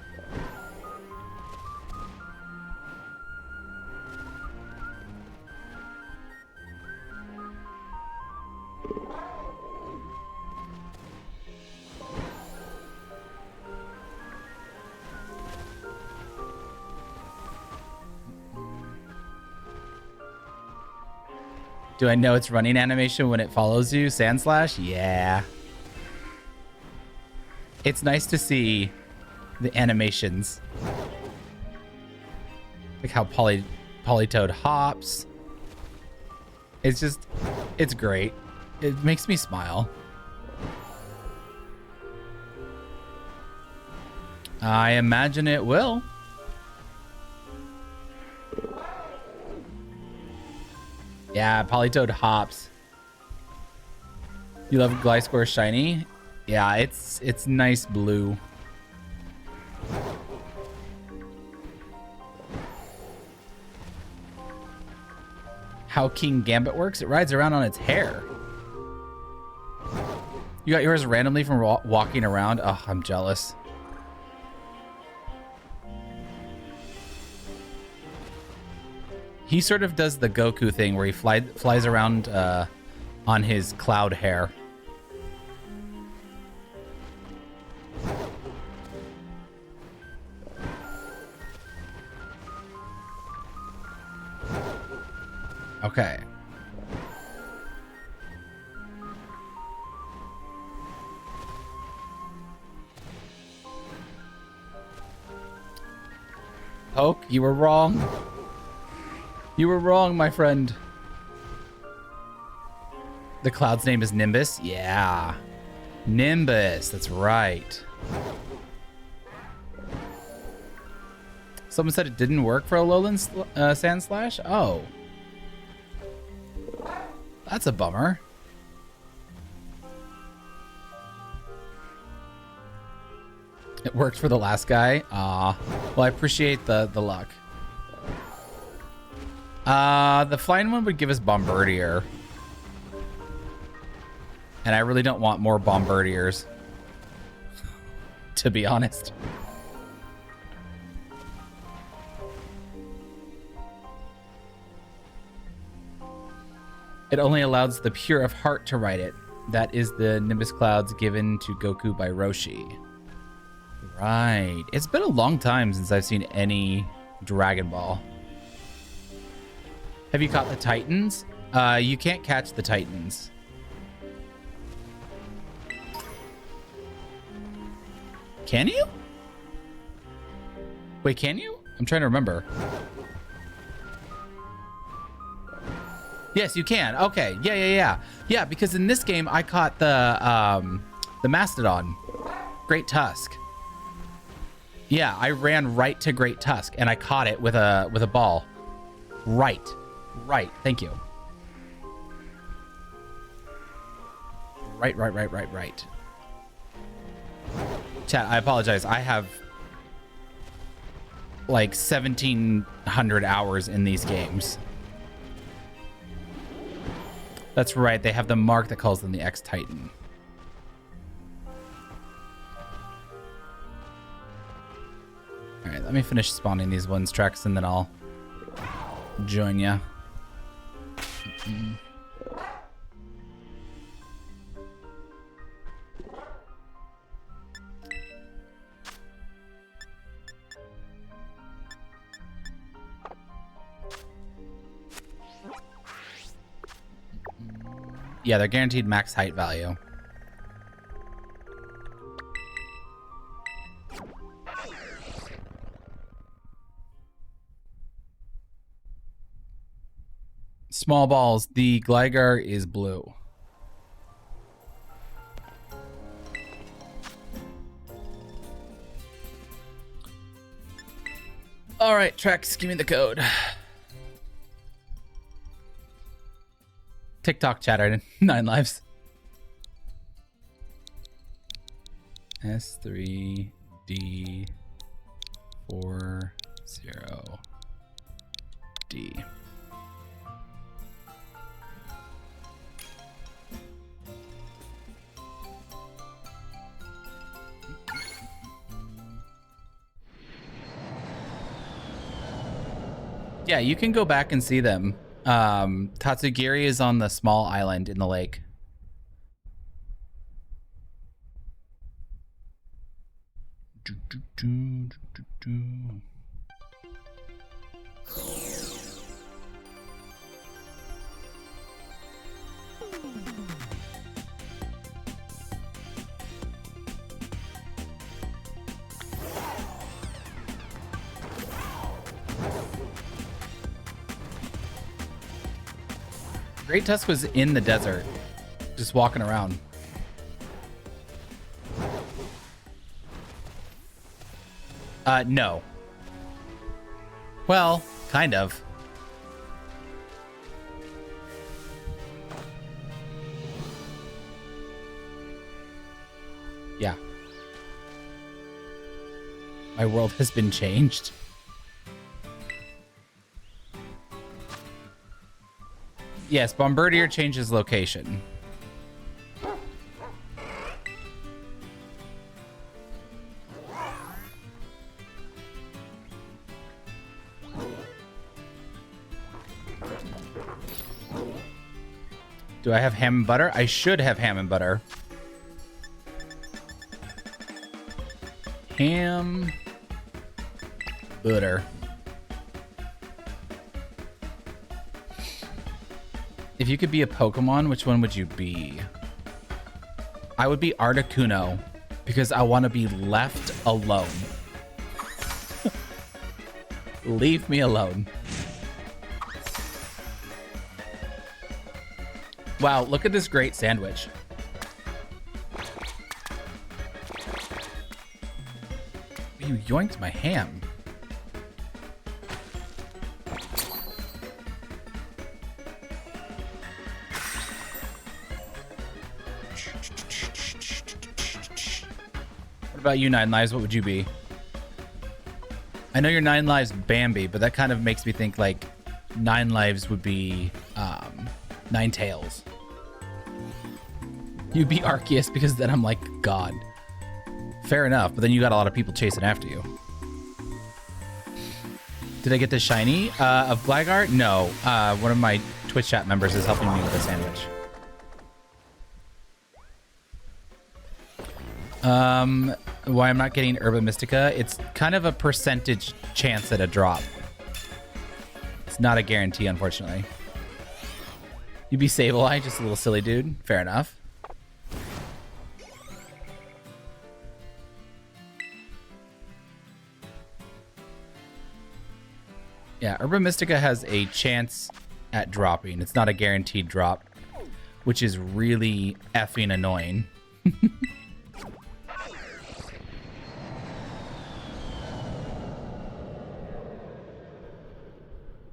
Do I know it's running animation when it follows you? Sandslash? Yeah. It's nice to see the animations. Like how Polytoad hops. It's just, it's great. It makes me smile. I imagine it will. Yeah, Polytoad hops. You love Gliscor shiny? Yeah, it's nice blue. How King Gambit works? It rides around on its hair. You got yours randomly from walking around? Oh, I'm jealous. He sort of does the Goku thing where he flies around on his cloud hair. Okay. Poke, you were wrong. You were wrong, my friend. The cloud's name is Nimbus? Yeah. Nimbus, that's right. Someone said it didn't work for a Alolan Sandslash? Oh. That's a bummer. It worked for the last guy? Aw. Well, I appreciate the luck. The flying one would give us Bombardier. And I really don't want more Bombardiers. To be honest. It only allows the Pure of Heart to ride it. That is the Nimbus Clouds given to Goku by Roshi. Right. It's been a long time since I've seen any Dragon Ball. Have you caught the Titans? You can't catch the Titans. Can you? Wait, can you? I'm trying to remember. Yes, you can. Okay. Yeah. Yeah, because in this game I caught the Mastodon, Great Tusk. Yeah, I ran right to Great Tusk and I caught it with a ball. Right. Thank you. Right. Chat, I apologize. I have like 1,700 hours in these games. That's right. They have the mark that calls them the X-Titan. All right, let me finish spawning these ones tracks and then I'll join ya. Yeah, they're guaranteed max height value. Small balls. The Gligar is blue. All right, Trex, give me the code. TikTok chatter, 9 lives. S3D40D. Yeah, you can go back and see them. Tatsugiri is on the small island in the lake. Great Tusk was in the desert, just walking around. No. Well, kind of. Yeah. My world has been changed. Yes, Bombardier changes location. Do I have ham and butter? I should have ham and butter. Ham, butter. If you could be a Pokemon, which one would you be? I would be Articuno because I want to be left alone. Leave me alone. Wow, look at this great sandwich. You yoinked my ham. What about you, 9 lives? What would you be? I know you're 9 lives Bambi, but that kind of makes me think like 9 lives would be 9 tails. You'd be Arceus because then I'm like God. Fair enough, but then you got a lot of people chasing after you. Did I get the shiny of Gligar? No. One of my Twitch chat members is helping me with a sandwich. Why I'm not getting Herba Mystica? It's kind of a percentage chance at a drop. It's not a guarantee, unfortunately. You'd be Sableye, just a little silly dude. Fair enough. Yeah, Herba Mystica has a chance at dropping. It's not a guaranteed drop, which is really effing annoying.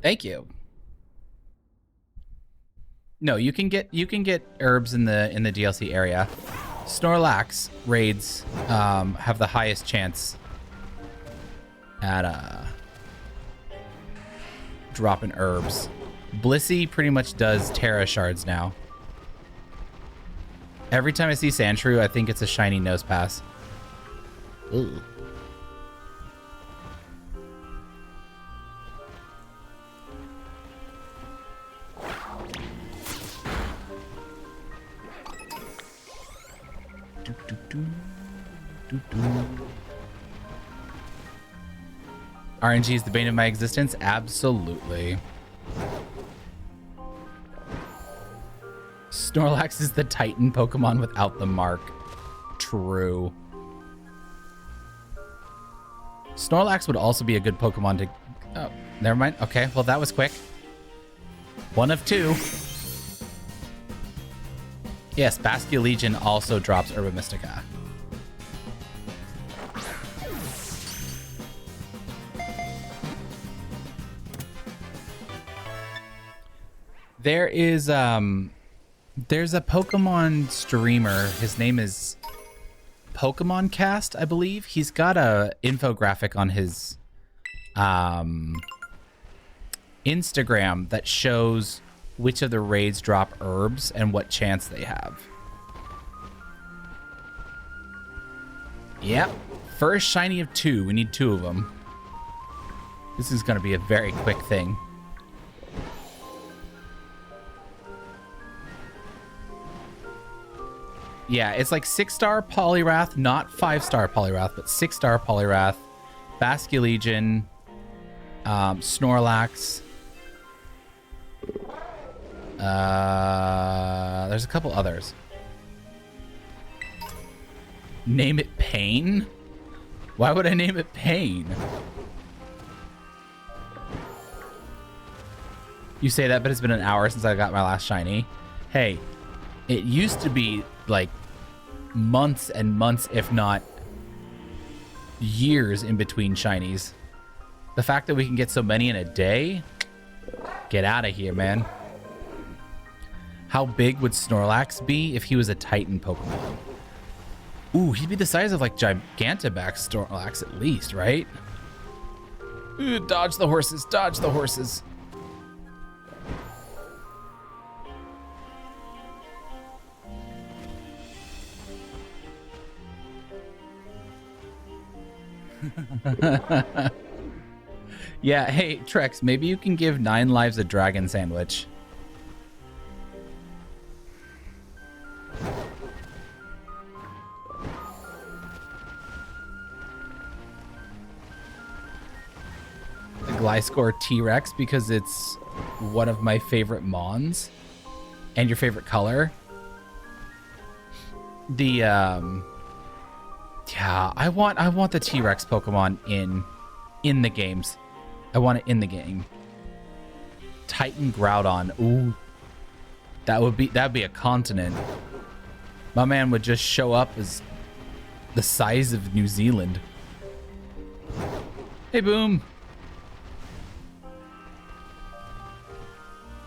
Thank you. No, you can get herbs in the DLC area. Snorlax raids have the highest chance at dropping herbs. Blissey pretty much does Terra shards now. Every time I see Sandshrew, I think it's a shiny nose pass. Ooh. RNG is the bane of my existence? Absolutely. Snorlax is the Titan Pokemon without the mark. True. Snorlax would also be a good Pokemon to... Oh, never mind. Okay, well, that was quick. One of two. Yes, Bastia Legion also drops Herba Mystica. There's a Pokemon streamer. His name is Pokemon Cast, I believe. He's got a infographic on his Instagram that shows which of the raids drop herbs and what chance they have. Yep. First shiny of 2. We need 2 of them. This is going to be a very quick thing. Yeah, it's like 6-star Poliwrath, not 5-star Poliwrath, but 6-star Poliwrath, Bastia Legion, Snorlax. There's a couple others. Name it Pain? Why would I name it Pain? You say that, but it's been an hour since I got my last shiny. Hey, it used to be like months and months, if not years in between shinies. The fact that we can get so many in a day, get out of here, man. How big would Snorlax be if he was a Titan Pokemon? Ooh, he'd be the size of like Gigantamax Snorlax at least, right? Ooh, dodge the horses, dodge the horses. Yeah, hey, Trex, maybe you can give 9 lives a dragon sandwich. The Gliscor T-Rex because it's one of my favorite Mons and your favorite color. The yeah, I want the T-Rex Pokemon in the games. I want it in the game. Titan Groudon. Ooh. That'd be a continent. My man would just show up as the size of New Zealand. Hey, Boom.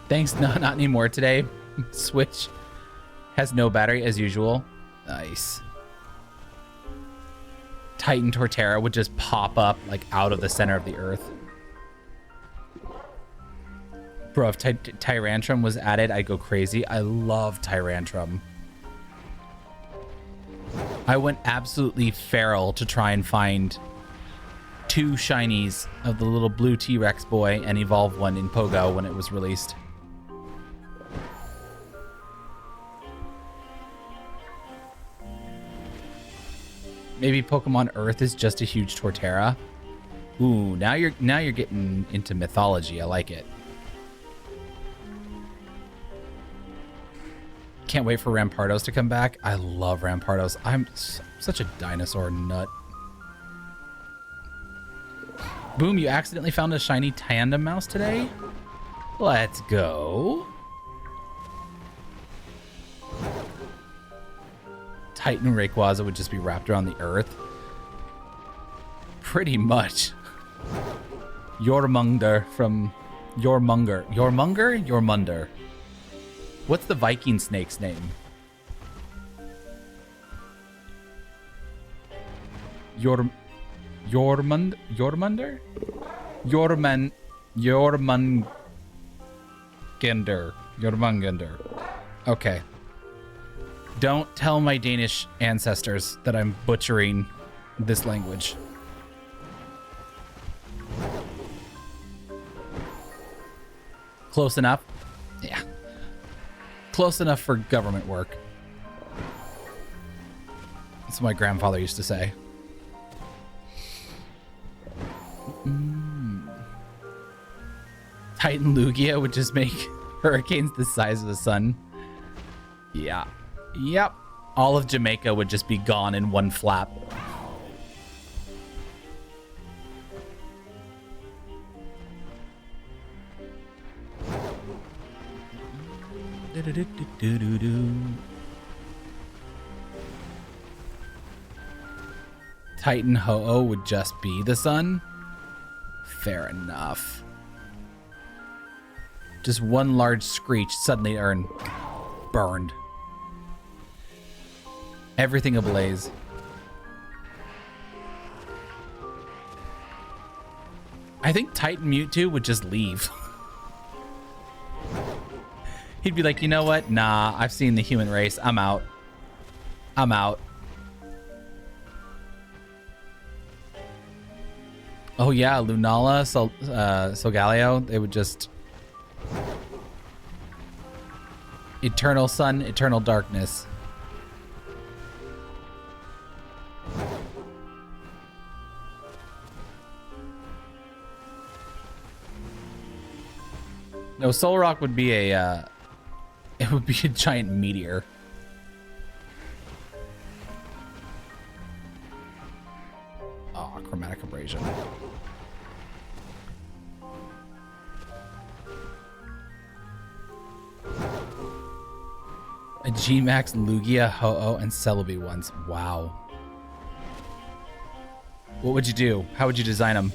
Thanks, no, not anymore today. Switch has no battery as usual. Nice. Titan Torterra would just pop up like out of the center of the earth. Bro, if Tyrantrum was added, I'd go crazy. I love Tyrantrum. I went absolutely feral to try and find 2 shinies of the little blue T-Rex boy and evolve one in Pogo when it was released. Maybe Pokemon Earth is just a huge Torterra. Ooh, now you're getting into mythology. I like it. Can't wait for Rampardos to come back. I love Rampardos. I'm such a dinosaur nut. Boom, you accidentally found a shiny tandem mouse today? Let's go. Titan Rayquaza would just be wrapped around the earth. Pretty much. Jormungandr from Jormungandr. What's the Viking snake's name? Jormungandr? Jormungandr. Okay. Don't tell my Danish ancestors that I'm butchering this language. Close enough? Yeah. Close enough for government work. That's what my grandfather used to say. Titan Lugia would just make hurricanes the size of the sun. Yeah. Yep. All of Jamaica would just be gone in one flap. Titan Ho-Oh would just be the sun? Fair enough. Just one large screech, suddenly burned. Everything ablaze. I think Titan Mewtwo would just leave. He'd be like, you know what? Nah, I've seen the human race. I'm out. I'm out. Oh yeah, Lunala, Solgaleo, they would just... Eternal sun, eternal darkness. No, Solrock would be a, it would be a giant meteor. Oh, chromatic abrasion. A G-Max, Lugia, Ho-Oh, and Celebi ones. Wow. What would you do? How would you design them?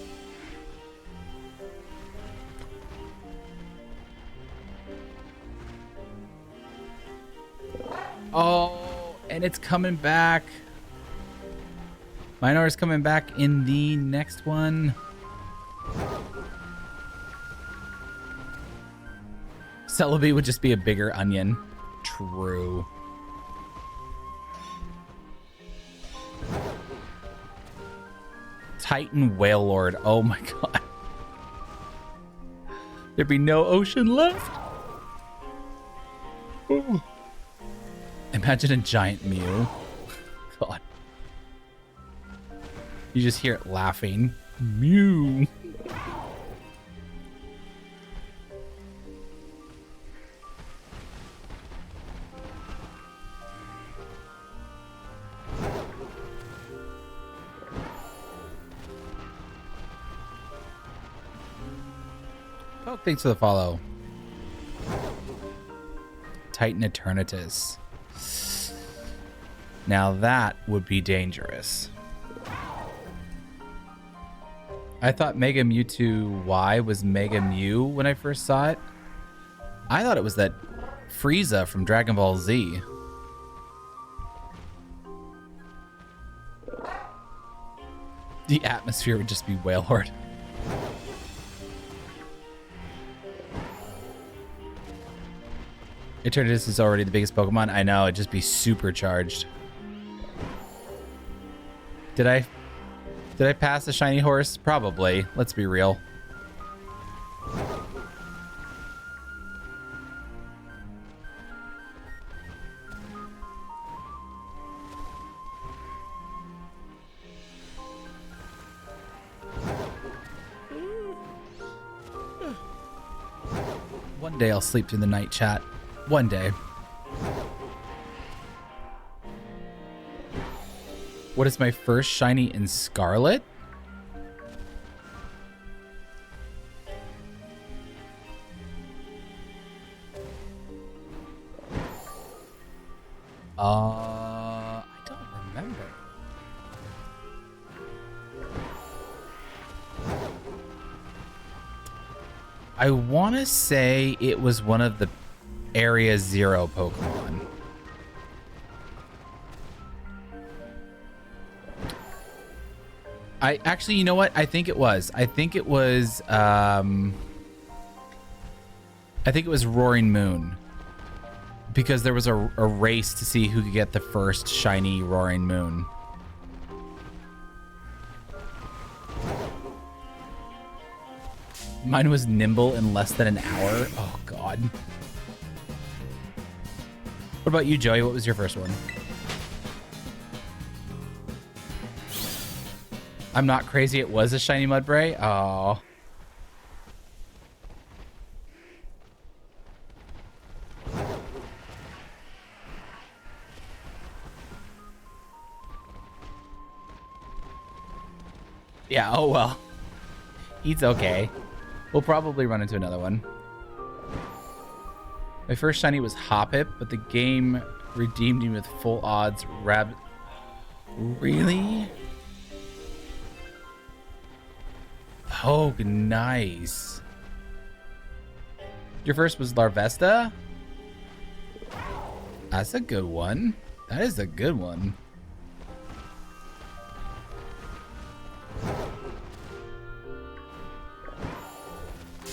Oh, and it's coming back. Minor's coming back in the next one. Celebi would just be a bigger onion. True. Titan Whale Lord. Oh my god. There'd be no ocean left. Ooh. Imagine a giant Mew. God. You just hear it laughing. Mew. Oh, thanks for the follow. Titan Eternatus. Now that would be dangerous. I thought Mega Mewtwo Y was Mega Mew when I first saw it. I thought it was that Frieza from Dragon Ball Z. The atmosphere would just be Wailord. Eternatus is already the biggest Pokemon. I know, it'd just be supercharged. Did I pass the shiny horse? Probably. Let's be real. One day I'll sleep through the night, chat. One day. What is my first shiny in Scarlet? I don't remember. I want to say it was one of the Area Zero Pokemon. I actually, you know what? I think it was. I think it was Roaring Moon. Because there was a race to see who could get the first shiny Roaring Moon. Mine was Nimble in less than an hour. Oh, God. What about you, Joey? What was your first one? I'm not crazy. It was a shiny Mudbray. Oh. Yeah, oh well. He's okay. We'll probably run into another one. My first shiny was Hoppip, but the game redeemed me with full odds. Really? Oh, nice. Your first was Larvesta? That's a good one. That is a good one.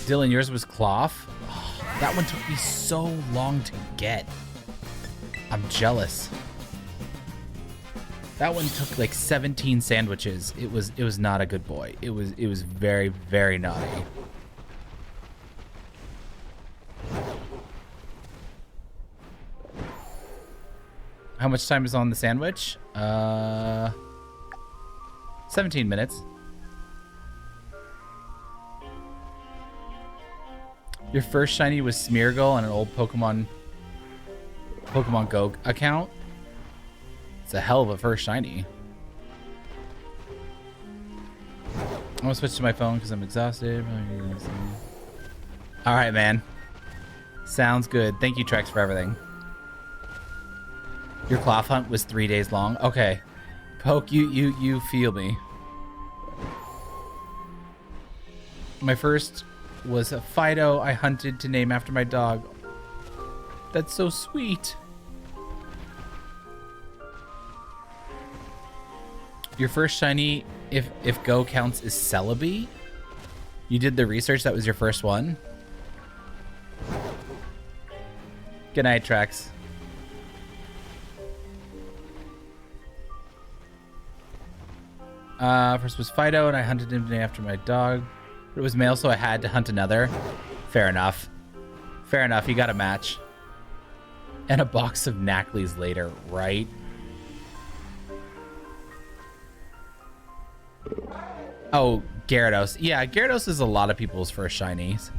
Dylan, yours was Cloth? Oh, that one took me so long to get. I'm jealous. That one took like 17 sandwiches. It was not a good boy. It was very, very naughty. How much time is on the sandwich? 17 minutes. Your first shiny was Smeargle on an old Pokemon Go account. It's a hell of a first shiny. I'm gonna switch to my phone because I'm exhausted. All right, man. Sounds good. Thank you, Trex, for everything. Your cloth hunt was 3 days long. Okay, Poke, you feel me. My first was a Fido I hunted to name after my dog. That's so sweet. Your first shiny, if Go counts, is Celebi. You did the research, that was your first one. Good night, Trex. First was Fido, and I hunted him today after my dog. But it was male, so I had to hunt another. Fair enough. Fair enough, you got a match. And a box of Nackleys later, right? Oh, Gyarados. Yeah, Gyarados is a lot of people's first shinies.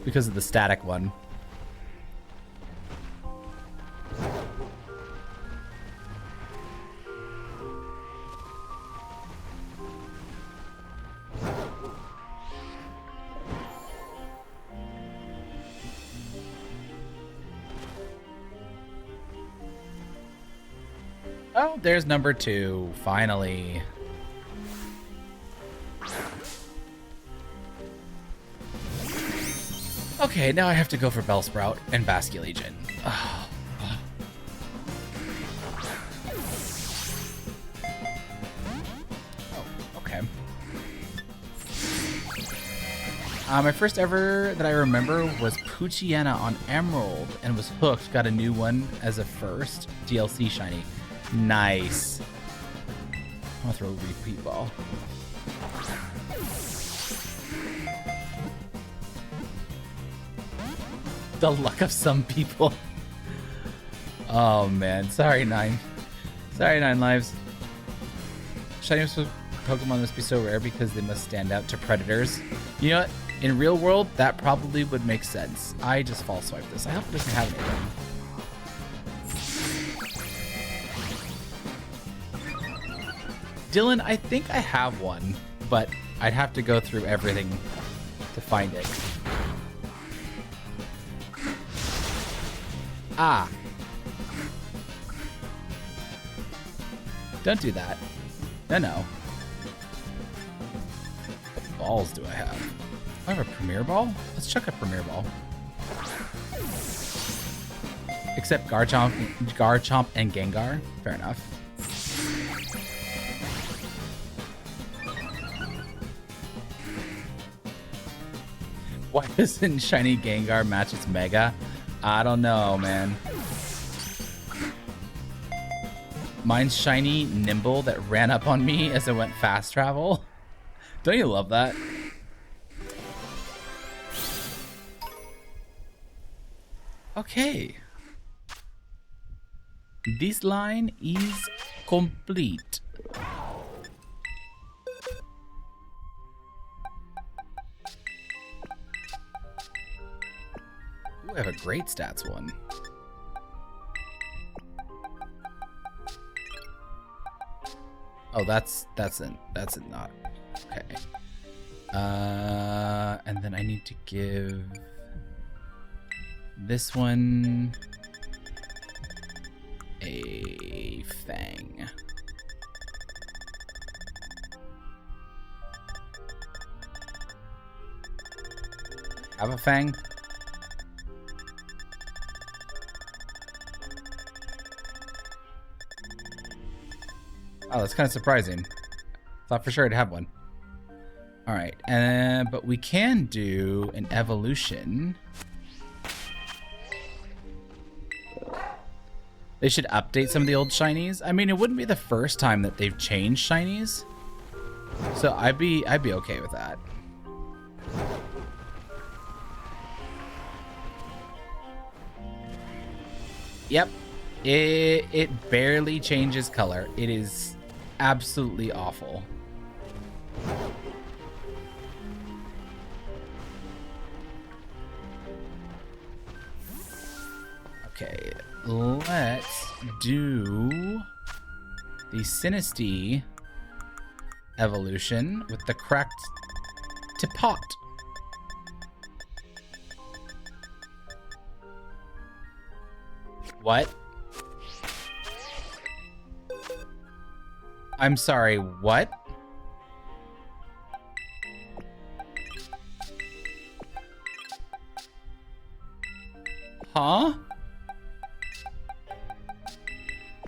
Because of the static one. Oh, there's number 2, finally. Okay, now I have to go for Bellsprout and Basculegion. Oh. Oh, okay. My first ever that I remember was Poochyena on Emerald and was hooked. Got a new one as a first DLC shiny. Nice. I'm gonna throw a repeat ball. The luck of some people. Oh man, sorry 9. Sorry 9 lives. Shiny Pokemon must be so rare because they must stand out to predators. You know what? In real world, that probably would make sense. I just false swiped this. I hope it doesn't have anything. Dylan, I think I have one, but I'd have to go through everything to find it. Ah. Don't do that. No. What balls do I have? Do I have a Premier Ball? Let's check a Premier Ball. Except Garchomp and Gengar. Fair enough. Why doesn't Shiny Gengar match its Mega? I don't know, man. Mine's Shiny Nimble that ran up on me as I went fast travel. Don't you love that? Okay. This line is complete. Ooh, I have a great stats one. Oh, that's not okay. And then I need to give This one, a fang. Have a fang? Oh, that's kind of surprising. Thought for sure I'd have one. All right, but we can do an evolution. They should update some of the old shinies. I mean, it wouldn't be the first time that they've changed shinies, so I'd be okay with that. Yep, it barely changes color. It is absolutely awful. Okay, let's do the Sinistea evolution with the cracked Tipot. What? I'm sorry, what? Huh?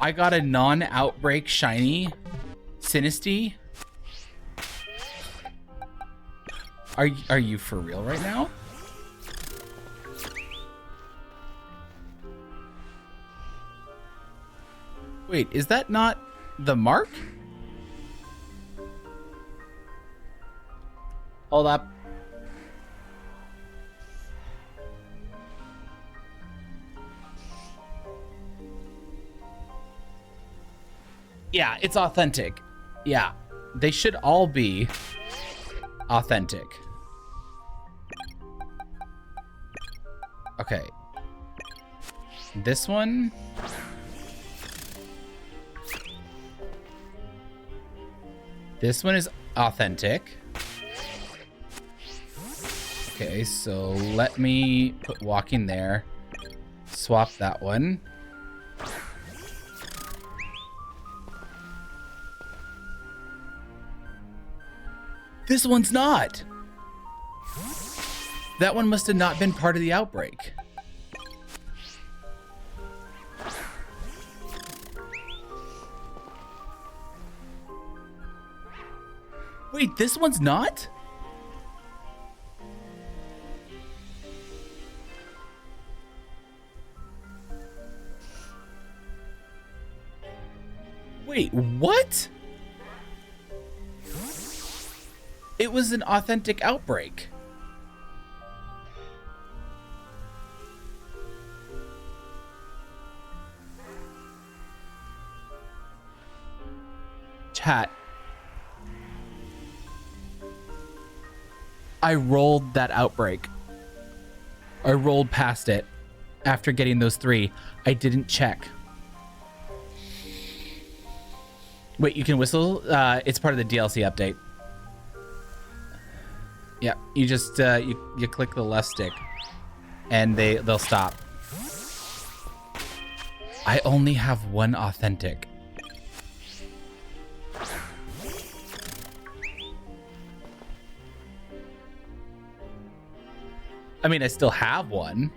I got a non-outbreak shiny Sinistea? Are you for real right now? Wait, is that not the mark? Hold up. Yeah, it's authentic. Yeah, they should all be authentic. Okay. This one. This one is authentic. Okay, so let me put walking there. Swap that one. This one's not. That one must have not been part of the outbreak. Wait, this one's not? Wait, what? It was an authentic outbreak. Chat. I rolled that outbreak. I rolled past it after getting those 3. I didn't check. Wait, you can whistle? It's part of the DLC update. Yeah, you just you click the left stick and they'll stop. I only have one authentic. I mean, I still have one.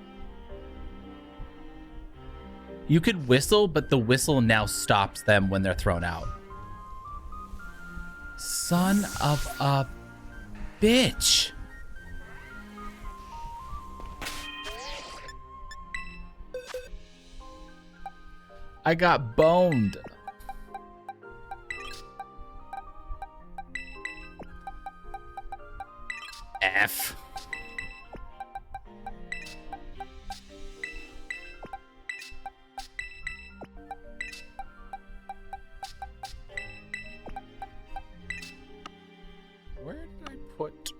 You could whistle, but the whistle now stops them when they're thrown out. Son of a bitch. I got boned. F. Where did I put?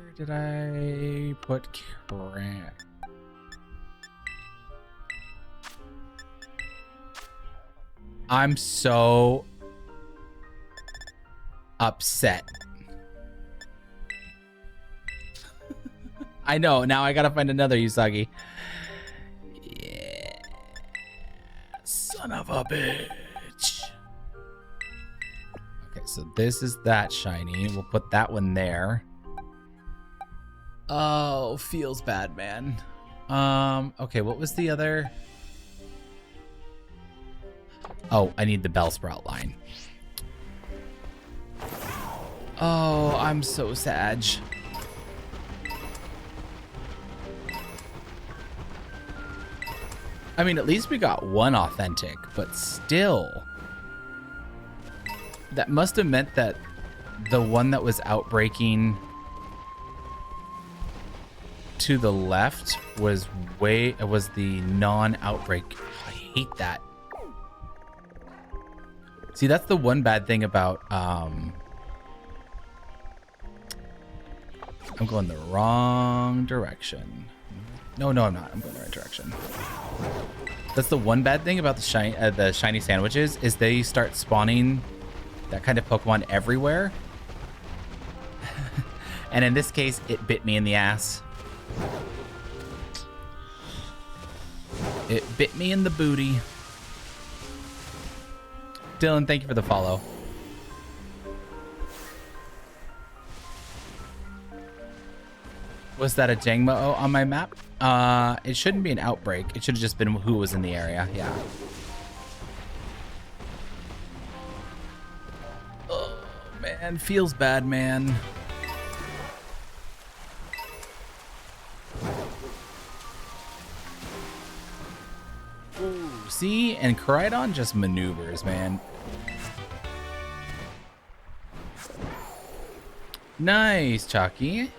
Where did I put crack? I'm so upset. I know. Now I gotta find another Usagi. Yeah. Son of a bitch. Okay, so this is that shiny. We'll put that one there. Oh, feels bad, man. Okay, what was the other? Oh, I need the Bellsprout line. Oh, I'm so sad. I mean, at least we got one authentic, but still. That must have meant that the one that was outbreaking to the left was the non-outbreak. I hate that. See, that's the one bad thing about I'm going the wrong direction. No, I'm not. I'm going the right direction. That's the one bad thing about the shiny sandwiches is they start spawning that kind of Pokemon everywhere. And in this case, it bit me in the ass. It bit me in the booty. Dylan, thank you for the follow. Was that a Jangmo on my map? It shouldn't be an outbreak. It should have just been who was in the area. Yeah. Oh, man. Feels bad, man. Ooh, see? And Koraidon just maneuvers, man. Nice, Chalky.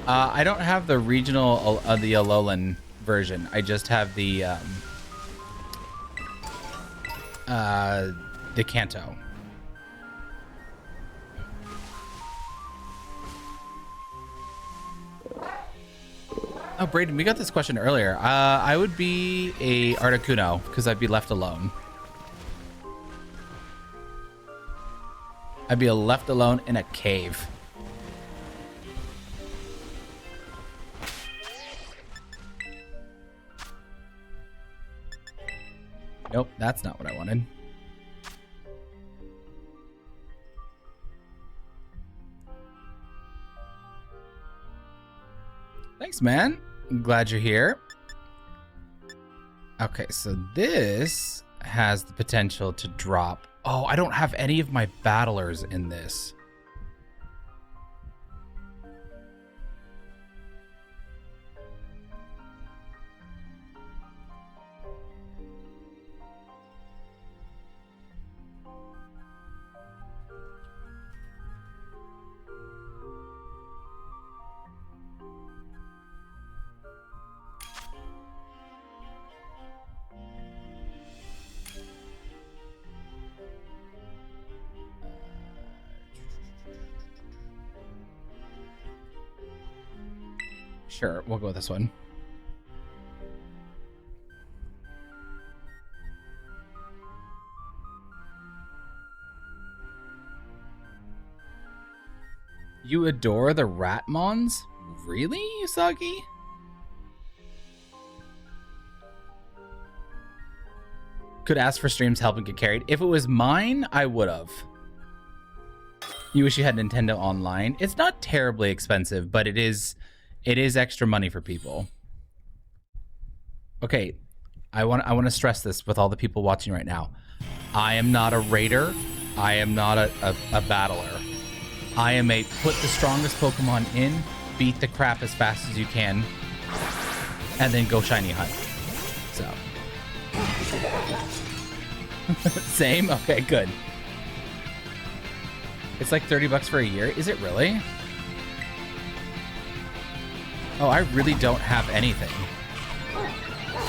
I don't have the regional, the Alolan version. I just have the Kanto. Oh, Braden, we got this question earlier. I would be a Articuno because I'd be left alone. I'd be left alone in a cave. Nope, that's not what I wanted. Thanks, man. I'm glad you're here. Okay, so this has the potential to drop. Oh, I don't have any of my battlers in this. Sure, we'll go with this one. You adore the Ratmons? Really, Usagi? Could ask for streams help and get carried. If it was mine, I would have. You wish you had Nintendo Online. It's not terribly expensive, but it is extra money for people. Okay, I want to stress this with all the people watching right now. I am not a raider. I am not a battler. I am a put the strongest Pokemon in, beat the crap as fast as you can, and then go shiny hunt. So. Same? Okay, good. It's like $30 for a year. Is it really? Oh, I really don't have anything.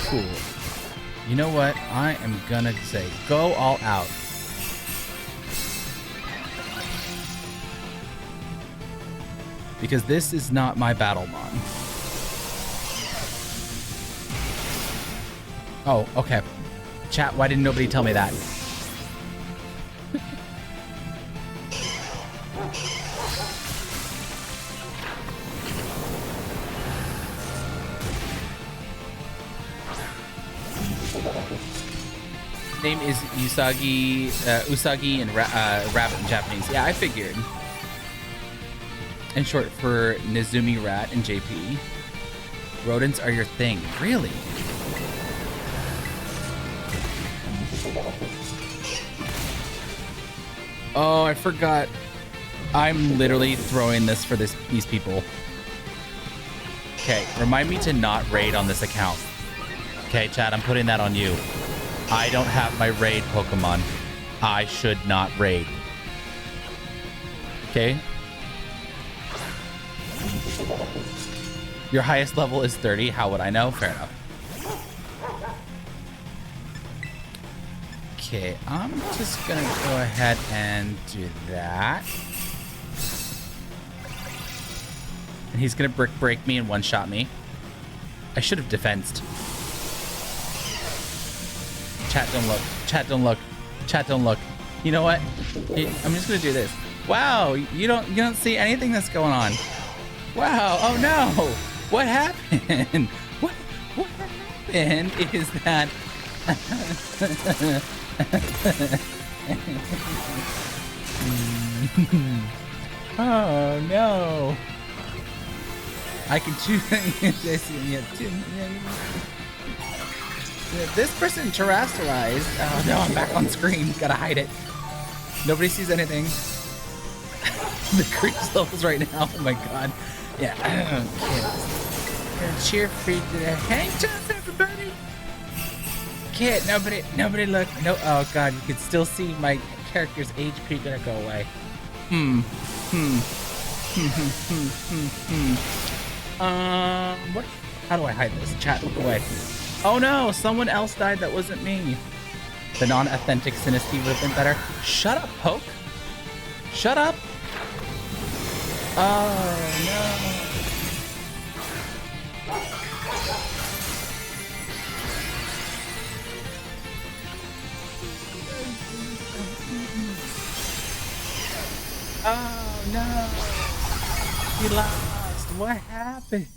Cool. You know what? I am gonna say go all out. Because this is not my Battlemon. Oh, okay. Chat, why didn't nobody tell me that? Name is Usagi and rabbit in Japanese. Yeah, I figured. And short for Nezumi Rat and JP. Rodents are your thing. Really? Oh, I forgot. I'm literally throwing this for these people. Okay, remind me to not raid on this account. Okay, chat, I'm putting that on you. I don't have my raid Pokemon. I should not raid. Okay? Your highest level is 30. How would I know? Fair enough. Okay, I'm just gonna go ahead and do that. And he's gonna brick break me and one-shot me. I should have defensed. Chat, don't look. Chat, don't look. Chat, don't look. You know what? I'm just gonna do this. Wow, you don't see anything that's going on. Wow. Oh no. What happened? What happened is that oh no. I can choose. This person terrestrialized. Oh no, I'm back on screen. Gotta hide it. Nobody sees anything. The creeps levels right now. Oh my god. Yeah. Cheer free to the hang time, everybody. Kid, nobody look. No. Oh god, you can still see my character's HP gonna go away. What? How do I hide this? Chat, look away. Oh no, someone else died that wasn't me. The non-authentic Sinisty would have been better. Shut up, Poke. Shut up. Oh no. Oh no. He lost. What happened?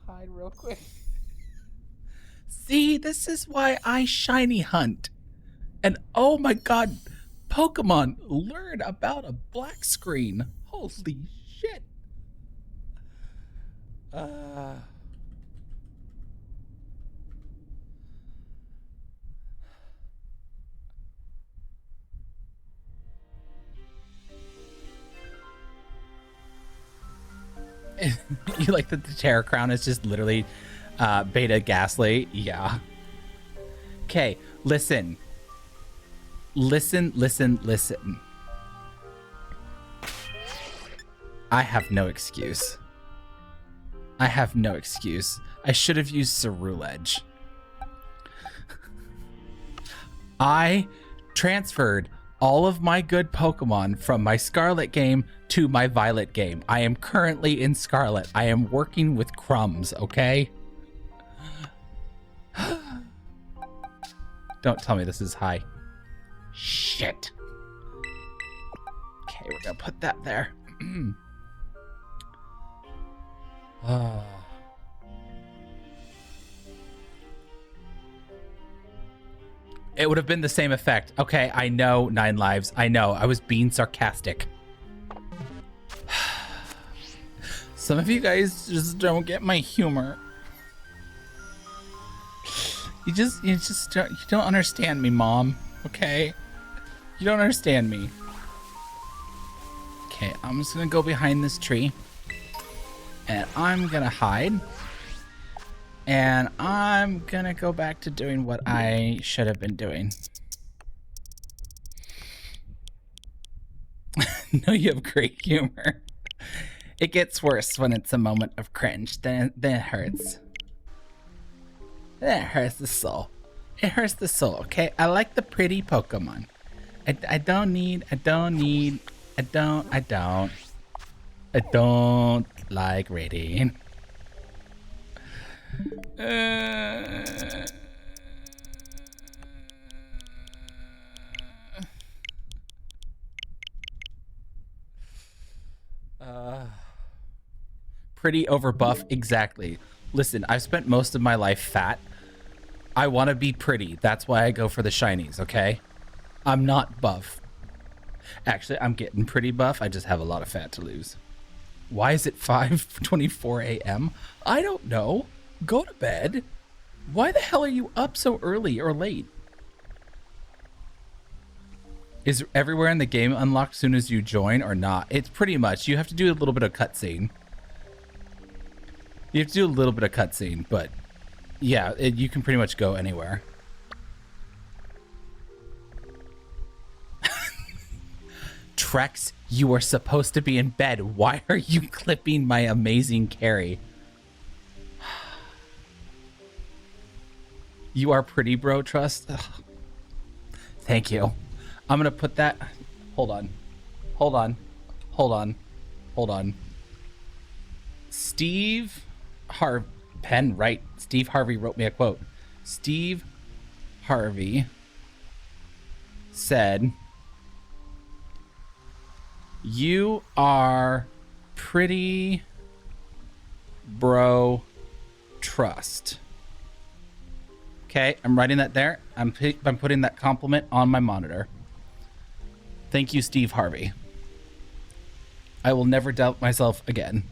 Hide real quick. See, this is why I shiny hunt. And oh my god, Pokemon learn about a black screen. Holy shit. You like that the Terror Crown is just literally Beta Ghastly? Yeah. Okay, listen. Listen. I have no excuse. I should have used Ceruledge. I transferred all of my good Pokemon from my Scarlet game to my Violet game. I am currently in Scarlet. I am working with crumbs, okay? Don't tell me this is high. Shit. Okay, we're gonna put that there. It would have been the same effect. Okay, I know, 9 lives. I know, I was being sarcastic. Some of you guys just don't get my humor. You don't understand me, Mom. Okay? You don't understand me. Okay, I'm just gonna go behind this tree. And I'm gonna hide. And I'm gonna go back to doing what I should have been doing. No, you have great humor. It gets worse when it's a moment of cringe. Then it hurts. Then it hurts the soul. It hurts the soul, okay? I like the pretty Pokemon. I don't like raiding. Pretty over buff, exactly. Listen, I've spent most of my life fat. I want to be pretty. That's why I go for the shinies, okay? I'm not buff. Actually, I'm getting pretty buff. I just have a lot of fat to lose. Why is it 5:24 a.m.? I don't know. Go to bed. Why the hell are you up so early or late? Is everywhere in the game unlocked as soon as you join or not? It's pretty much. You have to do a little bit of cutscene. You have to do a little bit of cutscene, but yeah, you can pretty much go anywhere. Trex, you are supposed to be in bed. Why are you clipping my amazing carry? You are pretty, bro, trust. Ugh. Thank you. I'm gonna put that. Hold on. Hold on. Hold on. Hold on. Steve Pen, right. Steve Harvey wrote me a quote. Steve Harvey said, "You are pretty, bro, trust." Okay, I'm writing that there. I'm putting that compliment on my monitor. Thank you, Steve Harvey. I will never doubt myself again.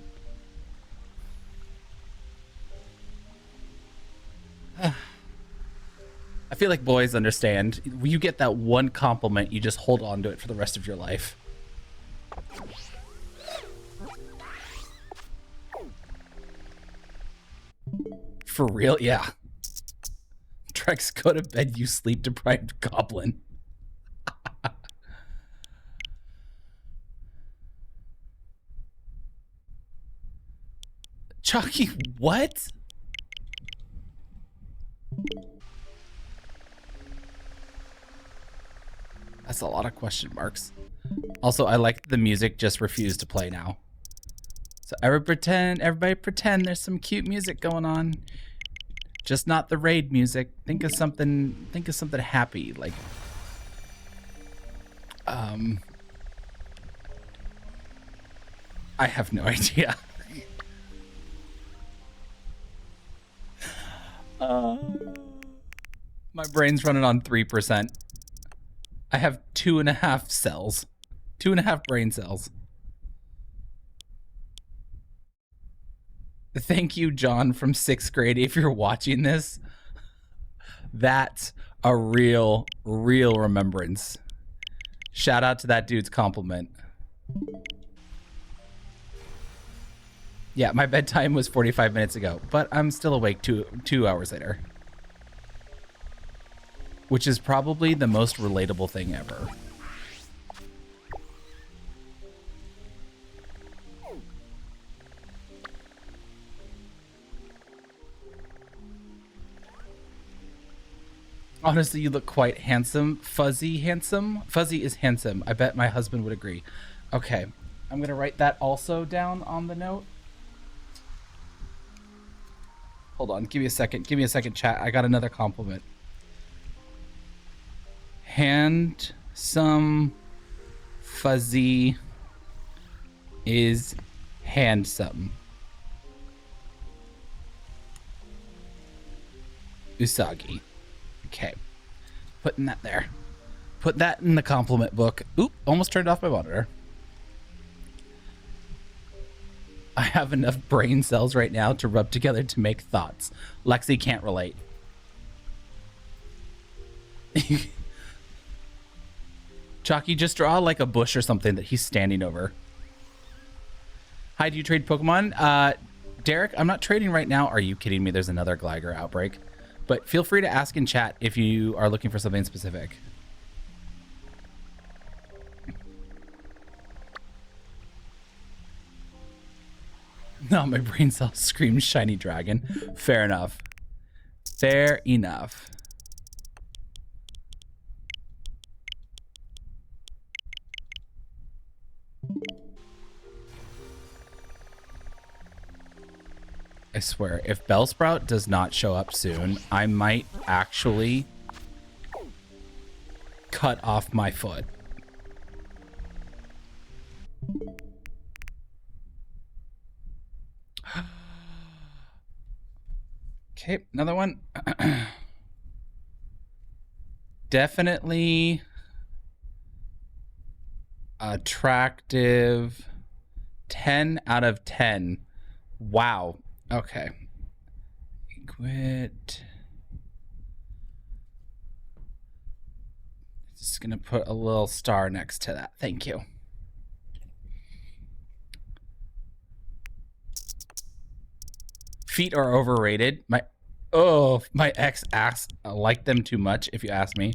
I feel like boys understand. You get that one compliment, you just hold on to it for the rest of your life. For real? Yeah. Trex, go to bed, you sleep-deprived goblin. Chalky, what? That's a lot of question marks. Also, I like the music just refused to play now. So everybody pretend there's some cute music going on. Just not the raid music. Think of something happy, like I have no idea. My brain's running on 3%. I have 2.5 cells. 2.5 brain cells. Thank you, John, from 6th grade. If you're watching this, that's a real remembrance. Shout out to that dude's compliment. Yeah, my bedtime was 45 minutes ago, but I'm still awake two hours later. Which is probably the most relatable thing ever. Honestly, you look quite handsome. Fuzzy handsome? Fuzzy is handsome. I bet my husband would agree. Okay, I'm gonna write that also down on the note. Hold on, give me a second. Give me a second, chat. I got another compliment. Handsome Fuzzy is handsome. Usagi. Okay. Putting that there. Put that in the compliment book. Oop, almost turned off my monitor. I have enough brain cells right now to rub together to make thoughts. Lexi can't relate. Chalky, just draw like a bush or something that he's standing over. Hi, do you trade Pokemon? Derek, I'm not trading right now. Are you kidding me? There's another Gligar outbreak. But feel free to ask in chat if you are looking for something specific. No, my brain cells scream shiny dragon. Fair enough. Fair enough. I swear, if Bellsprout does not show up soon, I might actually cut off my foot. Okay, another one. Definitely attractive. 10 out of 10. Wow. Okay. Quit. Just gonna put a little star next to that. Thank you. Feet are overrated. My ex asked I like them too much, if you ask me.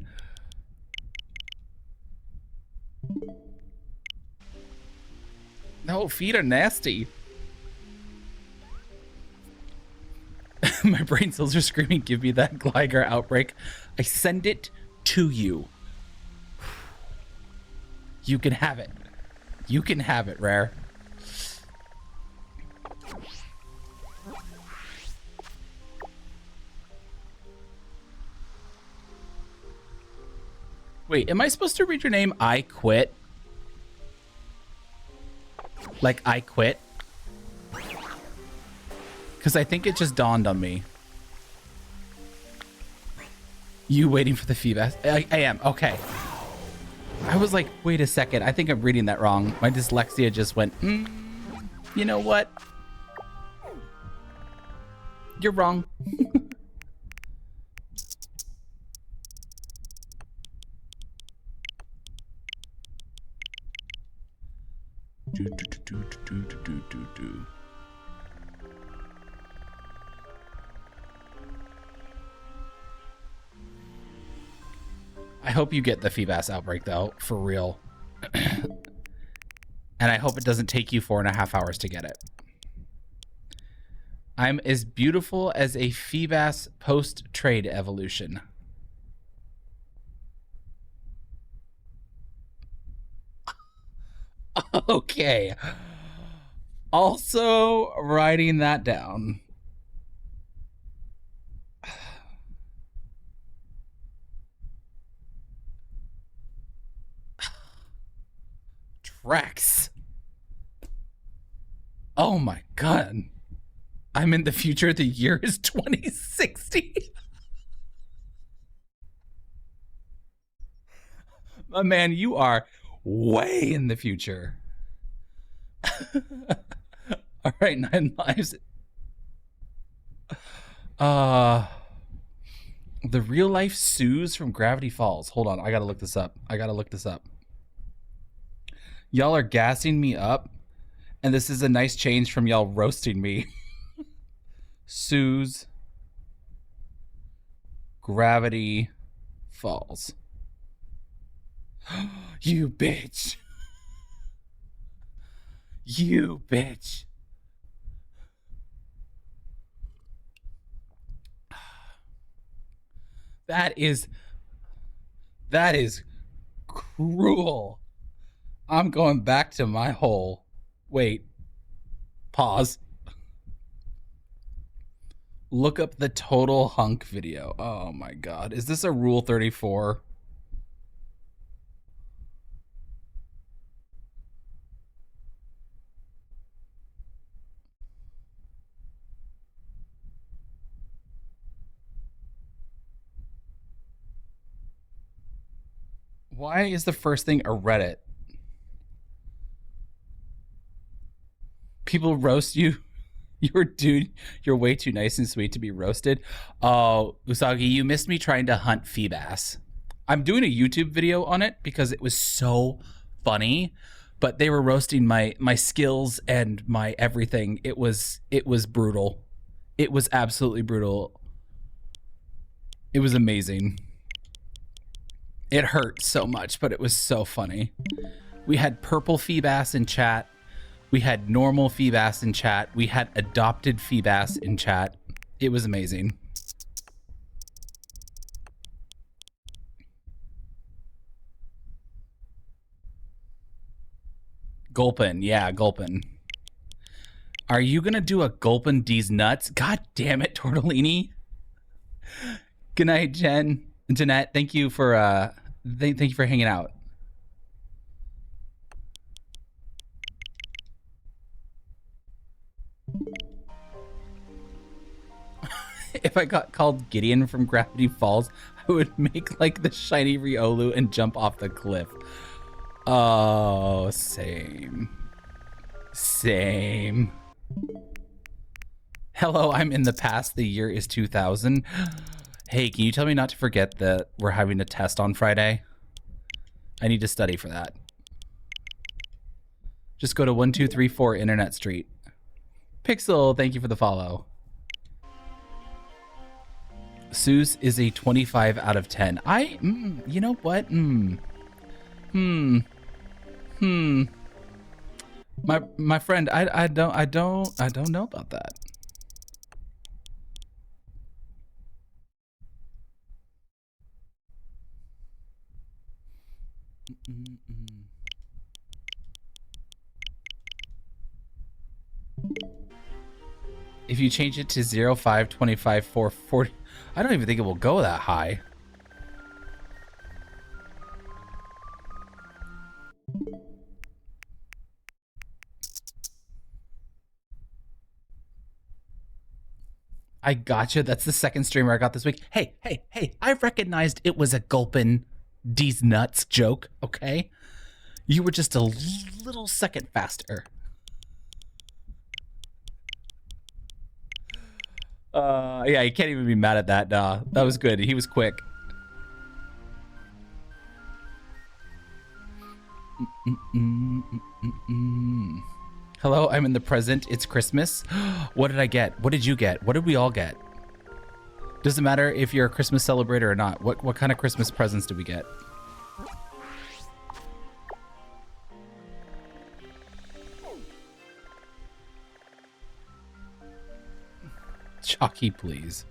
No, feet are nasty. My brain cells are screaming, give me that Gligar outbreak. I send it to you. You can have it. You can have it, Rare. Wait, am I supposed to read your name? I quit. Like, I quit. Because I think it just dawned on me. You waiting for the feedback? I am. Okay. I was like, wait a second. I think I'm reading that wrong. My dyslexia just went, you know what? You're wrong. I hope you get the Feebas outbreak, though, for real. And I hope it doesn't take you 4.5 hours to get it. I'm as beautiful as a Feebas post-trade evolution. Okay. Also writing that down. Rex. Oh my god. I'm in the future. The year is 2060. My man, you are way in the future. All right, 9 lives. The real life Sues from Gravity Falls. Hold on, I gotta look this up. Y'all are gassing me up, and this is a nice change from y'all roasting me. Sue's Gravity Falls. You bitch. You bitch. That is cruel. I'm going back to my hole. Wait. Pause. Look up the total hunk video. Oh my god. Is this a Rule 34? Why is the first thing a Reddit? People roast you. You're way too nice and sweet to be roasted. Oh, Usagi, you missed me trying to hunt Feebas. I'm doing a YouTube video on it because it was so funny, but they were roasting my skills and my everything. It was brutal. It was absolutely brutal. It was amazing. It hurt so much, but it was so funny. We had purple Feebas in chat. We had normal Feebas in chat. We had adopted Feebas in chat. It was amazing. Gulpin. Yeah, Gulpin. Are you going to do a Gulpin D's nuts? God damn it, Tortellini. Good night, Jen. Jeanette, thank you for thank you for hanging out. If I got called Gideon from Gravity Falls, I would make like the shiny Riolu and jump off the cliff. Oh, same. Same. Hello, I'm in the past. The year is 2000. Hey, can you tell me not to forget that we're having a test on Friday? I need to study for that. Just go to 1234 Internet Street. Pixel, thank you for the follow. Seuss is a 25 out of 10. You know what? My friend, I don't know about that. If you change it to 0, 5, 25, 4, 40, I don't even think it will go that high. I gotcha. That's the second streamer I got this week. Hey, I recognized it was a gulpin' D's nuts joke, okay? You were just a little second faster. Yeah, you can't even be mad at that. That was good. He was quick. Hello, I'm in the present. It's Christmas. What did I get? What did you get? What did we all get? Doesn't matter if you're a Christmas celebrator or not. What kind of Christmas presents did we get? Chalky, please.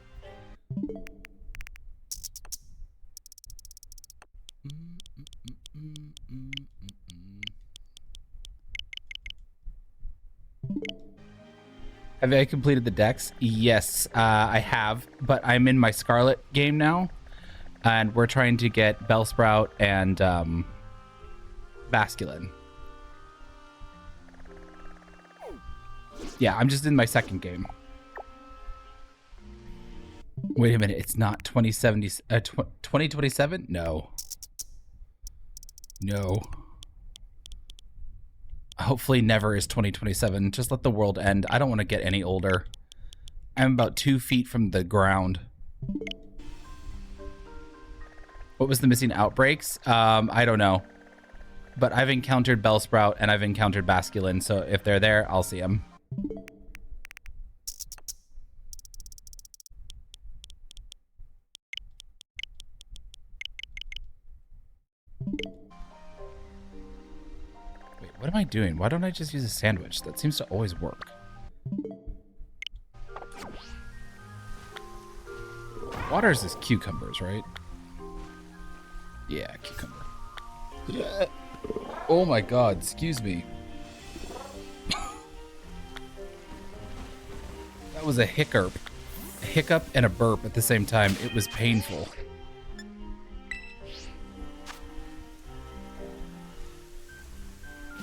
Have I completed the decks? Yes, I have, but I'm in my Scarlet game now, and we're trying to get Bellsprout and Basculin. Yeah, I'm just in my second game. Wait a minute, it's not 2027? No. No. Hopefully never is 2027. Just let the world end. I don't want to get any older. I'm about 2 feet from the ground. What was the missing outbreaks? I don't know. But I've encountered Bellsprout and I've encountered Basculin, so if they're there, I'll see them. What am I doing? Why don't I just use a sandwich? That seems to always work. Waters is cucumbers, right? Yeah, cucumber. Yeah. Oh my god, excuse me. That was a hiccup. A hiccup and a burp at the same time. It was painful.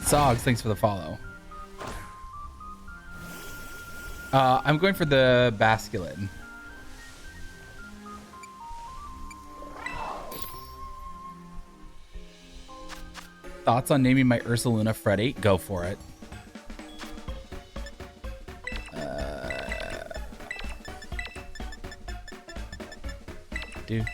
Sogs, thanks for the follow. I'm going for the Basculin. Thoughts on naming my Ursaluna Freddy? Go for it. Do.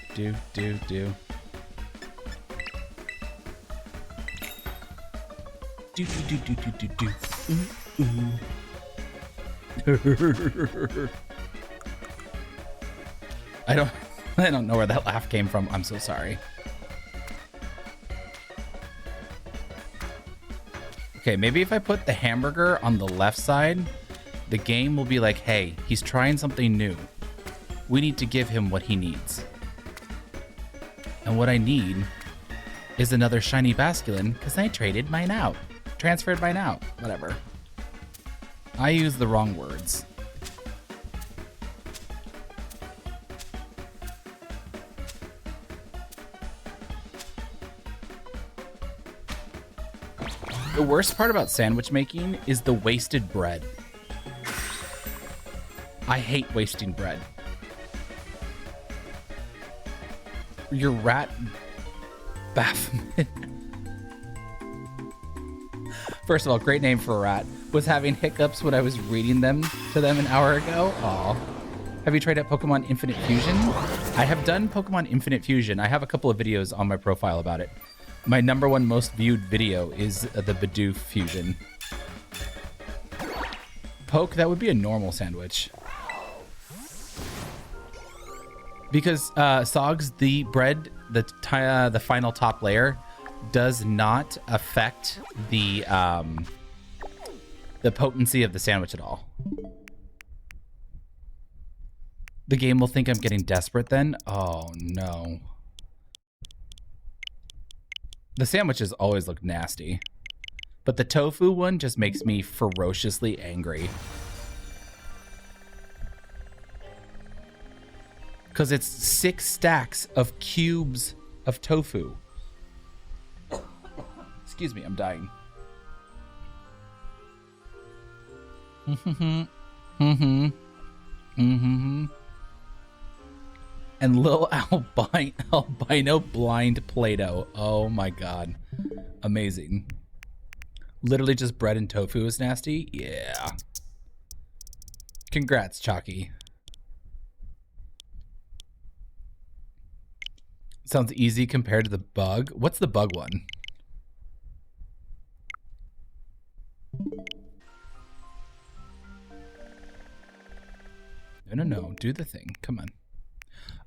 I don't know where that laugh came from. I'm so sorry. Okay, maybe if I put the hamburger on the left side, the game will be like, hey, he's trying something new. We need to give him what he needs. And what I need is another shiny Basculin, because I traded mine out. Transferred mine out. Whatever. I use the wrong words. The worst part about sandwich making is the wasted bread. I hate wasting bread. your rat Baphomet. First of all, great name for a rat. Was having hiccups when I was reading them to them an hour ago. Aw. Have you tried out Pokemon Infinite Fusion? I have done Pokemon Infinite Fusion. I have a couple of videos on my profile about it. My #1 most viewed video is the Bidoof Fusion. Poke, that would be a normal sandwich. Because Sogs, the bread, the final top layer, does not affect the potency of the sandwich at all. The game will think I'm getting desperate then? Oh, no. The sandwiches always look nasty. But the tofu one just makes me ferociously angry. Because it's 6 stacks of cubes of tofu. Excuse me, I'm dying. And little albino blind Play-Doh. Oh my god. Amazing. Literally just bread and tofu is nasty? Yeah. Congrats, Chalky. Sounds easy compared to the bug. What's the bug one? No. Do the thing. Come on.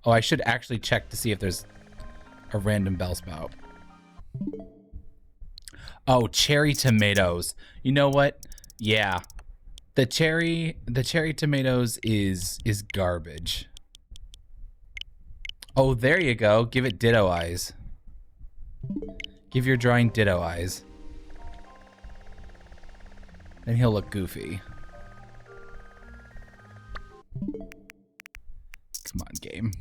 Oh, I should actually check to see if there's a random Bellsprout. Oh, cherry tomatoes. You know what? Yeah. The cherry tomatoes is garbage. Oh, there you go. Give it ditto eyes. Give your drawing ditto eyes. Then he'll look goofy. Come on, game.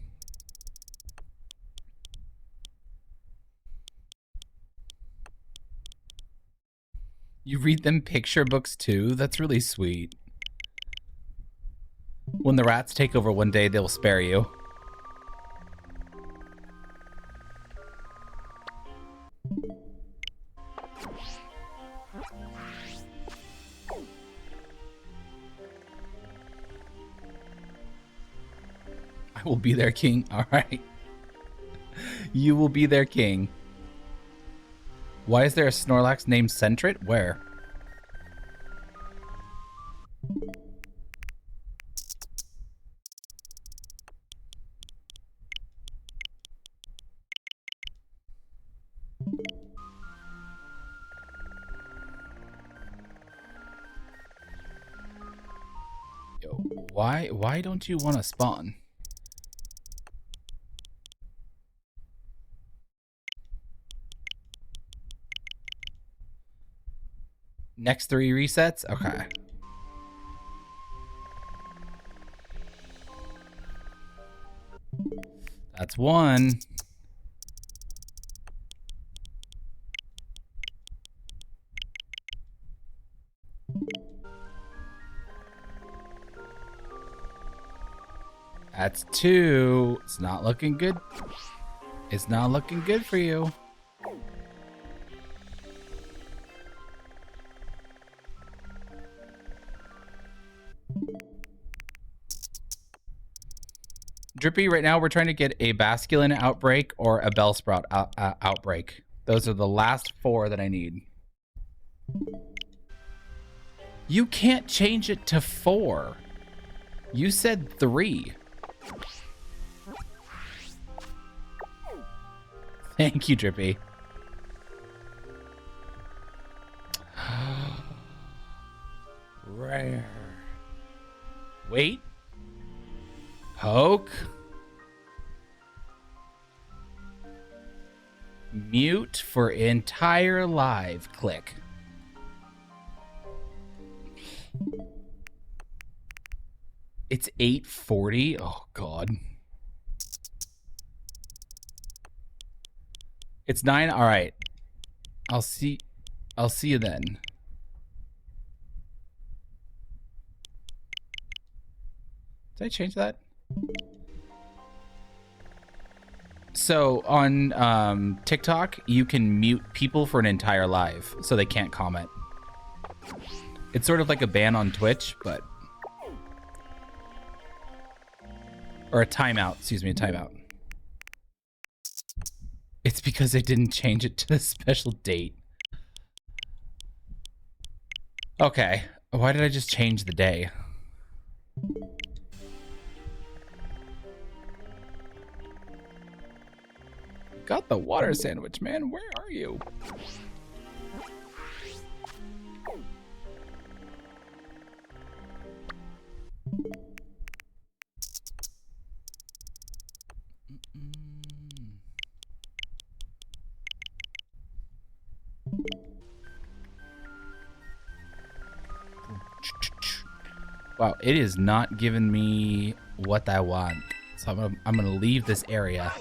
You read them picture books too? That's really sweet. When the rats take over one day, they'll spare you. I will be their king. All right. You will be their king. Why is there a Snorlax named Sentret? Where? Yo, why don't you want to spawn? Next 3 resets? Okay. That's 1. That's 2. It's not looking good. It's not looking good for you. Drippy, right now we're trying to get a Basculin outbreak or a Bellsprout outbreak. Those are the last 4 that I need. You can't change it to 4. You said 3. Thank you, Drippy. Rare. Wait. Poke. Mute for entire live. Click. It's 8:40. Oh god. It's 9. All right. I'll see you then. Did I change that? So on TikTok, you can mute people for an entire live, so they can't comment. It's sort of like a ban on Twitch, but... Or a timeout, excuse me, a timeout. It's because they didn't change it to the special date. Okay, why did I just change the day? Got the water sandwich, man. Where are you? Wow, it is not giving me what I want. So I'm gonna leave this area.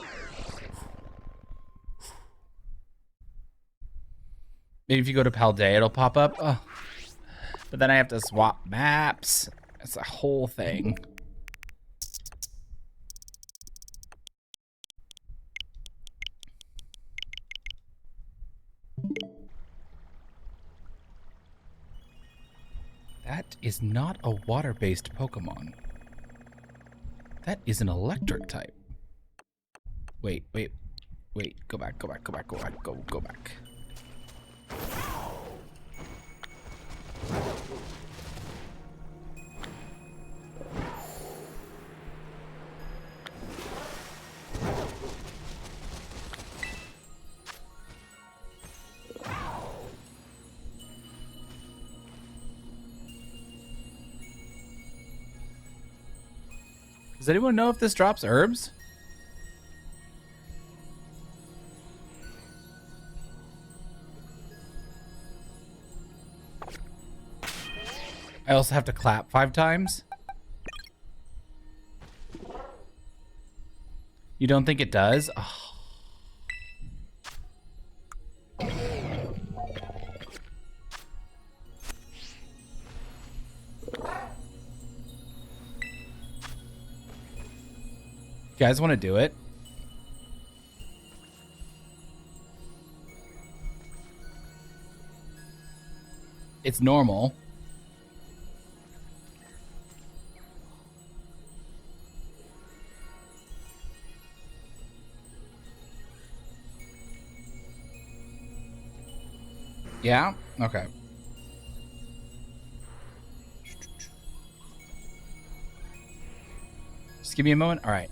Maybe if you go to Paldea, it'll pop up. Oh. But then I have to swap maps. It's a whole thing. That is not a water-based Pokemon. That is an electric type. Wait. Go back. Go back. Does anyone know if this drops herbs? I also have to clap 5 times. You don't think it does? Oh. You guys want to do it? It's normal. Yeah? Okay. Just give me a moment. All right.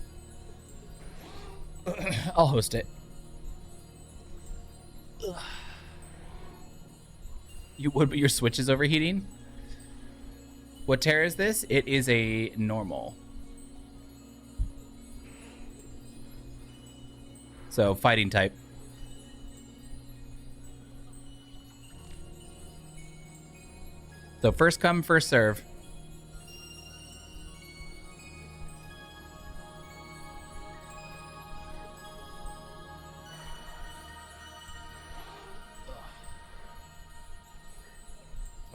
I'll host it. You would, but your Switch is overheating? What tear is this? It is a normal. So, fighting type. So, first come, first serve.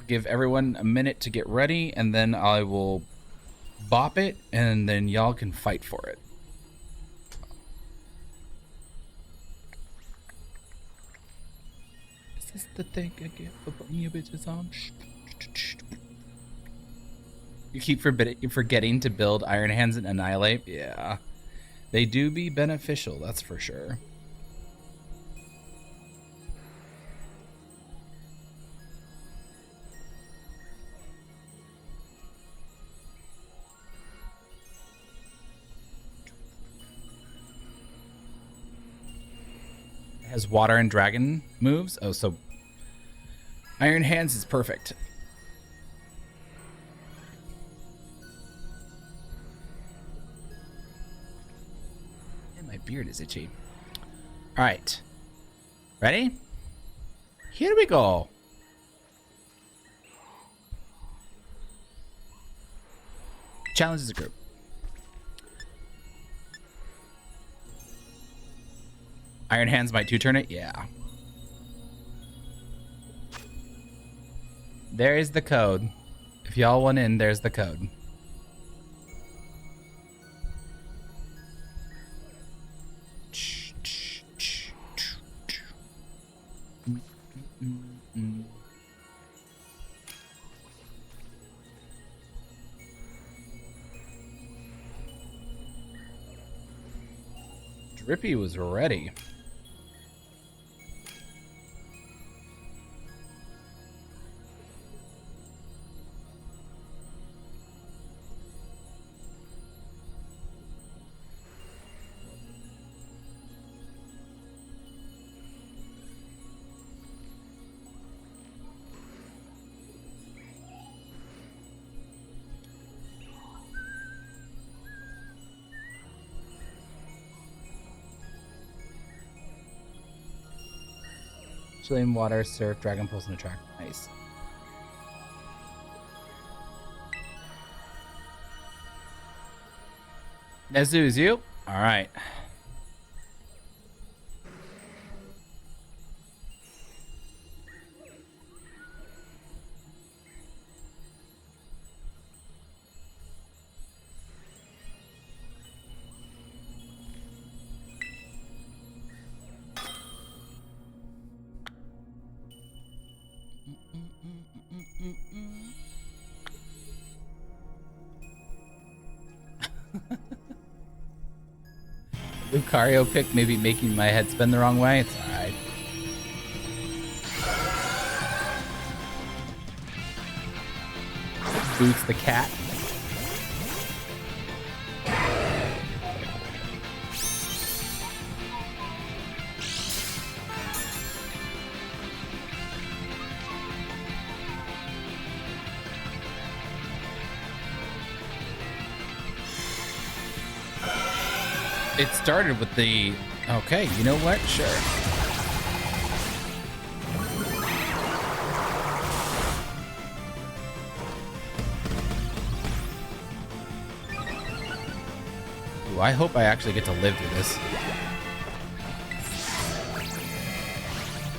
Give everyone a minute to get ready, and then I will bop it, and then y'all can fight for it. Is this the thing I get for putting your bitches on? You keep forgetting to build Iron Hands and Annihilate? Yeah. They do be beneficial, that's for sure. Has water and dragon moves. Oh, so Iron Hands is perfect. And my beard is itchy. All right. Ready? Here we go. Challenge as a group. Iron Hands might 2-turn it? Yeah. There is the code. If y'all want in, there's the code. Shh. Drippy was ready. Flame, water, surf, dragon pulse, and attract. Nice. Nezu's you? Alright. Lucario pick maybe making my head spin the wrong way. It's alright. Boots the cat. It started with the... Okay, you know what? Sure. Ooh, I hope I actually get to live through this.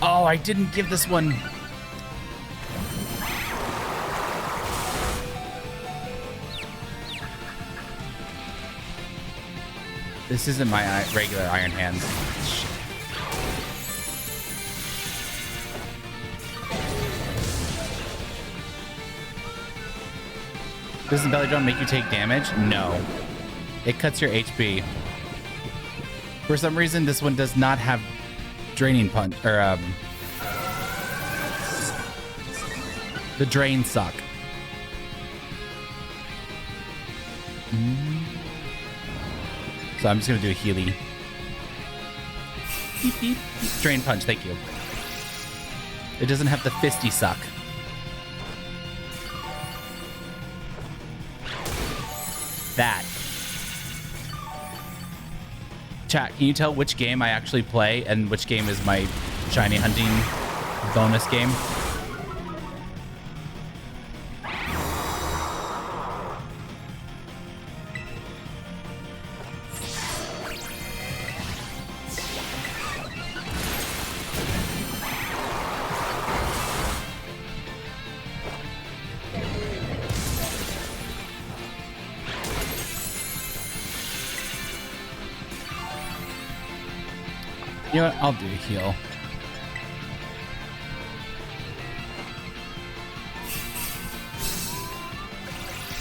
Oh, I didn't give this one... This isn't my regular Iron Hands. Shit. Doesn't Belly Drum make you take damage? No. It cuts your HP. For some reason, this one does not have Draining Punch, or, the Drain Suck. So I'm just gonna do a Healy. Beep, beep. Drain Punch, thank you. It doesn't have the Fisty Suck. That. Chat, can you tell which game I actually play and which game is my shiny hunting bonus game? You know what? I'll do a heal.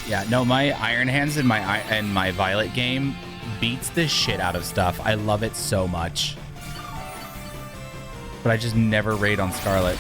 Yeah, no, my Iron Hands in my Violet game beats the shit out of stuff. I love it so much. But I just never raid on Scarlet.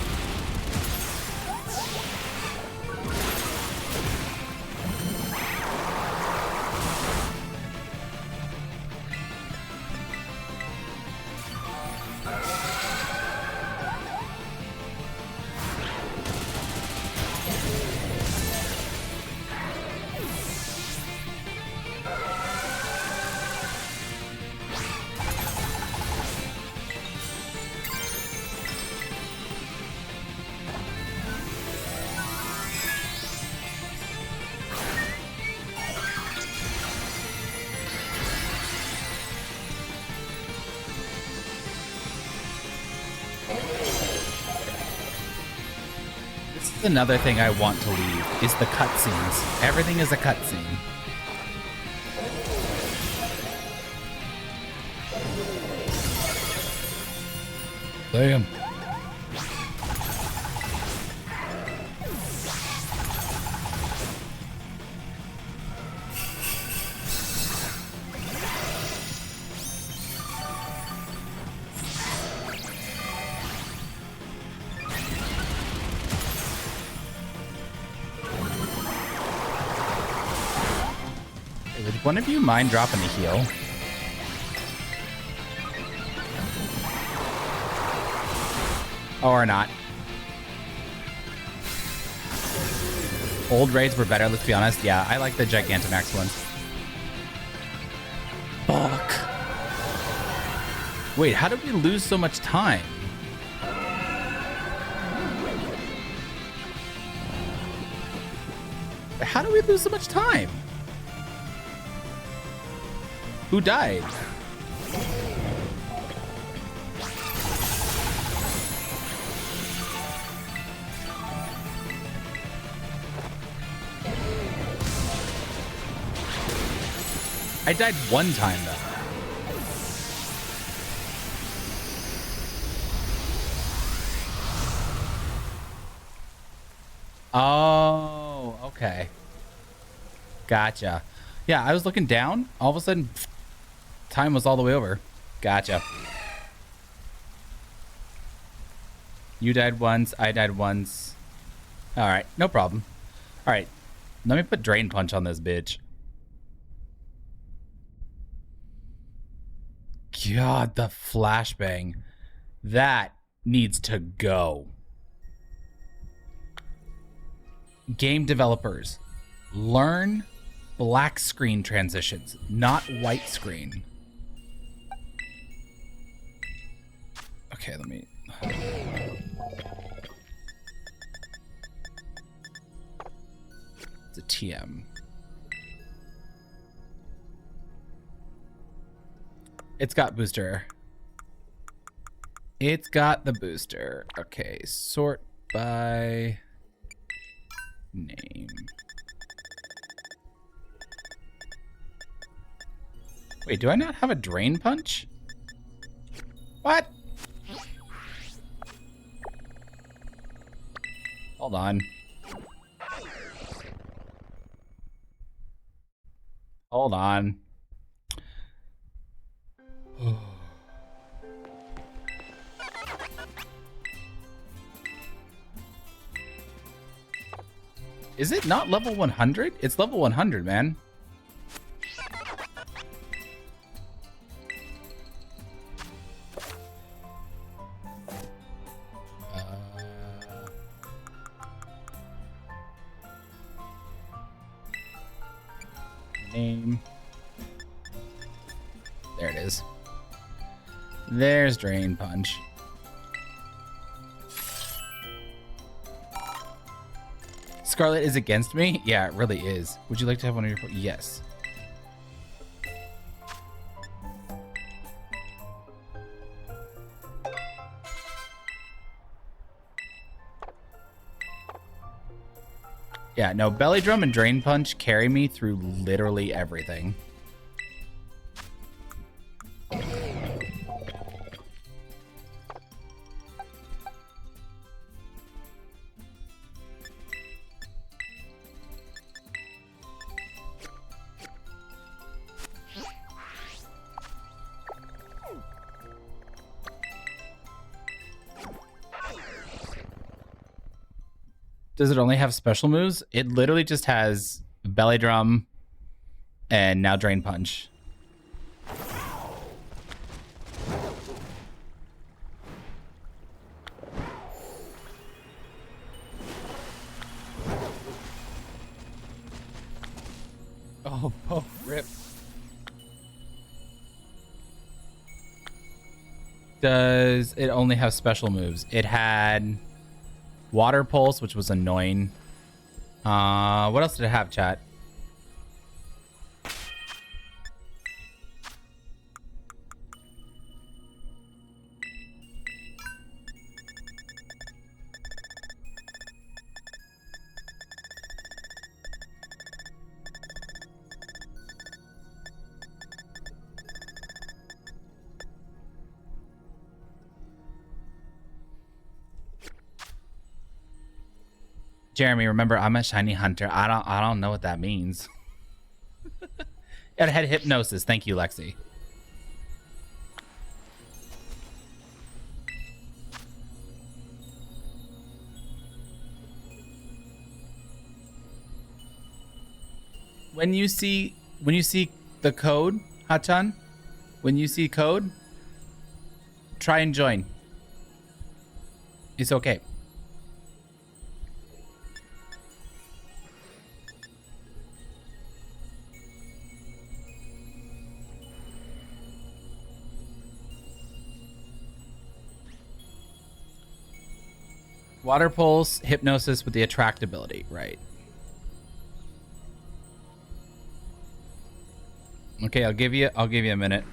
Another thing I want to leave is the cutscenes. Everything is a cutscene. Damn. One of you mind dropping a heal? Or not. Old raids were better, let's be honest. Yeah, I like the Gigantamax ones. Fuck. Wait, how did we lose so much time? How did we lose so much time? Who died? I died one time, though. Oh, okay. Gotcha. Yeah, I was looking down. All of a sudden, time was all the way over. Gotcha. You died once. I died once. All right. No problem. All right. Let me put Drain Punch on this bitch. God, the flashbang. That needs to go. Game developers, learn black screen transitions, not white screen. Okay, let me... It's a TM. It's got booster. It's got the booster. Okay, sort by name. Wait, do I not have a Drain Punch? What? Hold on. Hold on. Is it not level 100? It's level 100, man. Name. There it is. There's Drain Punch. Scarlet is against me? Yeah, it really is. Would you like to have one of your... Yes. Yeah, no, Belly Drum and Drain Punch carry me through literally everything. Does it only have special moves? It literally just has Belly Drum and now Drain Punch. Oh, rip. Does it only have special moves? It had Water Pulse, which was annoying. What else did it have, chat? Jeremy, remember, I'm a shiny hunter. I don't know what that means. It had hypnosis. Thank you, Lexi. When you see When you see the code, Hachan, when you see code, try and join. It's okay. Water pulse, hypnosis with the attractability, right? Okay, I'll give you a minute.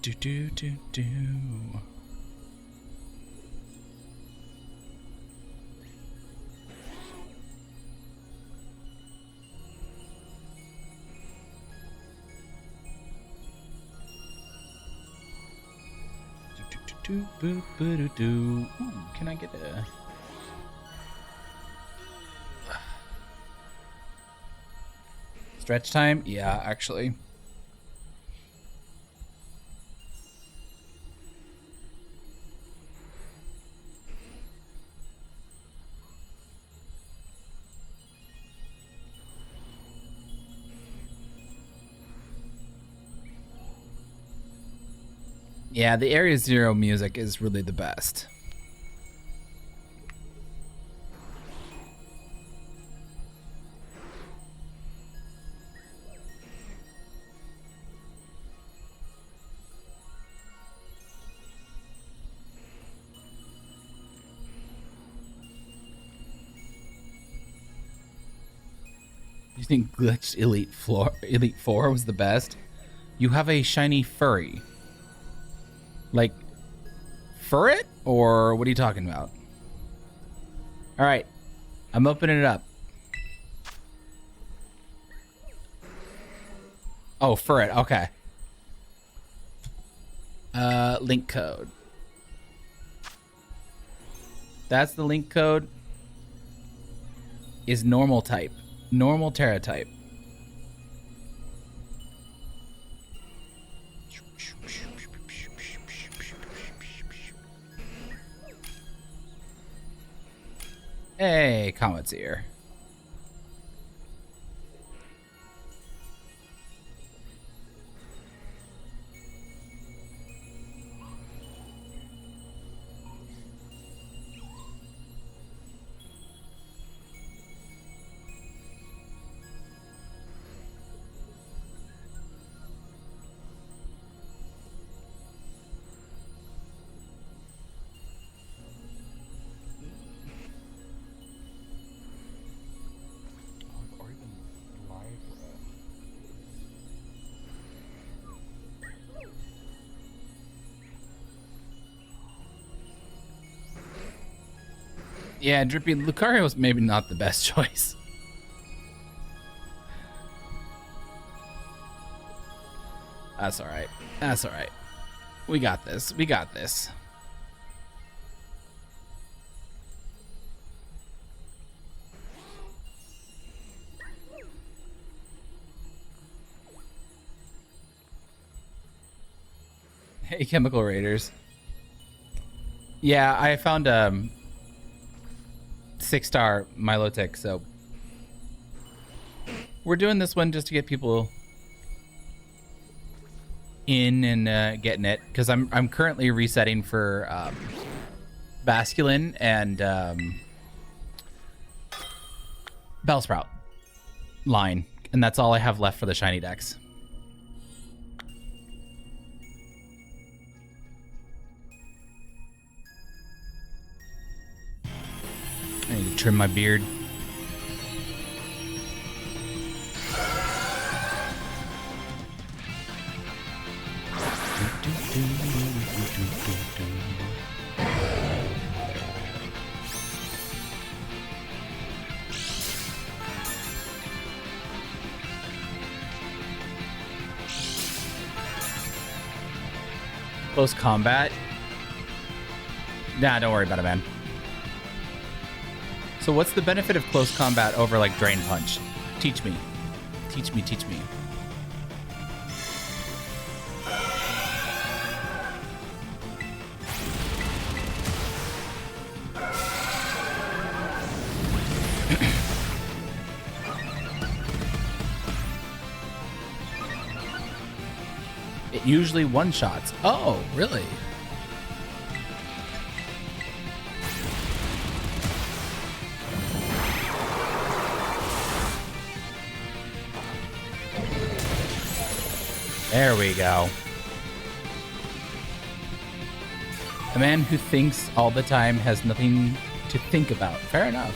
Do do do do. Ooh, can I get a stretch time? Yeah, actually. Yeah, the Area Zero music is really the best. You think Glitch Elite 4 was the best? You have a shiny furry. Like, furret? Or what are you talking about? Alright. I'm opening it up. Oh, furret. Okay. Link code. That's the link code. Is normal type. Normal Terra type. Hey, Comet's here. Yeah, Drippy, Lucario was maybe not the best choice. That's alright. That's alright. We got this. We got this. Hey, Chemical Raiders. Yeah, I found 6-star Milotic, so we're doing this one just to get people in and getting it, because I'm currently resetting for Basculin and Bellsprout line, and that's all I have left for the shiny decks. I need to trim my beard. Close combat? Nah, don't worry about it, man. So what's the benefit of close combat over, like, Drain Punch? Teach me. Teach me, teach me. Usually one shots. Oh, really? There we go. A man who thinks all the time has nothing to think about. Fair enough.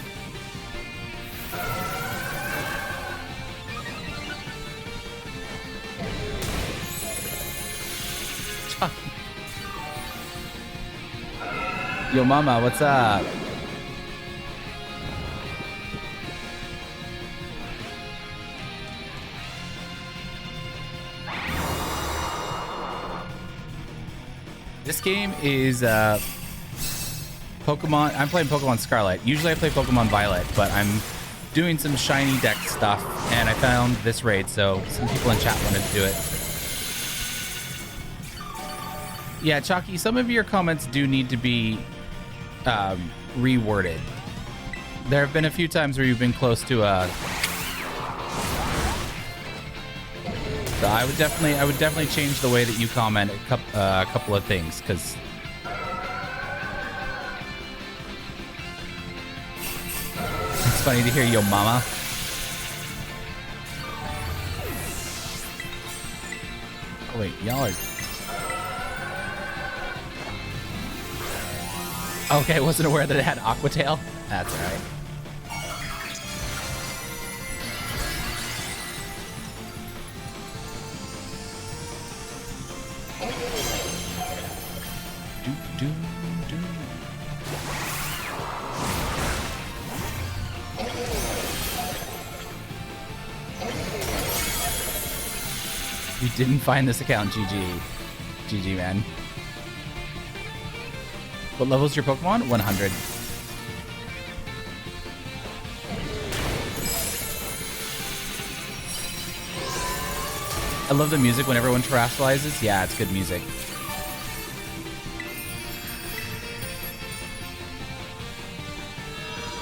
Yo, mama, what's up? This game is Pokemon. I'm playing Pokemon Scarlet. Usually I play Pokemon Violet, but I'm doing some shiny deck stuff, and I found this raid, so some people in chat wanted to do it. Yeah, Chalky, some of your comments do need to be reworded. There have been a few times where you've been close to a... So I would definitely change the way that you comment a couple of things, because it's funny to hear yo mama. Oh wait, y'all are... Okay, I wasn't aware that it had Aqua Tail. That's all right. You didn't find this account, GG. GG, man. What level is your Pokemon? 100. I love the music when everyone terrestrializes. Yeah, it's good music.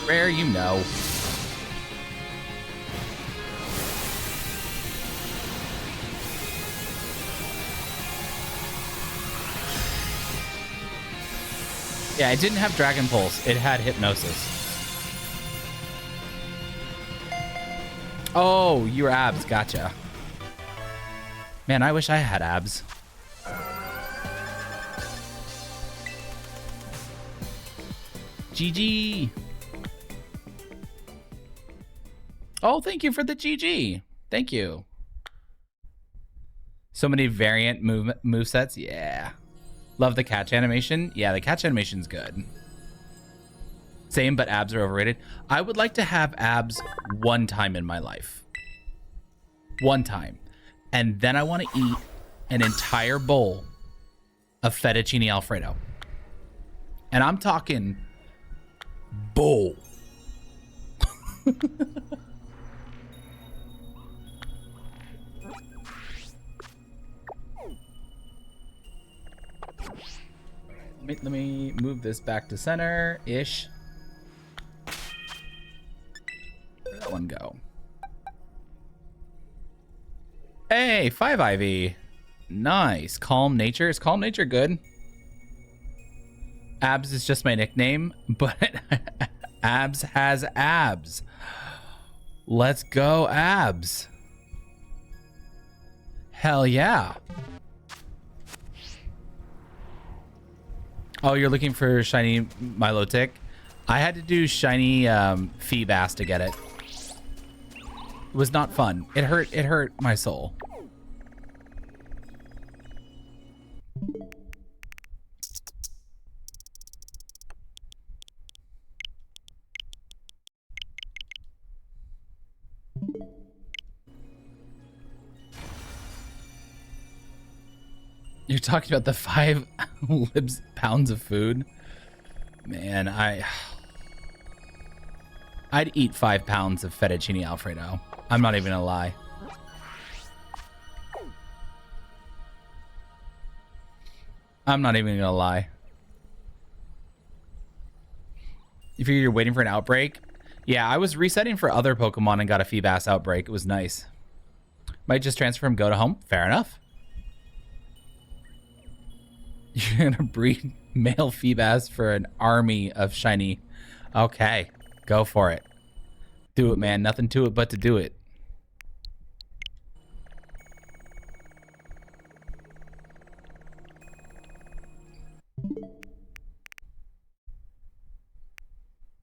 Rare, you know. Yeah, it didn't have Dragon Pulse. It had Hypnosis. Oh, your abs. Gotcha. Man, I wish I had abs. GG. Oh, thank you for the GG. Thank you. So many variant movesets. Yeah. Love the catch animation. Yeah, the catch animation's good. Same, but abs are overrated. I would like to have abs one time in my life. One time. And then I want to eat an entire bowl of fettuccine Alfredo. And I'm talking bowl. Let me move this back to center-ish. Where'd that one go? Hey, 5IV. Nice. Calm Nature. Is Calm Nature good? Abs is just my nickname, but Abs has abs. Let's go, Abs. Hell yeah. Oh, you're looking for shiny Milotic? I had to do shiny Feebas to get it. It was not fun. It hurt my soul. You're talking about the 5 pounds of food? Man, I'd eat 5 pounds of fettuccine Alfredo. I'm not even gonna lie. I'm not even gonna lie. You figure you're waiting for an outbreak? Yeah, I was resetting for other Pokemon and got a Feebas outbreak. It was nice. Might just transfer from Go to home. Fair enough. You're gonna breed male Feebas for an army of shiny. Okay, go for it. Do it, man. Nothing to it but to do it.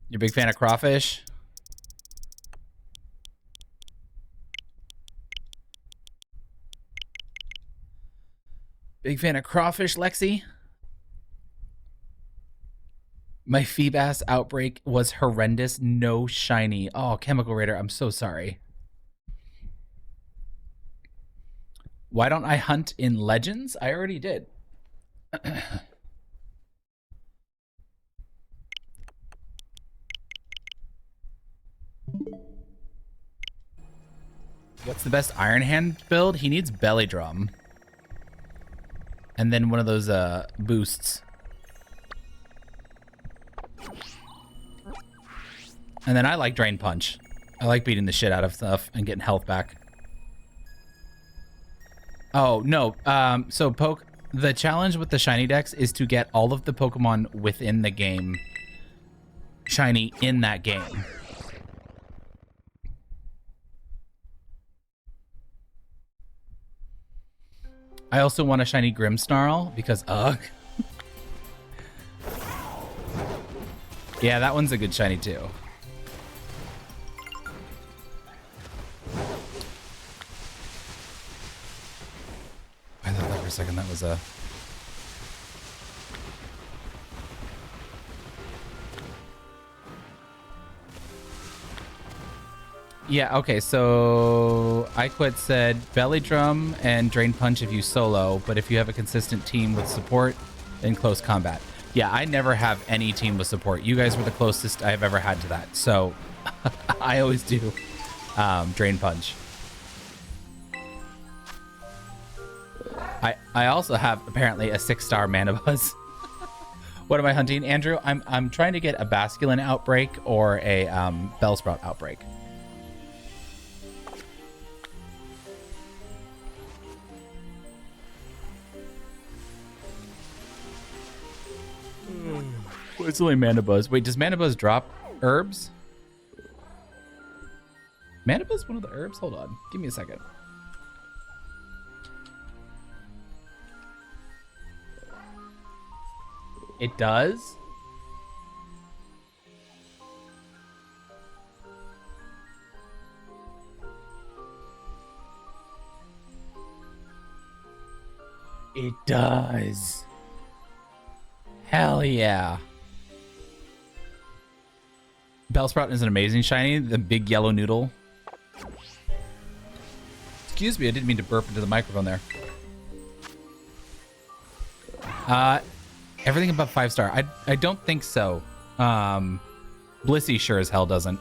You're a big fan of crawfish? Big fan of crawfish, Lexi? My Feebas outbreak was horrendous. No shiny. Oh, Chemical Raider, I'm so sorry. Why don't I hunt in Legends? I already did. What's the best Iron Hand build? He needs Belly Drum. And then one of those boosts. And then I like Drain Punch. I like beating the shit out of stuff and getting health back. Oh, no. So the challenge with the shiny decks is to get all of the Pokemon within the game shiny in that game. I also want a shiny Grimmsnarl because ugh. Yeah, that one's a good shiny too. I thought that for a second that was a... Yeah, okay, so I Quit said Belly Drum and Drain Punch if you solo, but if you have a consistent team with support, in close combat. Yeah, I never have any team with support. You guys were the closest I've ever had to that, so I always do Drain Punch. I also have apparently a 6-star Manabuzz. What am I hunting, Andrew? I'm trying to get a Basculin Outbreak or a Bellsprout Outbreak. It's only Manabuzz. Wait, does Manabuzz drop herbs? Manabuzz one of the herbs? Hold on. Give me a second. It does? It does. Hell yeah. Bellsprout is an amazing shiny. The big yellow noodle. Excuse me, I didn't mean to burp into the microphone there. Everything above 5-star. I don't think so. Blissey sure as hell doesn't.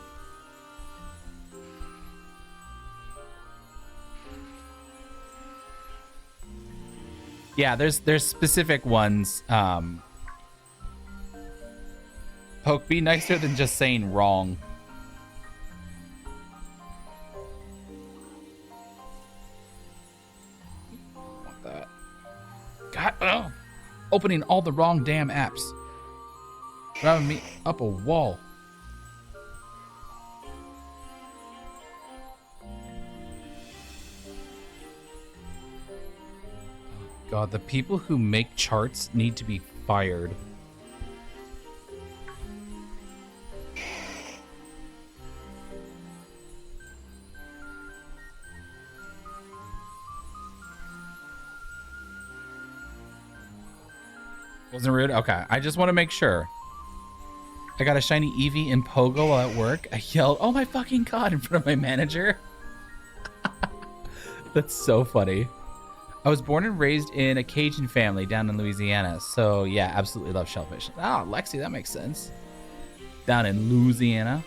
Yeah, there's specific ones. Poke, be nicer than just saying wrong. Want that? God, oh, opening all the wrong damn apps. Driving me up a wall. God, the people who make charts need to be fired. Wasn't rude? Okay, I just want to make sure. I got a shiny Eevee in Pogo while at work. I yelled, "Oh my fucking god," in front of my manager. That's so funny. I was born and raised in a Cajun family down in Louisiana. So yeah, absolutely love shellfish. Ah, Lexi, that makes sense. Down in Louisiana.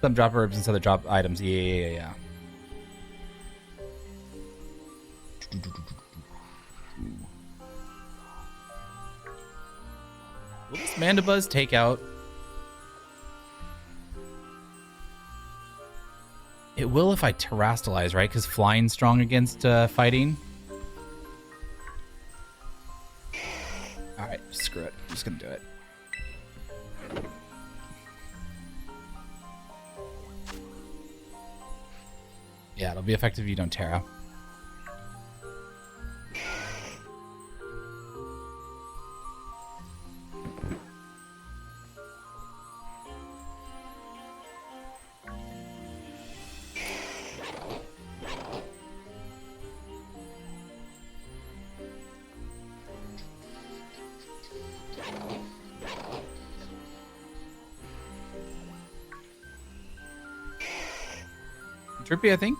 Some drop herbs and other drop items. Yeah. Will this Mandibuzz take out? It will if I terrastalize, right? Because flying's strong against fighting. Alright, screw it. I'm just gonna do it. Yeah, it'll be effective if you don't Terra. Trippy,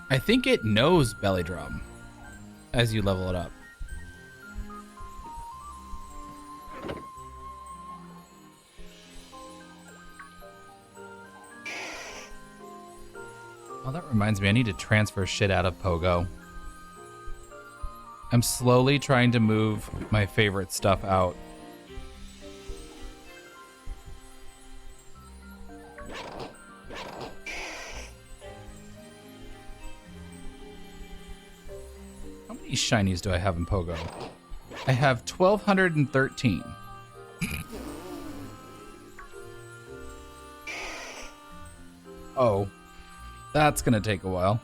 I think it knows belly drum as you level it up. Oh, that reminds me, I need to transfer shit out of Pogo. I'm slowly trying to move my favorite stuff out. Shinies do I have in Pogo? I have 1,213. Oh, that's gonna take a while.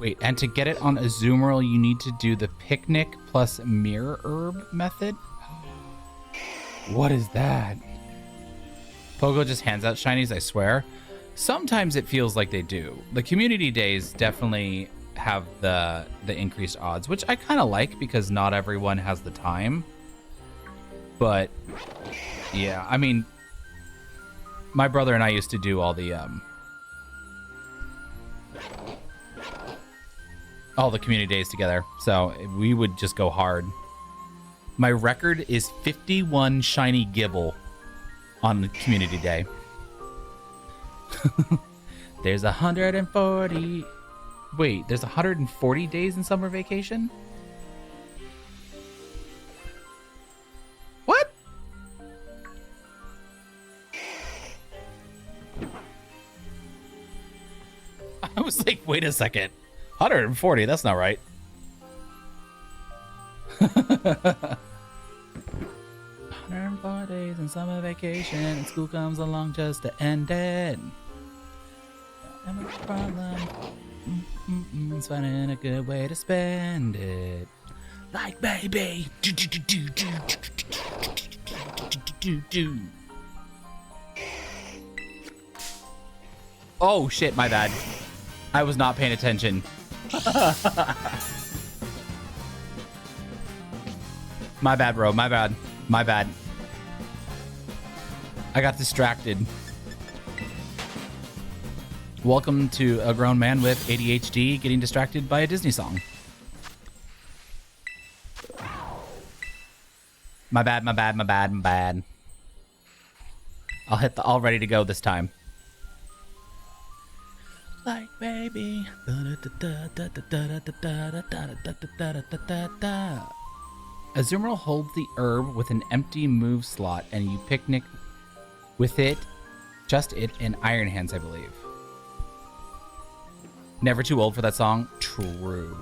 Wait, and to get it on Azumarill, you need to do the picnic plus mirror herb method? What is that? Pogo just hands out shinies, I swear. Sometimes it feels like they do. The community days definitely have the increased odds, which I kind of like because not everyone has the time. But yeah, I mean, my brother and I used to do all the community days together, so we would just go hard. My record is 51 shiny Gibble on the community day. There's 140. Wait, there's 140 days in summer vacation? What? I was like, wait a second. 140, that's not right. 104 days in summer vacation and school comes along just to end it. Don't have a problem. It's finding a good way to spend it. Like baby. Oh shit, my bad. I was not paying attention. My bad, bro. My bad. My bad. I got distracted. Welcome to a grown man with ADHD getting distracted by a Disney song. My bad, my bad, my bad, my bad. I'll hit the all ready to go this time. Like baby. Azumarill holds the herb with an empty move slot and you picnic with it, just it in Iron Hands, I believe. Never too old for that song? True.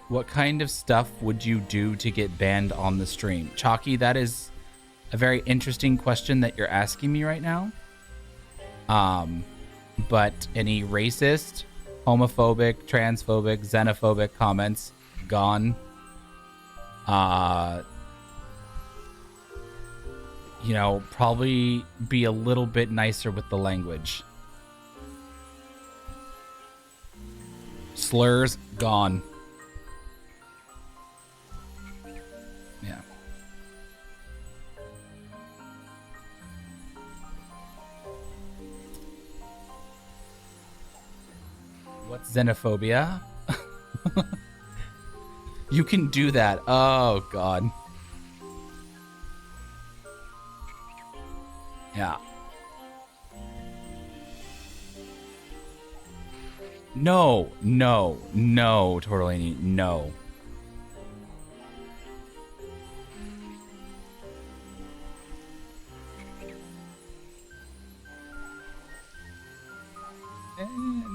What kind of stuff would you do to get banned on the stream? Chalky, that is a very interesting question that you're asking me right now. But any racist, homophobic, transphobic, xenophobic comments, gone. You know, probably be a little bit nicer with the language. Slurs, gone. Yeah. What's xenophobia? You can do that. Oh, God. Yeah. No, no, no, Tortellini, no.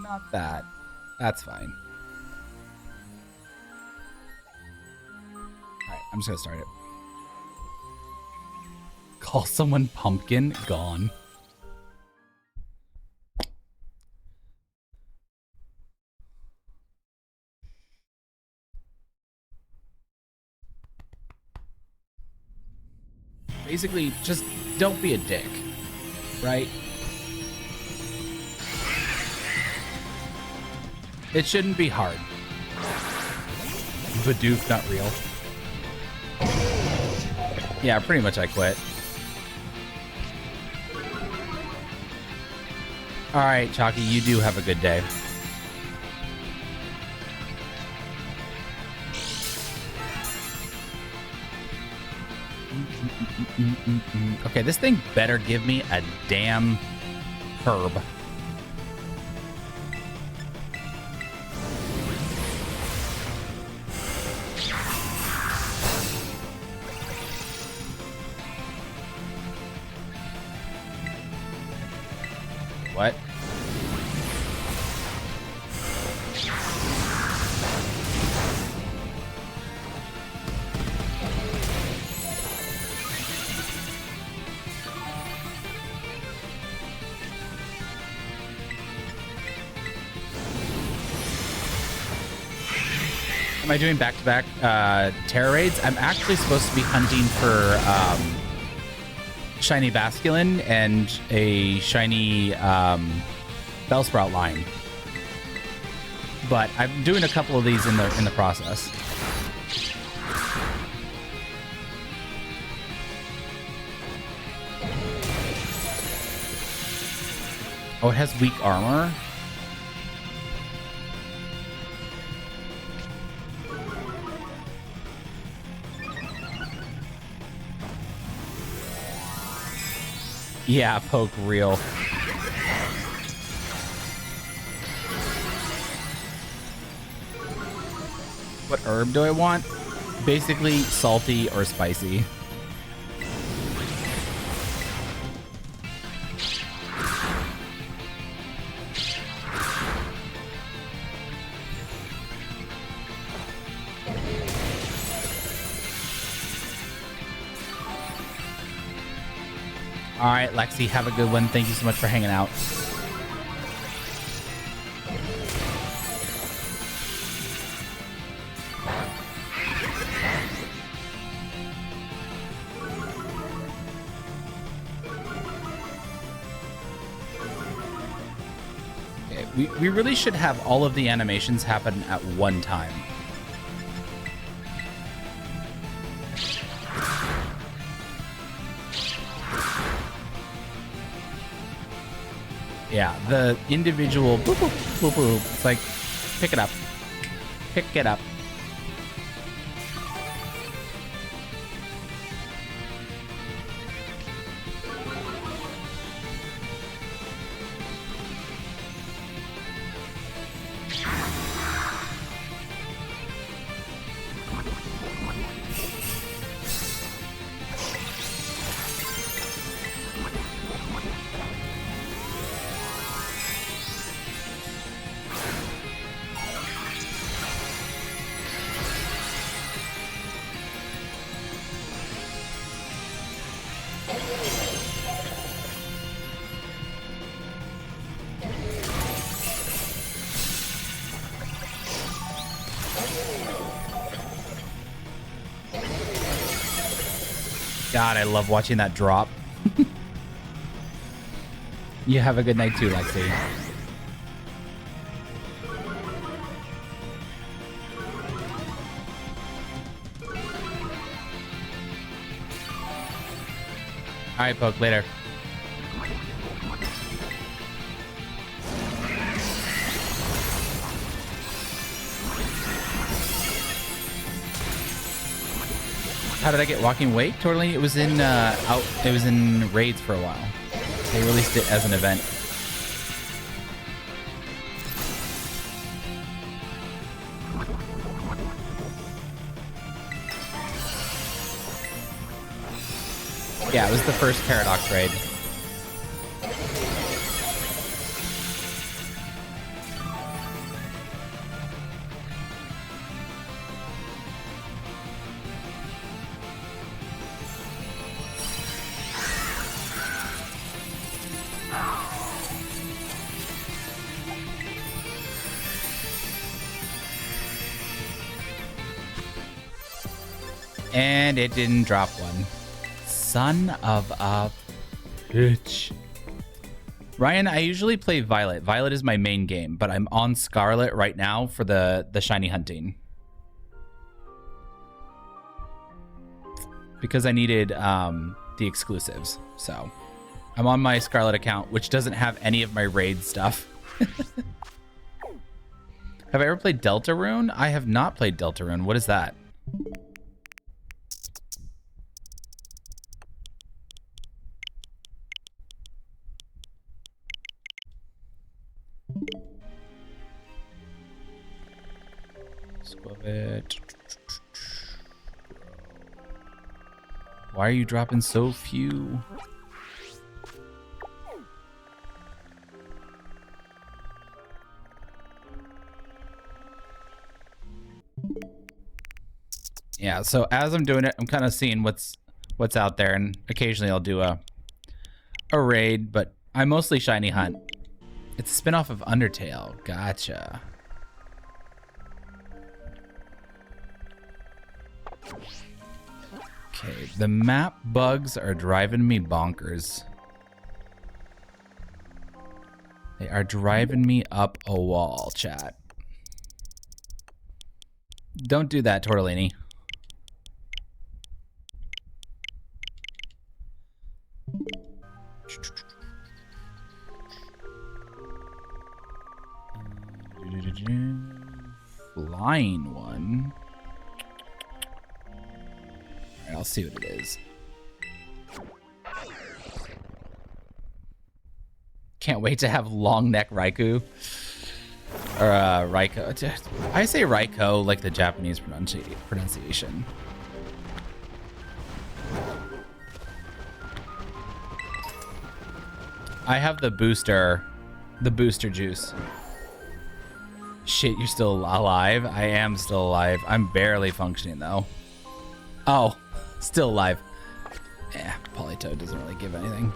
Not that. That's fine. Alright, I'm just gonna start it. Call someone pumpkin? Gone. Basically, just don't be a dick, right? It shouldn't be hard. Bidoof, not real. Yeah, pretty much I quit. Alright, Chalky, you do have a good day. Okay, this thing better give me a damn herb. What? Am I doing back-to-back terror raids? I'm actually supposed to be hunting for shiny Basculin and a shiny Bellsprout line. But I'm doing a couple of these in the process. Oh, it has weak armor? Yeah, poke real. What herb do I want? Basically salty or spicy. All right, Lexi, have a good one. Thank you so much for hanging out. Okay, we really should have all of the animations happen at one time. Yeah, the individual boop, boop, boop, boop. It's like, pick it up. Pick it up. God, I love watching that drop. You have a good night too, Lexi. All right, Poke, later. How did I get walking weight? Totally, it was in it was in raids for a while. They released it as an event. Yeah, it was the first Paradox raid. And it didn't drop one. Son of a bitch. Ryan, I usually play Violet. Violet is my main game, but I'm on Scarlet right now for the shiny hunting. Because I needed the exclusives. So I'm on my Scarlet account, which doesn't have any of my raid stuff. Have I ever played Deltarune? I have not played Deltarune. What is that? It. Why are you dropping so few? Yeah, so as I'm doing it, I'm kind of seeing what's out there, and occasionally I'll do a raid, but I mostly shiny hunt. It's a spin-off of Undertale. Gotcha. Okay, the map bugs are driving me bonkers. They are driving me up a wall, chat. Don't do that, Tortellini. Flying one. Alright, I'll see what it is. Can't wait to have long neck Raikou. Or Raikou. I say Raikou like the Japanese pronunciation. I have the booster juice. Shit, you're still alive? I am still alive. I'm barely functioning though. Oh, still alive. Yeah, Polytoad doesn't really give anything.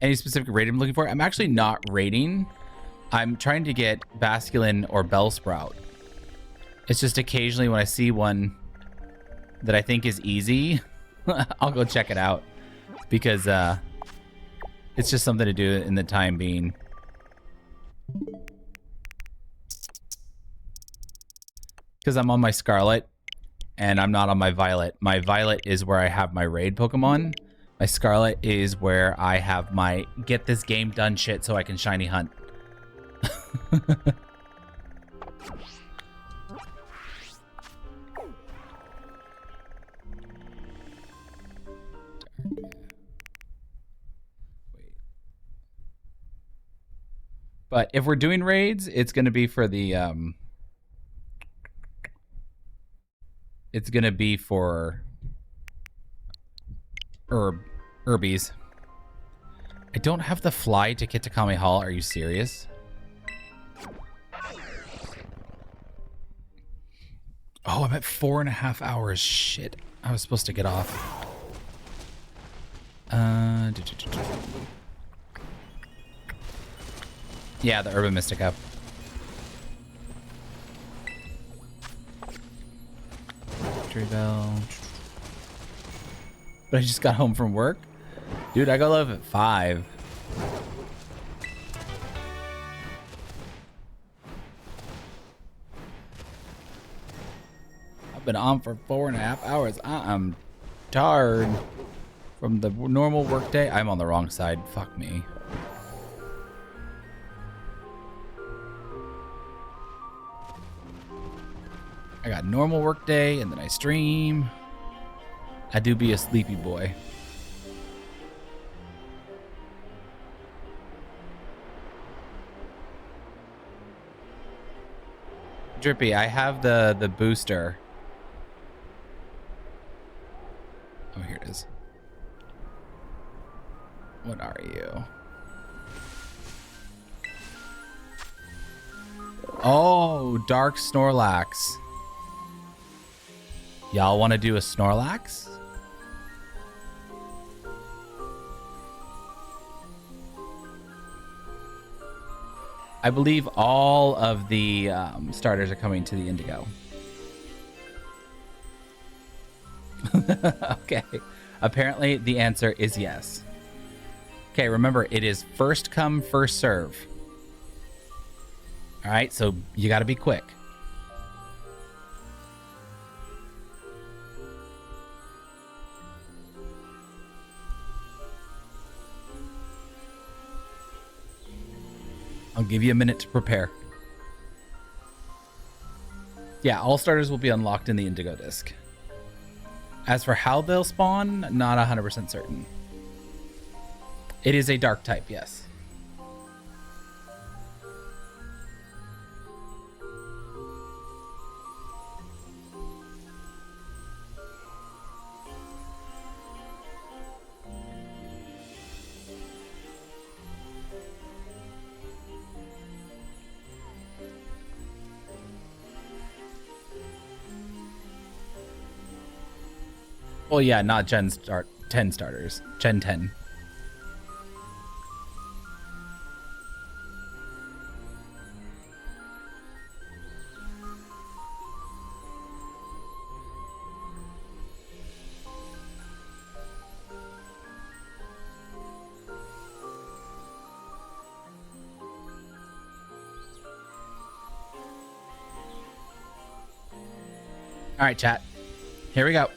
Any specific raid I'm looking for? I'm actually not raiding. I'm trying to get Basculin or Bellsprout. It's just occasionally when I see one that I think is easy, I'll go check it out. Because it's just something to do in the time being. Because I'm on my Scarlet and I'm not on my Violet. My Violet is where I have my raid Pokemon. My Scarlet is where I have my get this game done shit so I can shiny hunt. But if we're doing raids, it's going to be for the it's going to be for Herbies. I don't have the fly to Kitakami Hall. Are you serious? Oh, I'm at 4.5 hours. Shit. I was supposed to get off. Yeah, the Urban Mystica. Victory Bell. But I just got home from work. Dude, I got live at 5. I've been on for 4.5 hours. I'm tired from the normal work day. I'm on the wrong side. Fuck me. I got normal work day, and then I stream. I do be a sleepy boy. Drippy, I have the booster. Oh, here it is. What are you? Oh, Dark Snorlax. Y'all want to do a Snorlax? I believe all of the starters are coming to the Indigo. Okay. Apparently, the answer is yes. Okay, remember, it is first come, first serve. All right, so you got to be quick. I'll give you a minute to prepare. Yeah, all starters will be unlocked in the Indigo disc. As for how they'll spawn, not 100% certain. It is a dark type, yes. Well, yeah, not Gen 10 starters. Gen 10. All right, chat. Here we go.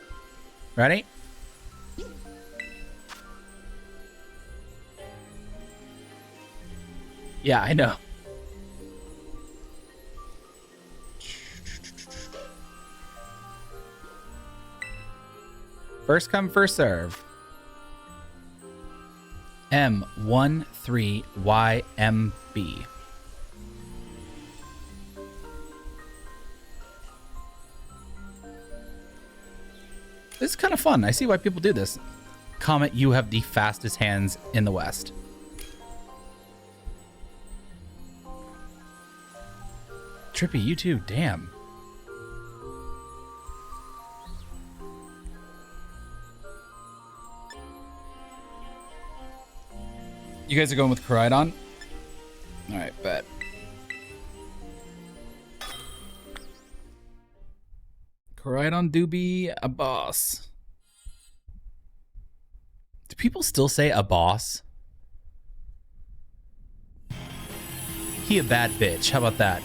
Ready? Yeah, I know. First come, first serve. M13YMB. This is kind of fun. I see why people do this. Comment, you have the fastest hands in the West. Trippy, you too. Damn. You guys are going with Koraidon? All right, bet. Koraidon do be a boss. Do people still say a boss? He a bad bitch. How about that?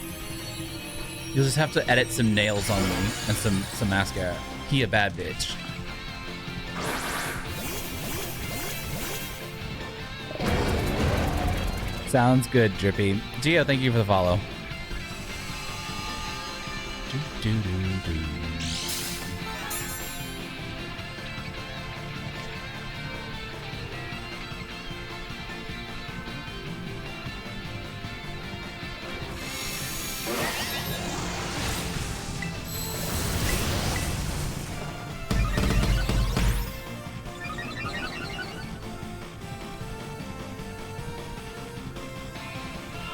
You'll just have to edit some nails on me and some mascara. He a bad bitch. Sounds good, Drippy. Gio, thank you for the follow. Do, do, do, do.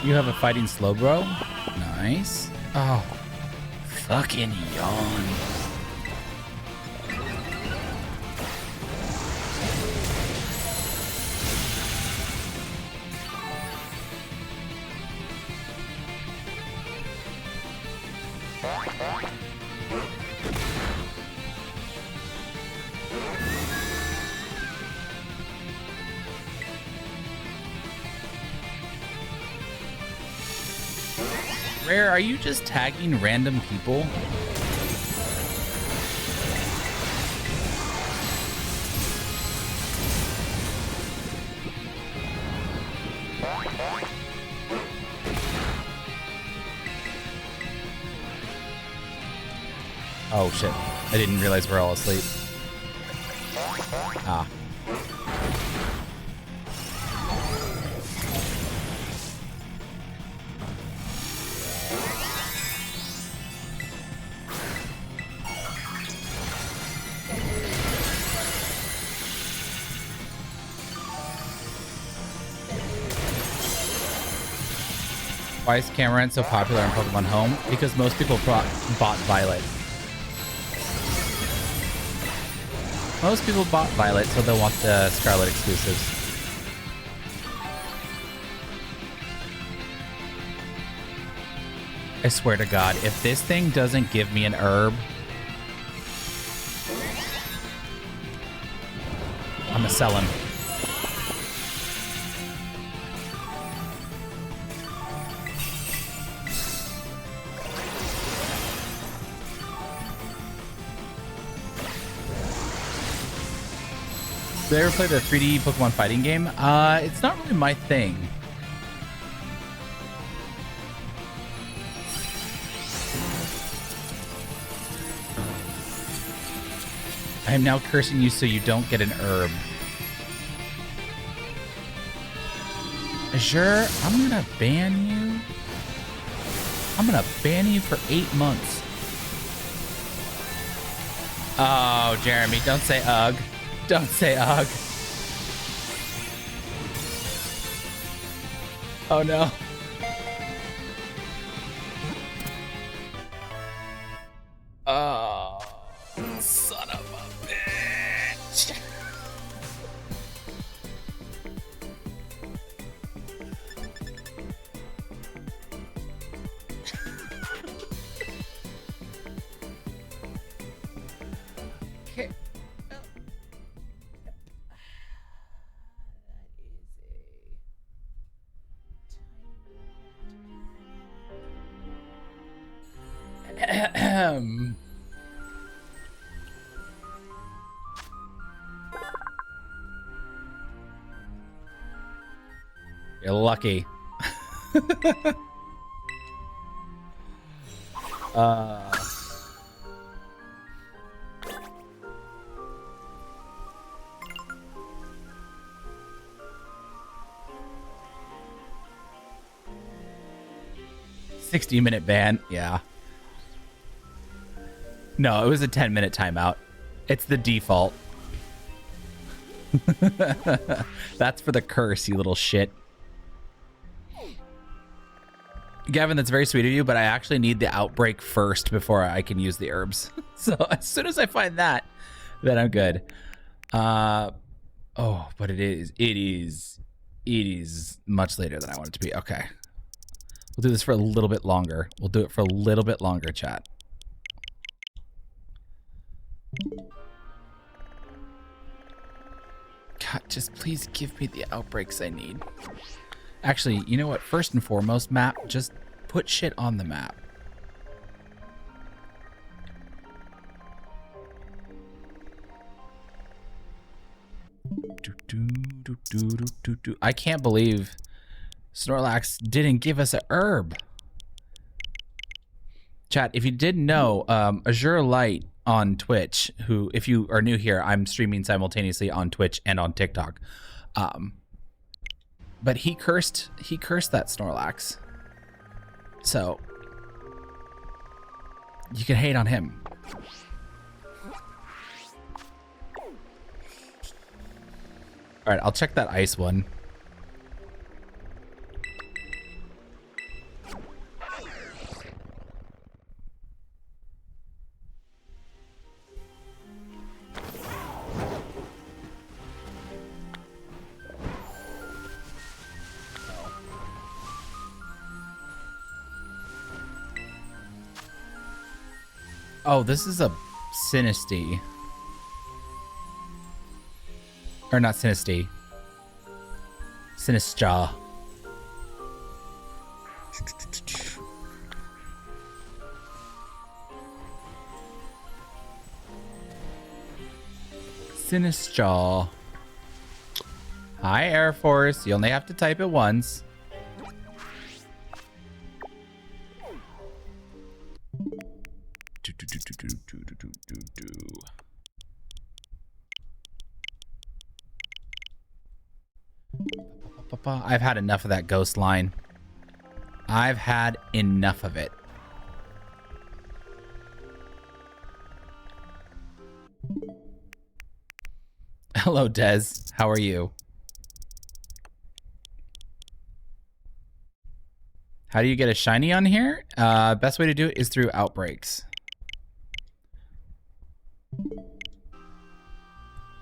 You have a fighting Slowbro? Nice. Oh, fucking yawn. Rare, are you just tagging random people? Oh shit. I didn't realize we're all asleep. Ah. Why is Cameron so popular in Pokemon Home? Because most people bought Violet. Most people bought Violet, so they'll want the Scarlet exclusives. I swear to God, if this thing doesn't give me an herb, I'm gonna sell him. Did I ever play the 3D Pokemon fighting game? It's not really my thing. I am now cursing you so you don't get an herb. Azure, I'm gonna ban you. I'm gonna ban you for 8 months. Oh, Jeremy, don't say ugh. Don't say ugh. Oh no. Oh, son of a bitch. Okay. You're lucky. 60-minute ban. Yeah. No, it was a 10-minute timeout. It's the default. That's for the curse, you little shit. Gavin, that's very sweet of you, but I actually need the outbreak first before I can use the herbs. So as soon as I find that, then I'm good. Oh, but it is much later than I want it to be. Okay. We'll do this for a little bit longer. We'll do it for a little bit longer, chat. God, just please give me the outbreaks I need. Actually, you know what? First and foremost, map, just put shit on the map. I can't believe Snorlax didn't give us a herb. Chat, if you didn't know, Azure Light on Twitch, who, if you are new here, I'm streaming simultaneously on Twitch and on TikTok. But he cursed that Snorlax. So you can hate on him. All right, I'll check that ice one. Oh, this is a Sinistea. Or not Sinistea. Sinistra. Sinistra. Hi, Air Force. You only have to type it once. I've had enough of that ghost line. I've had enough of it. Hello, Des. How are you? How do you get a shiny on here? Best way to do it is through outbreaks.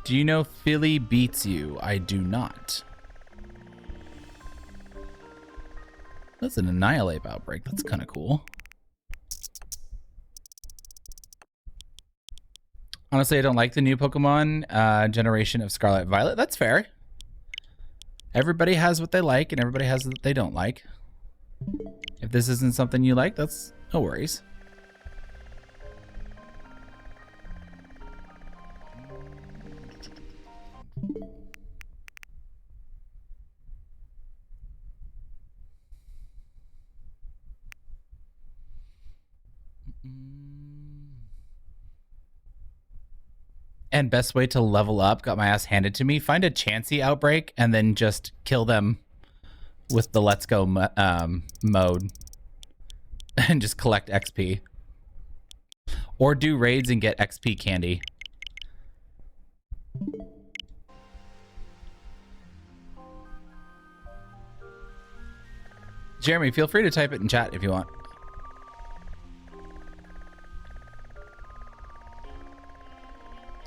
Do you know Philly beats you? I do not. That's an Annihilate outbreak. That's kind of cool. Honestly, I don't like the new Pokemon generation of Scarlet Violet. That's fair. Everybody has what they like, and everybody has what they don't like. If this isn't something you like, that's no worries. And best way to level up, got my ass handed to me. Find a Chansey outbreak and then just kill them with the Let's Go mode. And just collect XP. Or do raids and get XP candy. Jeremy, feel free to type it in chat if you want.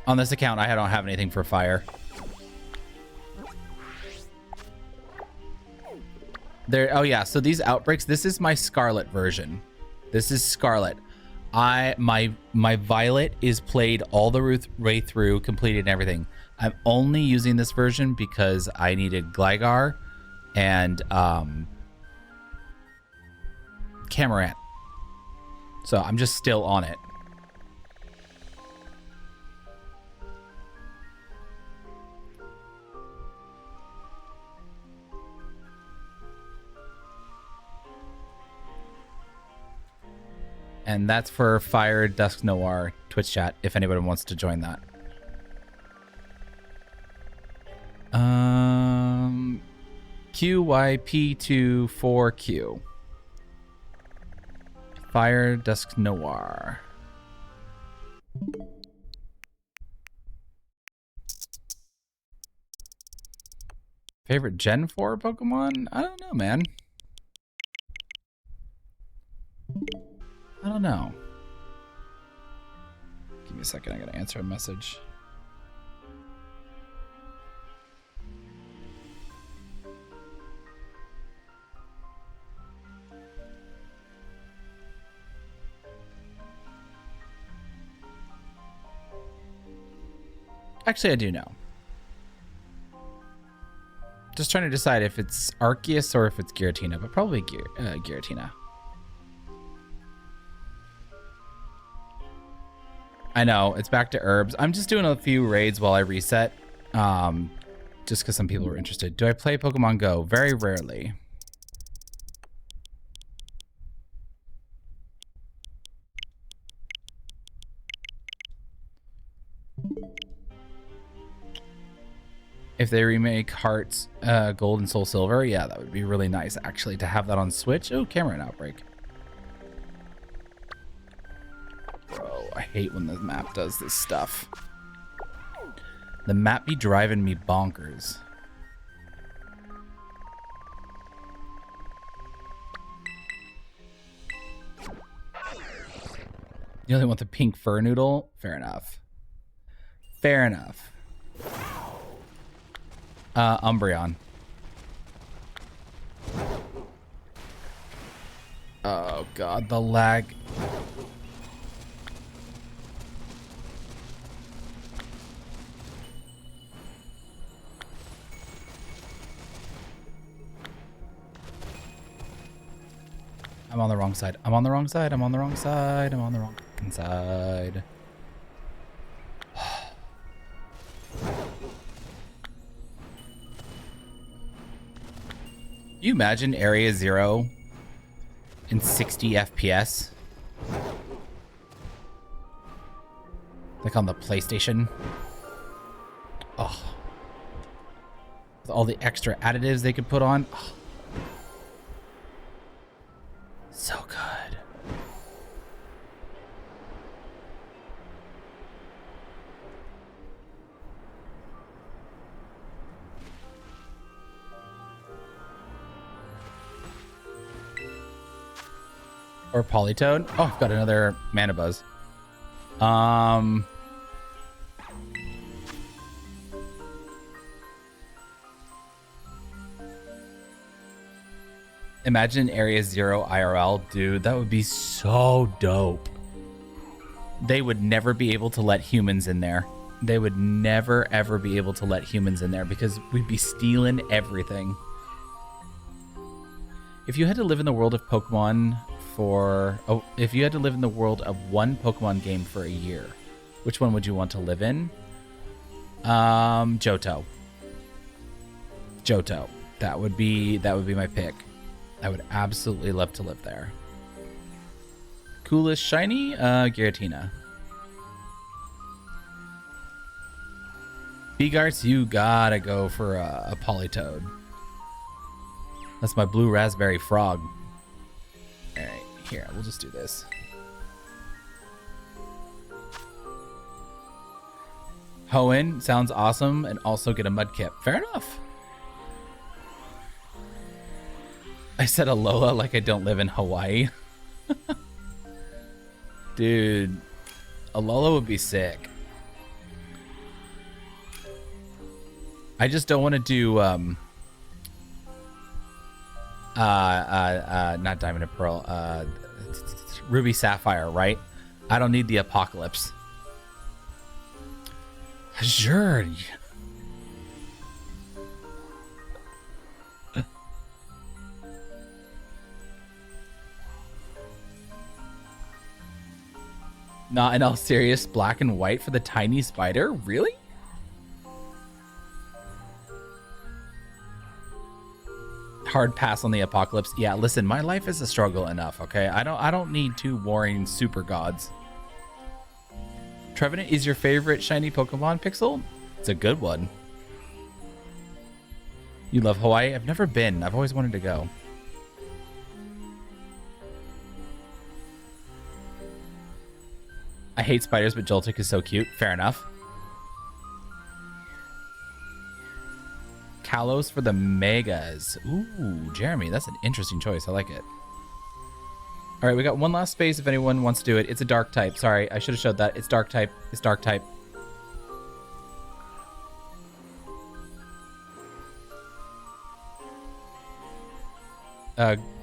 On this account, I don't have anything for fire. Oh yeah, so these outbreaks, this is my Scarlet version. This is Scarlet. My Violet is played all the way through, completed and everything. I'm only using this version because I needed Gligar and Camarant. So I'm just still on it. And that's for Fire Dusk Noir Twitch chat, if anybody wants to join that. QYP24Q. Fire Dusk Noir. Favorite Gen 4 Pokemon? I don't know, man. I don't know. Give me a second, I gotta answer a message. Actually, I do know. Just trying to decide if it's Arceus or if it's Giratina, but probably Giratina. I know, it's back to herbs. I'm just doing a few raids while I reset, just because some people were interested. Do I play Pokemon Go? Very rarely. If they remake Hearts, Gold and Soul Silver, yeah, that would be really nice, actually, to have that on Switch. Oh, Cameron Outbreak. Bro, I hate when the map does this stuff. The map be driving me bonkers. You only want the pink fur noodle? Fair enough. Fair enough. Umbreon. Oh god, the lag. I'm on the wrong side. I'm on the wrong side. I'm on the wrong side. I'm on the wrong side. You imagine Area 0 in 60 FPS? Like on the PlayStation. Oh. With all the extra additives they could put on. Oh. So good. Or Polytoad. Oh, I've got another mana buzz. Imagine Area Zero IRL, dude. That would be so dope. They would never be able to let humans in there. They would never, ever be able to let humans in there because we'd be stealing everything. If you had to live in the world of Pokemon if you had to live in the world of one Pokemon game for a year, which one would you want to live in? Johto. Johto. That would be my pick. I would absolutely love to live there. Coolest shiny? Giratina. Beegarts, you gotta go for a Polytoad. That's my blue raspberry frog. Alright, here, we'll just do this. Hoenn sounds awesome, and also get a Mudkip. Fair enough. I said Alola like I don't live in Hawaii. Dude, Alola would be sick. I just don't want to do not Diamond and Pearl, Ruby Sapphire, right? I don't need the apocalypse. Sure. Not in all serious, black and white for the tiny spider? Really? Hard pass on the apocalypse. Yeah, listen, my life is a struggle enough, okay? I don't need two warring super gods. Trevenant is your favorite shiny Pokemon, Pixel? It's a good one. You love Hawaii? I've never been. I've always wanted to go. I hate spiders, but Joltik is so cute. Fair enough. Kalos for the Megas. Ooh, Jeremy, that's an interesting choice. I like it. All right, we got one last space if anyone wants to do it. It's a dark type. Sorry, I should have showed that. It's dark type. It's dark type.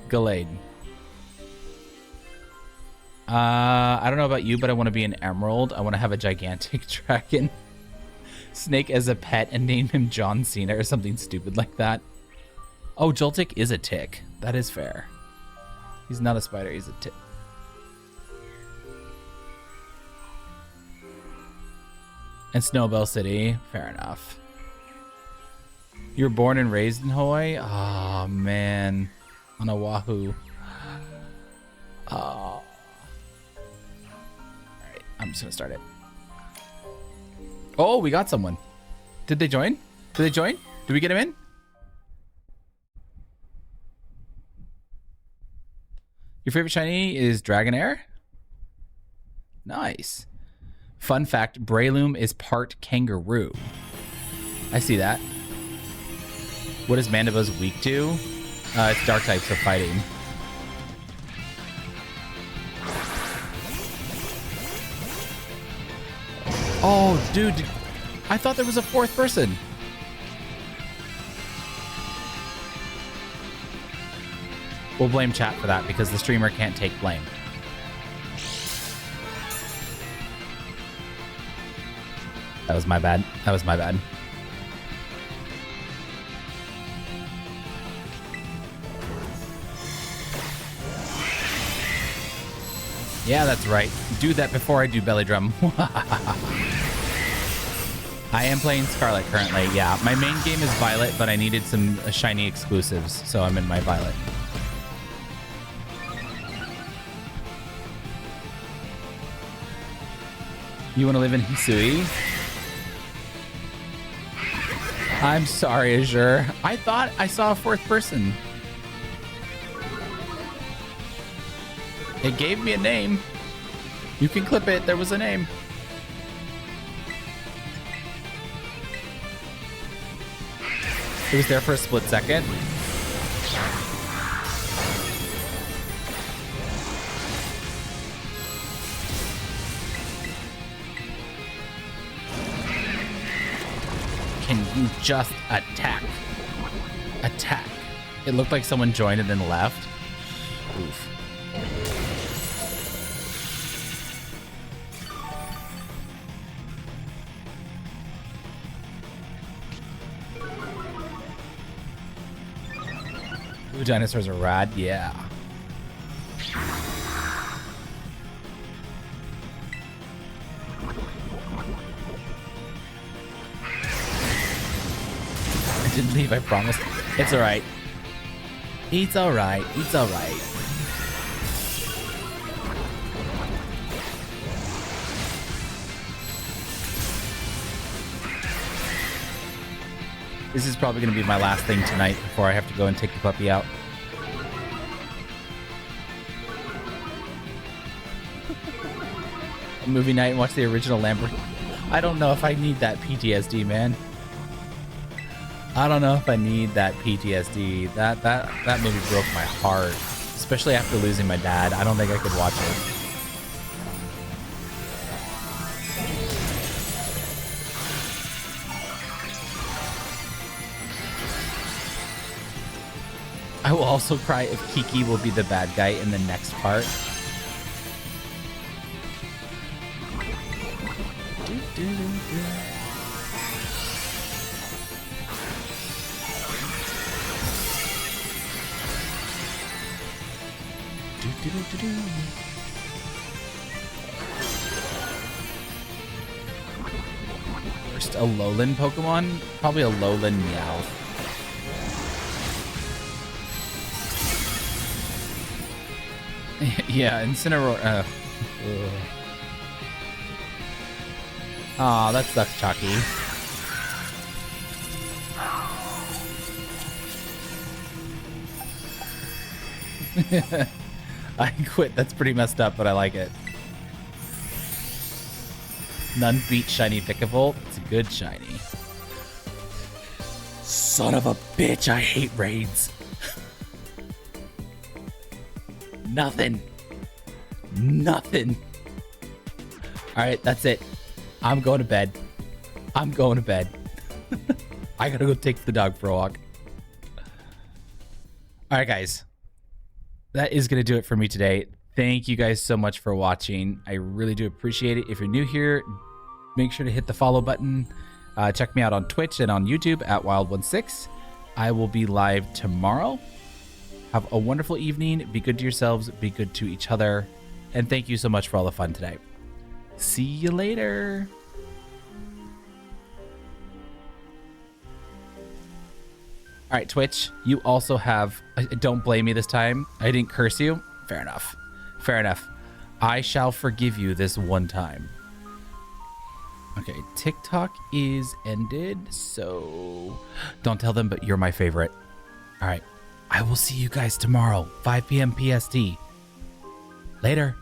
Gallade. I don't know about you, but I want to be an emerald. I want to have a gigantic dragon snake as a pet and name him John Cena or something stupid like that. Oh, Joltik is a tick. That is fair. He's not a spider, he's a tick. And Snowbell City. Fair enough. You were born and raised in Hawaii? Oh, man. On Oahu. Oh. Alright, I'm just gonna start it. Oh, we got someone. Did they join? Did they join? Did we get him in? Your favorite shiny is Dragonair? Nice. Fun fact, Breloom is part kangaroo. I see that. What is Mandibuzz weak to? It's dark type, so fighting. Oh, dude. I thought there was a fourth person. We'll blame chat for that because the streamer can't take blame. That was my bad. That was my bad. Yeah, that's right. Do that before I do belly drum. I am playing Scarlet currently. Yeah, my main game is Violet, but I needed some shiny exclusives, so I'm in my Violet. You want to live in Hisui? I'm sorry, Azure. I thought I saw a fourth person. It gave me a name. You can clip it. There was a name. It was there for a split second. Can you just attack? Attack. It looked like someone joined and then left. Oof. Ooh, dinosaurs are rad. Yeah. I didn't leave, I promise. It's alright. It's alright. It's alright. This is probably going to be my last thing tonight before I have to go and take the puppy out. A movie night and watch the original Lamborghini. I don't know if I need that PTSD, man. I don't know if I need that PTSD. That movie broke my heart, especially after losing my dad. I don't think I could watch it. I will also cry if Kiki will be the bad guy in the next part. First, a Alolan Pokemon? Probably a Alolan Meowth. Yeah, Incineroar. Aw, that sucks, Chalky. I quit. That's pretty messed up, but I like it. None beat Shiny Vikavolt. It's a good shiny. Son of a bitch, I hate raids. Nothing. Nothing. Alright, that's it. I'm going to bed. I'm going to bed. I gotta go take the dog for a walk. Alright, guys. That is going to do it for me today. Thank you guys so much for watching. I really do appreciate it. If you're new here, make sure to hit the follow button. Check me out on Twitch and on YouTube at Wild16. I will be live tomorrow. Have a wonderful evening. Be good to yourselves. Be good to each other. And thank you so much for all the fun today. See you later. All right, Twitch, you also have... Don't blame me this time. I didn't curse you. Fair enough. Fair enough. I shall forgive you this one time. Okay, TikTok is ended, so... Don't tell them, but you're my favorite. All right. I will see you guys tomorrow, 5 p.m. PST. Later.